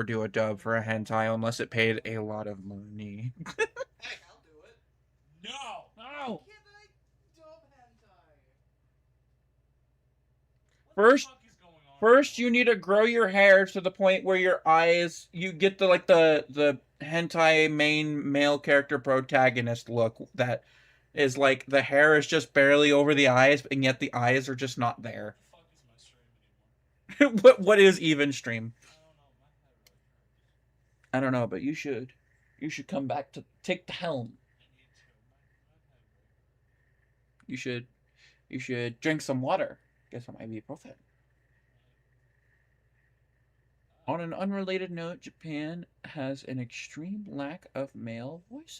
do a dub for a hentai unless it paid a lot of money. Heck, I'll do it. No. No. First, you need to grow your hair to the point where your eyes, you get the hentai main male character protagonist look that is like the hair is just barely over the eyes, and yet the eyes are just not there. What the fuck is my stream anymore? What is even stream? I don't know. My head really hurts. I don't know, but you should come back to take the helm. I need to. My You should drink some water. Get some ibuprofen. On an unrelated note, Japan has an extreme lack of male voice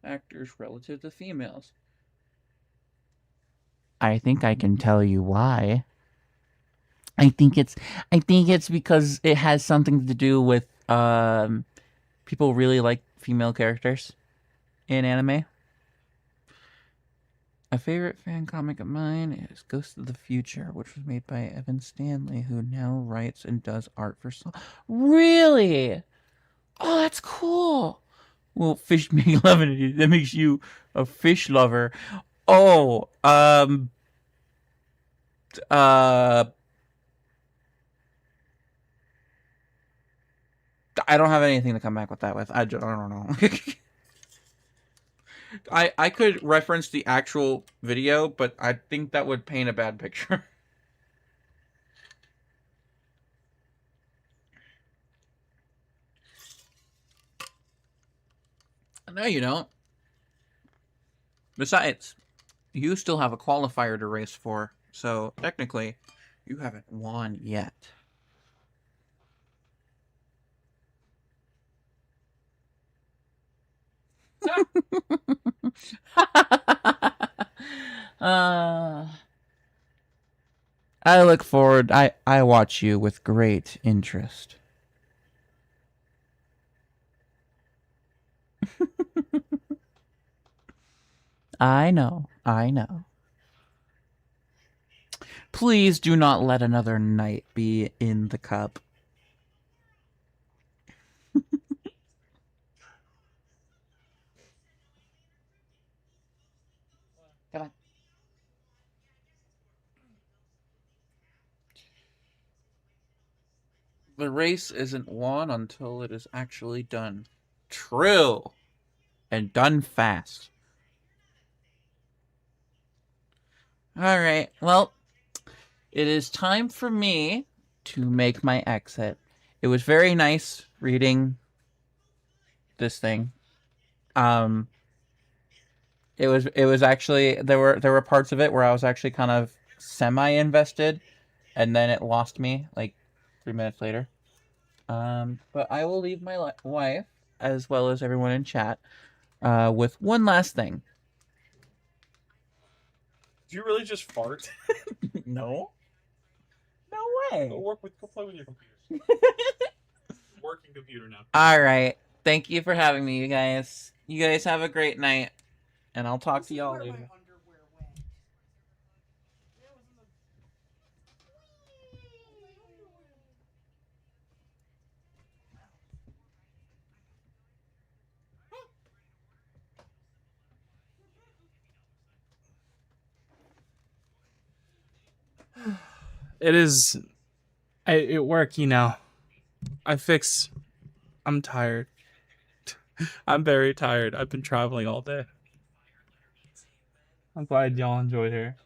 actors relative to females. I think I can tell you why. I think it's because it has something to do with people really like female characters in anime. A favorite fan comic of mine is Ghost of the Future, which was made by Evan Stanley, who now writes and does art for Really? Oh, that's cool. Well, fish make love it. That makes you a fish lover. Oh, I don't have anything to come back with that with. I don't know. I could reference the actual video, but I think that would paint a bad picture. No, you don't. Besides, you still have a qualifier to race for, so technically, you haven't won yet. I look forward. I watch you with great interest. I know. Please do not let another knight be in the cup. Come on. The race isn't won until it is actually done. True. And done fast. Alright, well, it is time for me to make my exit. It was very nice reading this thing. It was actually there were parts of it where I was actually kind of semi-invested, and then it lost me like 3 minutes later. But I will leave my wife as well as everyone in chat with one last thing. Did you really just fart? No. No way. Go play with your computer. Working computer now. All right. Thank you for having me, you guys. You guys have a great night, and I'll talk to y'all later. It is. It work, you know. I'm tired. I'm very tired. I've been traveling all day. I'm glad y'all enjoyed her.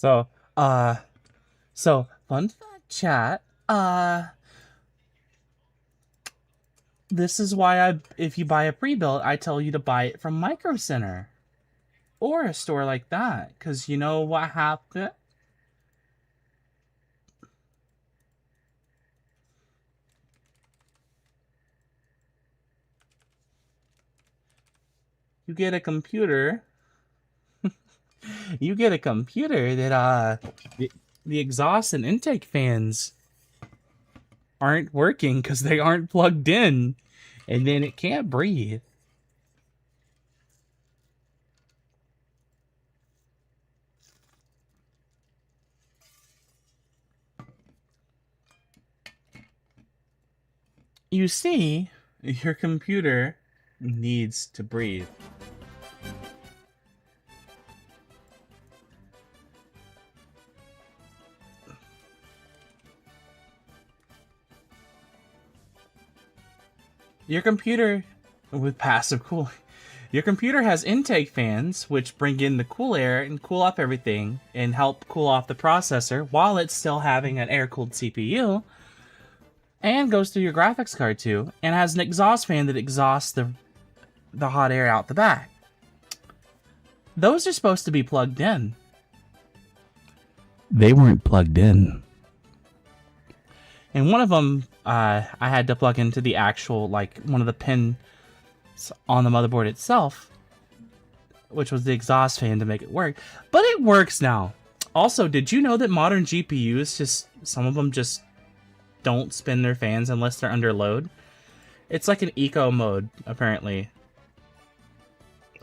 So, fun fact chat. This is why if you buy a pre-built, I tell you to buy it from Micro Center or a store like that, because you know what happened. You get a computer. You get a computer that the exhaust and intake fans aren't working because they aren't plugged in, and then it can't breathe. You see, your computer needs to breathe. Your computer with passive cooling. Your computer has intake fans, which bring in the cool air and cool off everything and help cool off the processor while it's still having an air-cooled CPU, and goes through your graphics card too, and has an exhaust fan that exhausts the hot air out the back. Those are supposed to be plugged in. They weren't plugged in. And one of them, I had to plug into the actual, like, one of the pins on the motherboard itself, which was the exhaust fan to make it work. But it works now. Also, did you know that modern GPUs, some of them just don't spin their fans unless they're under load? It's like an eco mode, apparently.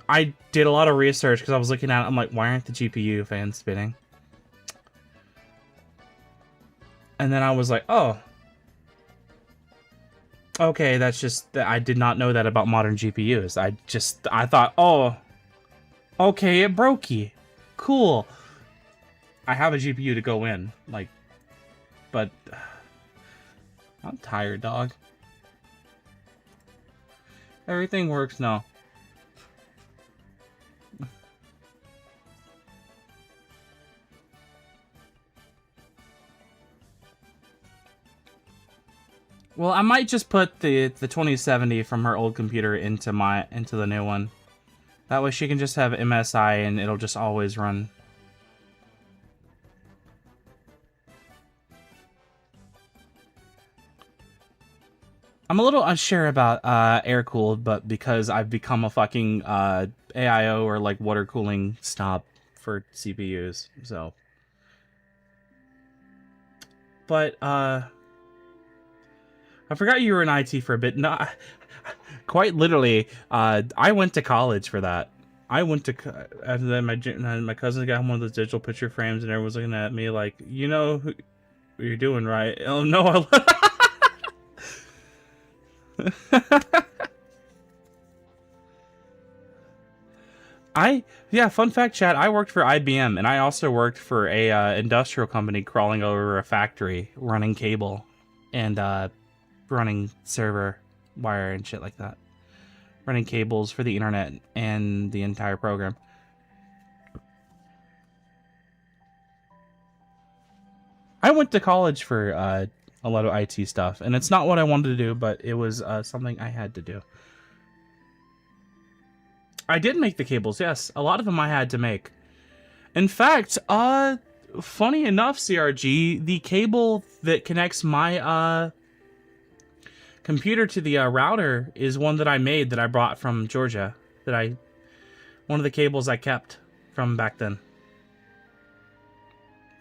I did a lot of research because I was looking at it. I'm like, why aren't the GPU fans spinning? And then I was like, oh. Okay, that's just... I did not know that about modern GPUs. I thought, oh. Okay, it brokey. Cool. I have a GPU to go in. Like, but... I'm tired, dog. Everything works now. Well, I might just put the 2070 from her old computer into the new one. That way she can just have MSI and it'll just always run. I'm a little unsure about air-cooled, but because I've become a fucking AIO or like water cooling stop for CPUs, so. But I forgot you were in IT for a bit. No, quite literally, I went to college for that. I went to, and then my cousin got one of those digital picture frames, and everyone's looking at me like, you know who you're doing, right? Oh no. Yeah, fun fact, chat, I worked for IBM, and I also worked for a industrial company crawling over a factory, running cable, and running server wire and shit like that. Running cables for the internet and the entire program. I went to college for a lot of IT stuff, and it's not what I wanted to do, but it was something I had to do. I did make the cables, yes. A lot of them I had to make. In fact, funny enough, CRG, the cable that connects my computer to the router is one that I made that I brought from Georgia. One of the cables I kept from back then.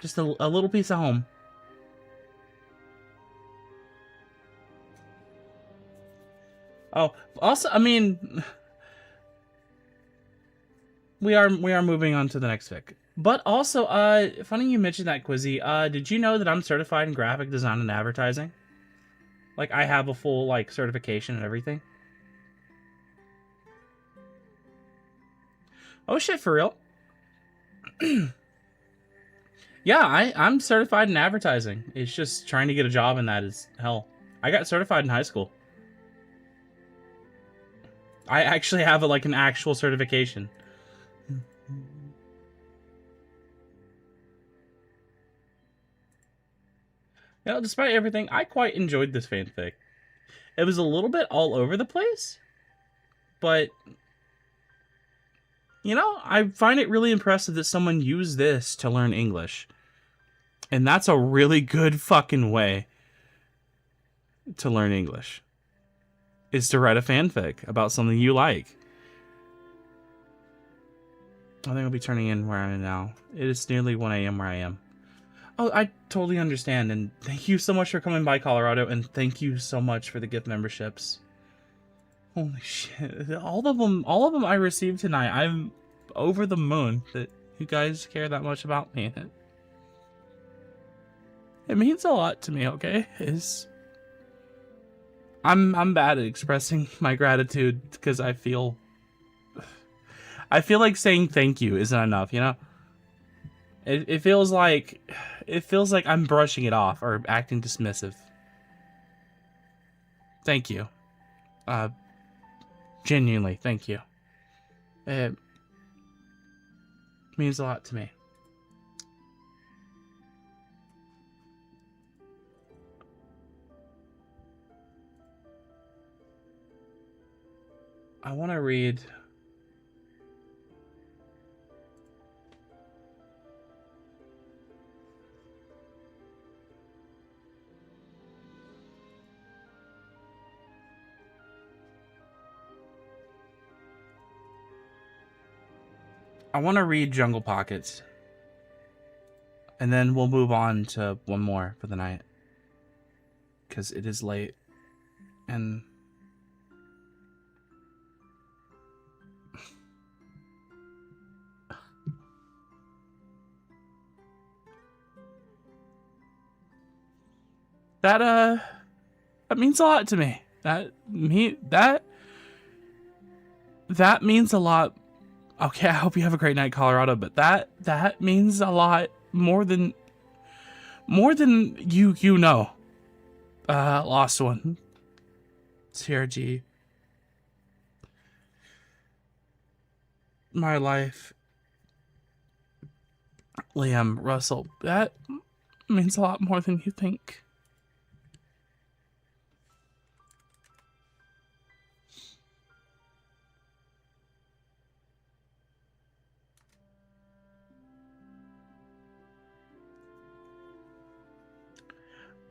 Just a little piece of home. Oh, also, I mean, we are moving on to the next fic. But also, funny you mentioned that, Quizzy. Did you know that I'm certified in graphic design and advertising? Like, I have a full, like, certification and everything. Oh shit, for real? Yeah, I'm certified in advertising. It's just trying to get a job in that is hell. I got certified in high school. I actually have like an actual certification. You know, despite everything, I quite enjoyed this fanfic. It was a little bit all over the place, but you know, I find it really impressive that someone used this to learn English. And that's a really good fucking way to learn English. Is to write a fanfic about something you like. I think I'll be turning in where I am now. It is nearly 1 a.m. where I am. Oh, I totally understand, and thank you so much for coming by, Colorado, and thank you so much for the gift memberships. Holy shit. All of them I received tonight. I'm over the moon that you guys care that much about me. It means a lot to me, okay? I'm bad at expressing my gratitude because I feel like saying thank you isn't enough, you know? It feels like I'm brushing it off or acting dismissive. Thank you. Genuinely, thank you. It means a lot to me. I want to read Jungle Pockets. And then we'll move on to one more for the night. Because it is late. And that means a lot to me. That means a lot. Okay, I hope you have a great night, Colorado, but that means a lot more than you know. Lost one. CRG. My life. Liam Russell. That means a lot more than you think.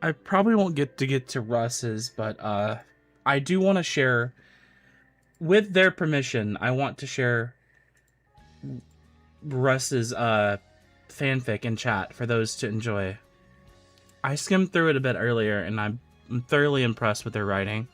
I probably won't get to Russ's, but I do want to share, with their permission, I want to share Russ's fanfic in chat for those to enjoy. I skimmed through it a bit earlier, and I'm thoroughly impressed with their writing.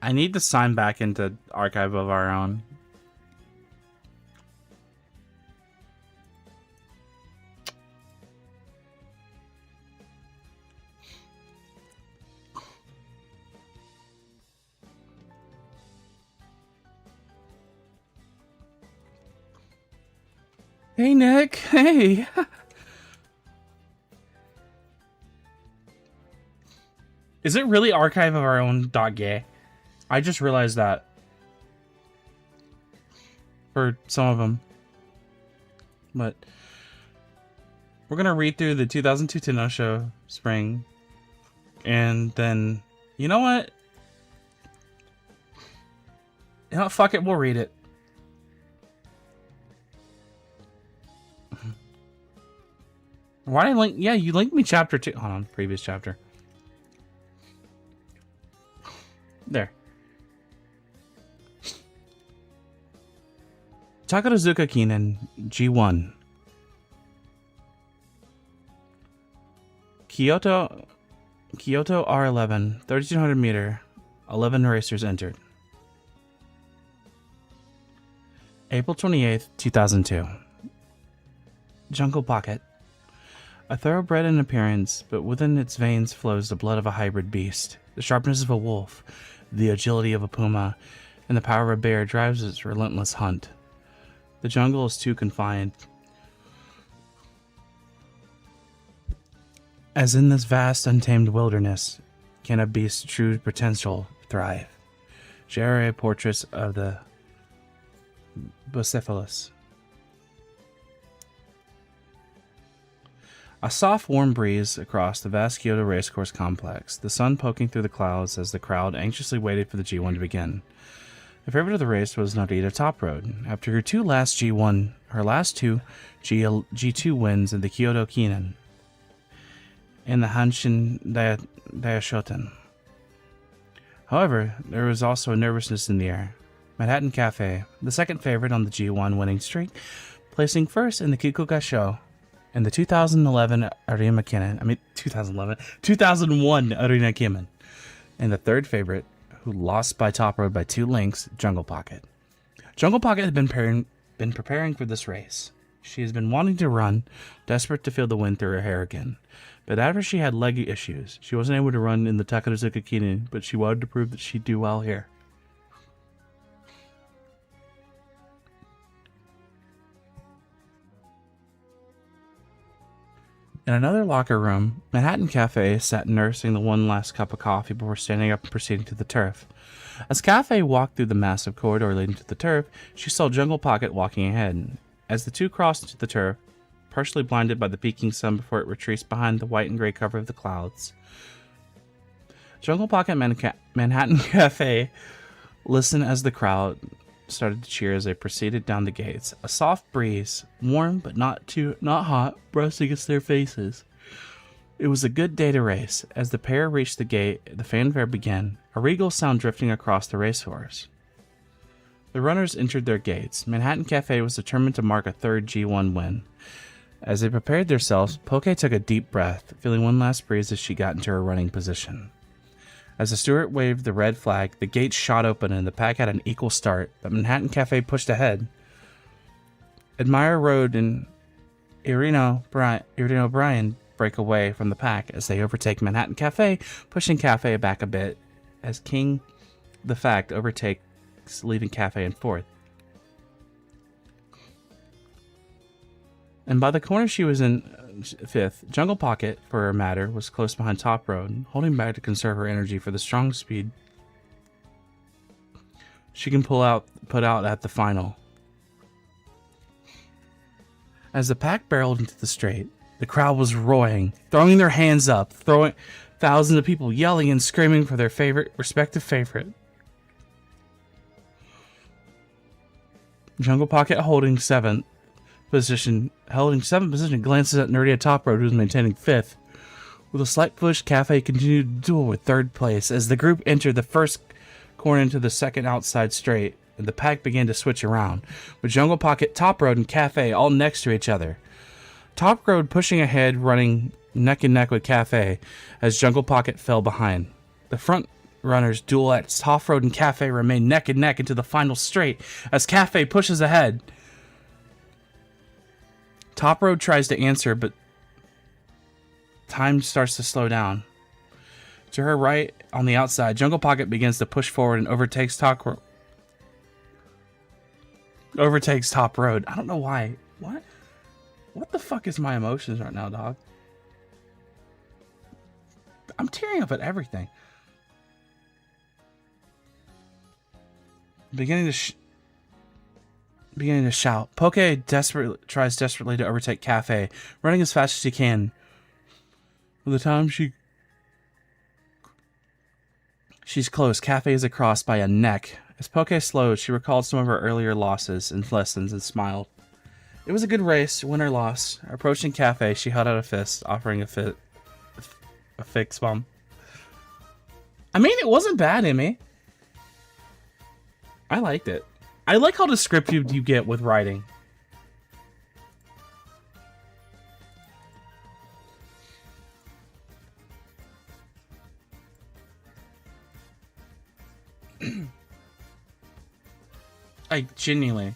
I need to sign back into Archive of Our Own. Hey, Nick. Hey. Is it really Archive of Our Own .gay? I just realized that. For some of them. But we're going to read through the 2002 Tenno Show Spring. And then, you know what? You know what? Fuck it, we'll read it. Why did I link? Yeah, you linked me chapter 2. Hold on, previous chapter. There. Takarazuka Kinen, G1. Kyoto R11, 3200 meter, 11 racers entered. April 28th, 2002. Jungle Pocket. A thoroughbred in appearance, but within its veins flows the blood of a hybrid beast. The sharpness of a wolf, the agility of a puma, and the power of a bear drives its relentless hunt. The jungle is too confined. As in this vast, untamed wilderness, can a beast's true potential thrive? Share a portrait of the Bucephalus. A soft, warm breeze across the vast Kyoto racecourse complex, the sun poking through the clouds as the crowd anxiously waited for the G1 to begin. The favorite of the race was Narita Top Road. After her last two G2 wins in the Kyoto Kinen and the Hanshin Daishoten. However, there was also a nervousness in the air. Manhattan Cafe, the second favorite on the G1 winning streak, placing first in the Kikuga Show in the 2001 Arena Kimen, and the third favorite, who lost by Top Road by 2 lengths, Jungle Pocket. Jungle Pocket had been preparing for this race. She has been wanting to run, desperate to feel the wind through her hair again. But after she had leg issues, she wasn't able to run in the Takarazuka Kinen, but she wanted to prove that she'd do well here. In another locker room, Manhattan Cafe sat nursing the one last cup of coffee before standing up and proceeding to the turf. As Cafe walked through the massive corridor leading to the turf, she saw Jungle Pocket walking ahead. As the two crossed into the turf, partially blinded by the peaking sun before it retreats behind the white and gray cover of the clouds, Jungle Pocket Manhattan Cafe listened as the crowd started to cheer as they proceeded down the gates. A soft breeze, warm but not hot, brushed against their faces. It was a good day to race. As the pair reached the gate, the fanfare began, a regal sound drifting across the racehorse. The runners entered their gates. Manhattan Cafe was determined to mark a third G1 win. As they prepared themselves, Poke took a deep breath, feeling one last breeze as she got into her running position. As the steward waved the red flag, the gates shot open and the pack had an equal start, but Manhattan Cafe pushed ahead. Admire Road and Irina O'Brien break away from the pack as they overtake Manhattan Cafe, pushing Cafe back a bit as King the Fact overtakes, leaving Cafe in fourth. And by the corner she was in fifth, Jungle Pocket, for her matter, was close behind Top Road, holding back to conserve her energy for the strong speed she can put out at the final. As the pack barreled into the straight, the crowd was roaring, throwing their hands up, thousands of people yelling and screaming for their respective favorite. Jungle Pocket holding seventh position, glances at Nerdy at Top Road, who's maintaining fifth. With a slight push, Cafe continued to duel with third place as the group entered the first corner into the second outside straight, and the pack began to switch around, with Jungle Pocket, Top Road, and Cafe all next to each other. Top Road pushing ahead, running neck and neck with Cafe as Jungle Pocket fell behind. The front runners duel at Top Road and Cafe remain neck and neck into the final straight as Cafe pushes ahead. Top Road tries to answer, but time starts to slow down. To her right, on the outside, Jungle Pocket begins to push forward and overtakes Top Road. I don't know why. What? What the fuck is my emotions right now, dog? I'm tearing up at everything. Beginning to shout. Poke tries desperately to overtake Cafe, running as fast as she can. By the time she's close, Cafe is across by a neck. As Poke slowed, she recalled some of her earlier losses and lessons and smiled. It was a good race, win or loss. Approaching Cafe, she held out a fist, offering a fix bump. I mean, it wasn't bad, Emmy. I liked it. I like how descriptive you get with writing. Like, genuinely.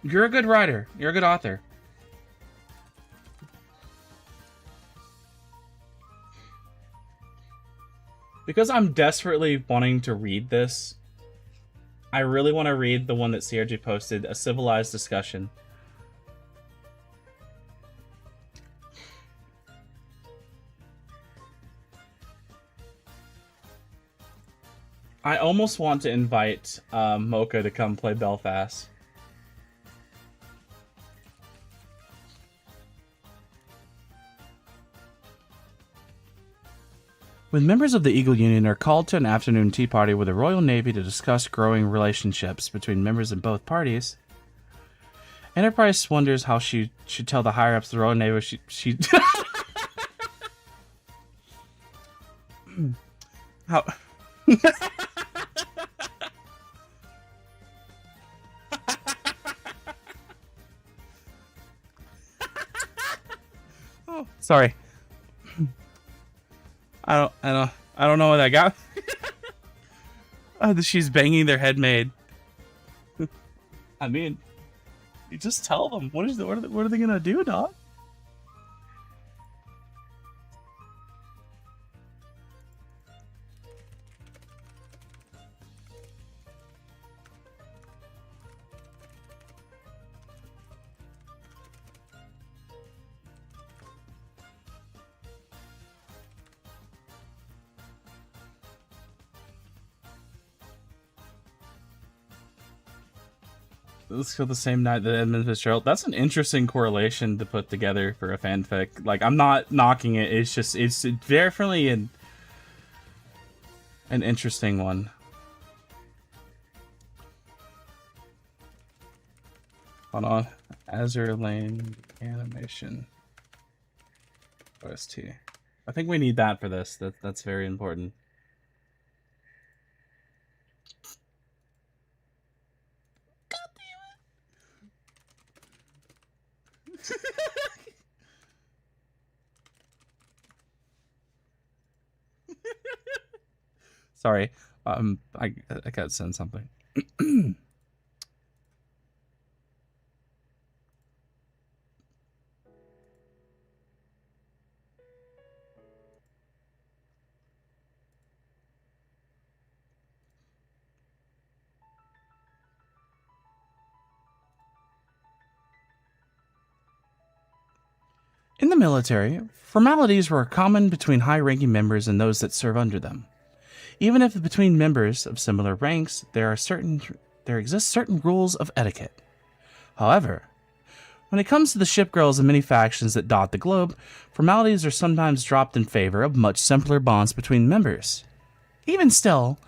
You're a good writer. You're a good author. Because I'm desperately wanting to read this, I really want to read the one that CRG posted, A Civilized Discussion. I almost want to invite Mocha to come play Belfast. When members of the Eagle Union are called to an afternoon tea party with the Royal Navy to discuss growing relationships between members in both parties, Enterprise wonders how she should tell the higher-ups of the Royal Navy she how... Oh, sorry. I don't know what I got. She's banging their head maid. I mean, you just tell them. What are they gonna do, dog? Let's go the same night that Edmund Fitzgerald. That's an interesting correlation to put together for a fanfic. Like, I'm not knocking it. It's just, it's definitely an interesting one. Hold on. Azur Lane animation. OST. I think we need that for this. That's very important. Sorry, I gotta send something. In the military, formalities were common between high-ranking members and those that serve under them. Even if between members of similar ranks, there exist certain rules of etiquette. However, when it comes to the shipgirls and many factions that dot the globe, formalities are sometimes dropped in favor of much simpler bonds between members. Even still,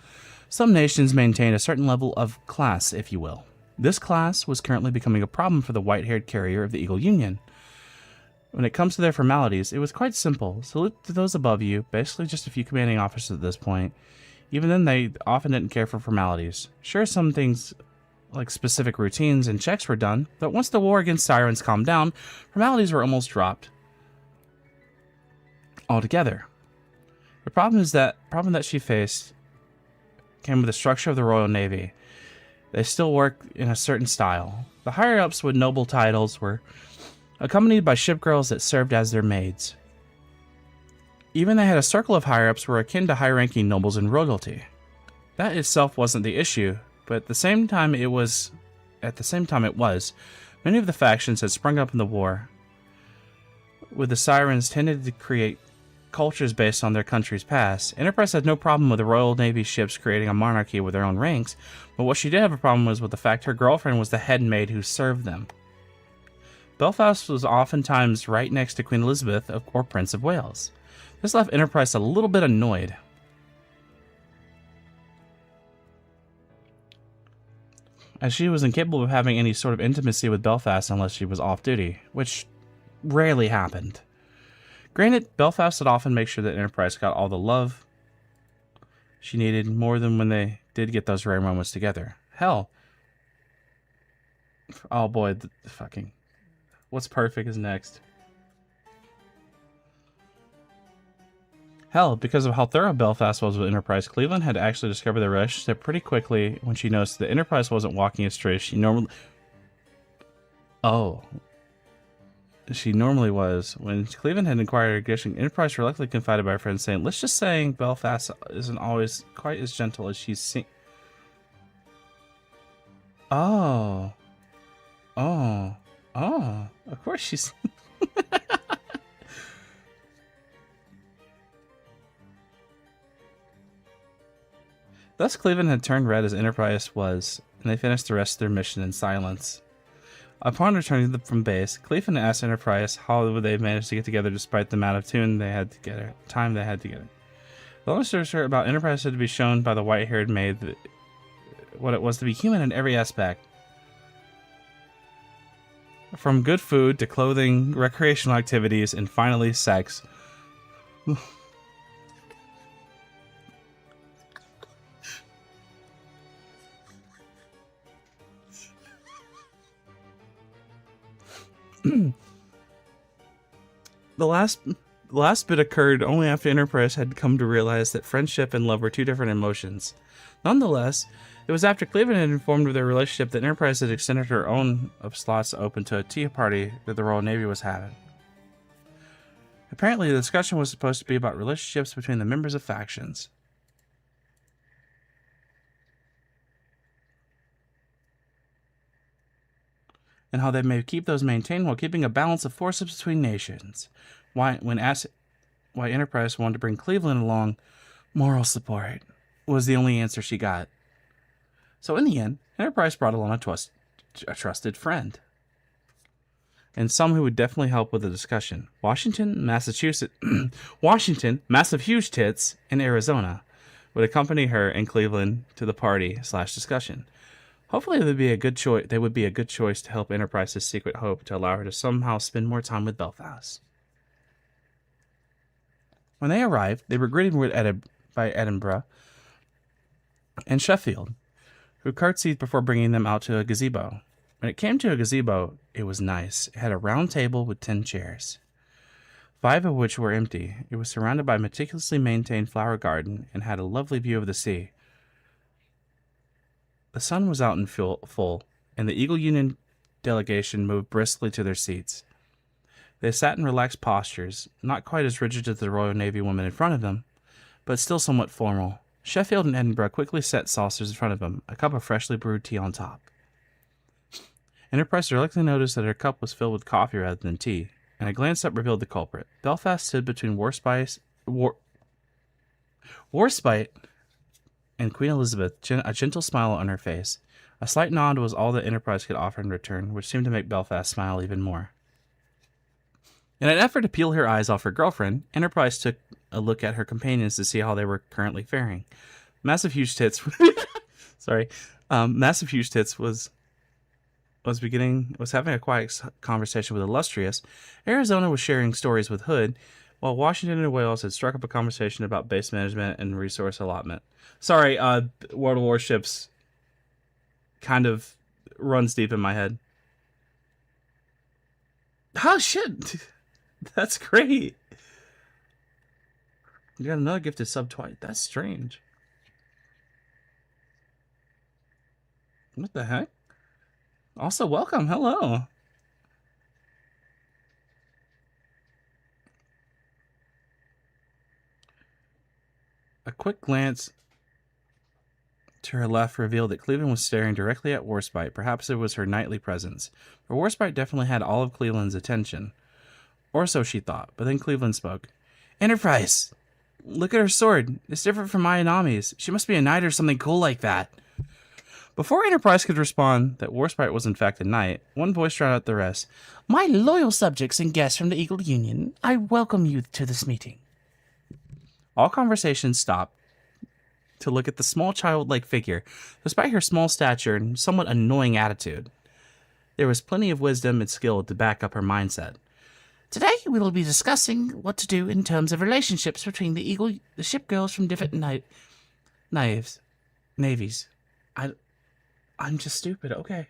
some nations maintain a certain level of class, if you will. This class was currently becoming a problem for the white-haired carrier of the Eagle Union. When it comes to their formalities, it was quite simple. Salute to those above you, basically just a few commanding officers at this point. Even then, they often didn't care for formalities. Sure, some things like specific routines and checks were done, but once the war against sirens calmed down, formalities were almost dropped altogether. The problem that she faced came with the structure of the Royal Navy. They still work in a certain style. The higher-ups with noble titles were accompanied by shipgirls that served as their maids. Even they had a circle of higher-ups were akin to high-ranking nobles and royalty. That itself wasn't the issue, but at the same time it was. Many of the factions had sprung up in the war, with the sirens tended to create cultures based on their country's past. Enterprise had no problem with the Royal Navy ships creating a monarchy with their own ranks, but what she did have a problem was with the fact her girlfriend was the head maid who served them. Belfast was oftentimes right next to Queen Elizabeth or Prince of Wales. This left Enterprise a little bit annoyed. As she was incapable of having any sort of intimacy with Belfast unless she was off-duty, which rarely happened. Granted, Belfast would often make sure that Enterprise got all the love she needed, more than when they did get those rare moments together. Hell. Oh boy, the fucking... What's perfect is next. Hell, because of how thorough Belfast was with Enterprise, Cleveland had actually discovered their relationship pretty quickly when she noticed that Enterprise wasn't walking as straight as she normally... Oh. She normally was. When Cleveland had inquired her condition, Enterprise reluctantly confided by her friend saying, let's just say Belfast isn't always quite as gentle as she's seen. Oh. Oh. Oh. Of course she's... Thus, Cleveland had turned red as Enterprise was, and they finished the rest of their mission in silence. Upon returning from base, Cleveland asked Enterprise how would they manage to get together despite the amount of time they had together. The long story short about Enterprise had to be shown by the white-haired maid what it was to be human in every aspect. From good food to clothing, recreational activities, and finally sex. The last bit occurred only after Enterprise had come to realize that friendship and love were two different emotions. Nonetheless, it was after Cleveland had informed of their relationship that Enterprise had extended her own of slots open to a tea party that the Royal Navy was having. Apparently, the discussion was supposed to be about relationships between the members of factions. And how they may keep those maintained while keeping a balance of forces between nations. When asked why Enterprise wanted to bring Cleveland along, moral support was the only answer she got. So in the end, Enterprise brought along a trusted friend. And some who would definitely help with the discussion. Washington, massive huge tits, and Arizona would accompany her and Cleveland to the party/discussion. Hopefully they would be a good choice to help Enterprise's secret hope to allow her to somehow spend more time with Belfast. When they arrived, they were greeted by Edinburgh and Sheffield, who curtsied before bringing them out to a gazebo. When it came to a gazebo, it was nice. It had a round table with 10 chairs, 5 of which were empty. It was surrounded by a meticulously maintained flower garden and had a lovely view of the sea. The sun was out in full, and the Eagle Union delegation moved briskly to their seats. They sat in relaxed postures, not quite as rigid as the Royal Navy women in front of them, but still somewhat formal. Sheffield and Edinburgh quickly set saucers in front of them, a cup of freshly brewed tea on top. Enterprise directly noticed that her cup was filled with coffee rather than tea, and a glance up revealed the culprit. Belfast stood between Warspite and Queen Elizabeth, a gentle smile on her face. A slight nod was all that Enterprise could offer in return, which seemed to make Belfast smile even more. In an effort to peel her eyes off her girlfriend, Enterprise took a look at her companions to see how they were currently faring. Massive Huge Tits was having a quiet conversation with Illustrious. Arizona was sharing stories with Hood, while Washington and Wales had struck up a conversation about base management and resource allotment. Sorry, World of Warships kind of runs deep in my head. Oh, shit! That's great! You got another gifted sub twice. That's strange. What the heck? Also, welcome. Hello. A quick glance to her left revealed that Cleveland was staring directly at Warspite. Perhaps it was her nightly presence. For Warspite definitely had all of Cleveland's attention. Or so she thought. But then Cleveland spoke. Enterprise! Look at her sword. It's different from Ayanami's. She must be a knight or something cool like that. Before Enterprise could respond that Warspite was in fact a knight, one voice drowned out the rest. My loyal subjects and guests from the Eagle Union, I welcome you to this meeting. All conversation stopped to look at the small childlike figure, despite her small stature and somewhat annoying attitude. There was plenty of wisdom and skill to back up her mindset. Today we will be discussing what to do in terms of relationships between the ship girls from different navies. I'm just stupid, okay.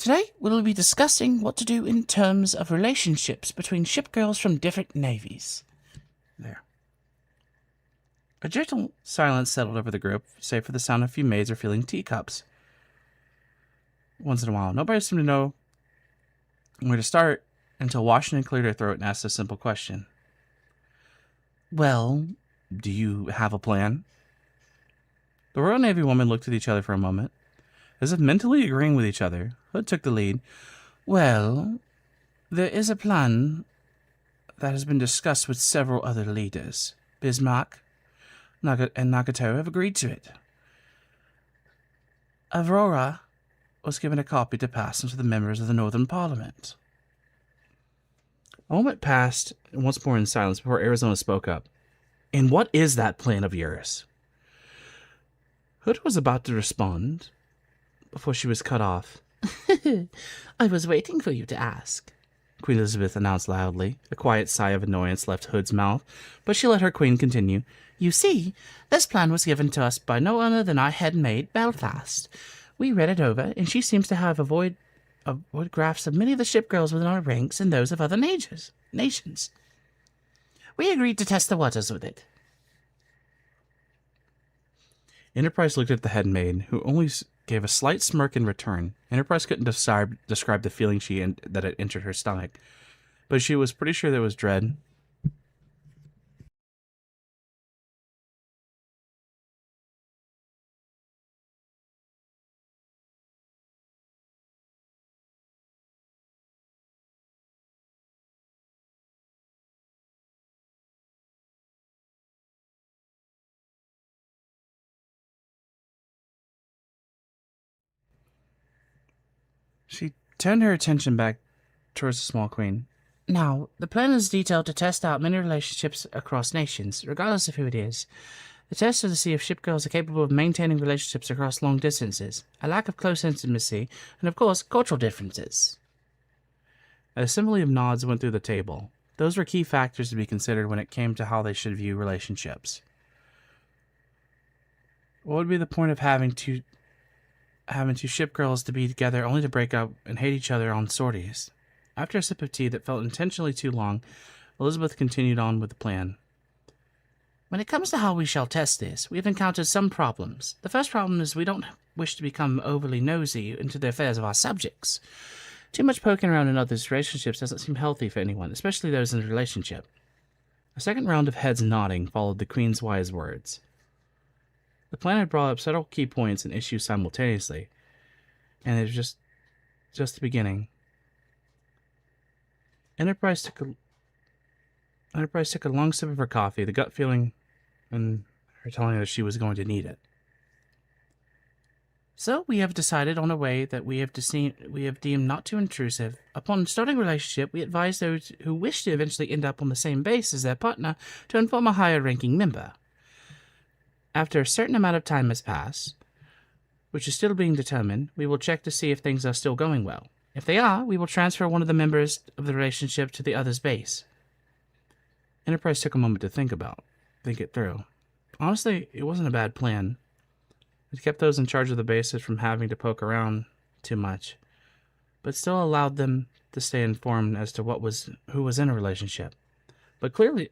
Today, we'll be discussing what to do in terms of relationships between ship girls from different navies. There. A gentle silence settled over the group, save for the sound of a few maids refilling teacups. Once in a while, nobody seemed to know where to start until Washington cleared her throat and asked a simple question. Well, do you have a plan? The Royal Navy women looked at each other for a moment. As if mentally agreeing with each other, Hood took the lead. Well, there is a plan that has been discussed with several other leaders. Bismarck and Nagato have agreed to it. Aurora was given a copy to pass on to the members of the Northern Parliament. A moment passed, once more in silence, before Arizona spoke up. And what is that plan of yours? Hood was about to respond before she was cut off. I was waiting for you to ask, Queen Elizabeth announced loudly. A quiet sigh of annoyance left Hood's mouth, but she let her queen continue. You see, this plan was given to us by no other than our head maid, Belfast. We read it over, and she seems to have avoided graphs of many of the ship girls within our ranks and those of other nations. We agreed to test the waters with it. Enterprise looked at the head maid, who only gave a slight smirk in return. Enterprise couldn't describe the feeling that had entered her stomach, but she was pretty sure there was dread. She turned her attention back towards the small queen. Now, the plan is detailed to test out many relationships across nations, regardless of who it is. The test is to see if ship girls are capable of maintaining relationships across long distances, a lack of close intimacy, and of course, cultural differences. A assembly of nods went through the table. Those were key factors to be considered when it came to how they should view relationships. What would be the point of having two ship girls to be together only to break up and hate each other on sorties? After a sip of tea that felt intentionally too long, Elizabeth continued on with the plan. When it comes to how we shall test this, we have encountered some problems. The first problem is we don't wish to become overly nosy into the affairs of our subjects. Too much poking around in others' relationships doesn't seem healthy for anyone, especially those in a relationship. A second round of heads nodding followed the Queen's wise words. The plan had brought up several key points and issues simultaneously, and it was just the beginning. Enterprise took a long sip of her coffee, the gut feeling and her telling her that she was going to need it. So we have decided on a way that we have deemed not too intrusive. Upon starting a relationship, we advise those who wish to eventually end up on the same base as their partner to inform a higher-ranking member. After a certain amount of time has passed, which is still being determined, we will check to see if things are still going well. If they are, we will transfer one of the members of the relationship to the other's base. Enterprise took a moment to think it through. Honestly, it wasn't a bad plan. It kept those in charge of the bases from having to poke around too much, but still allowed them to stay informed as to who was in a relationship. But clearly,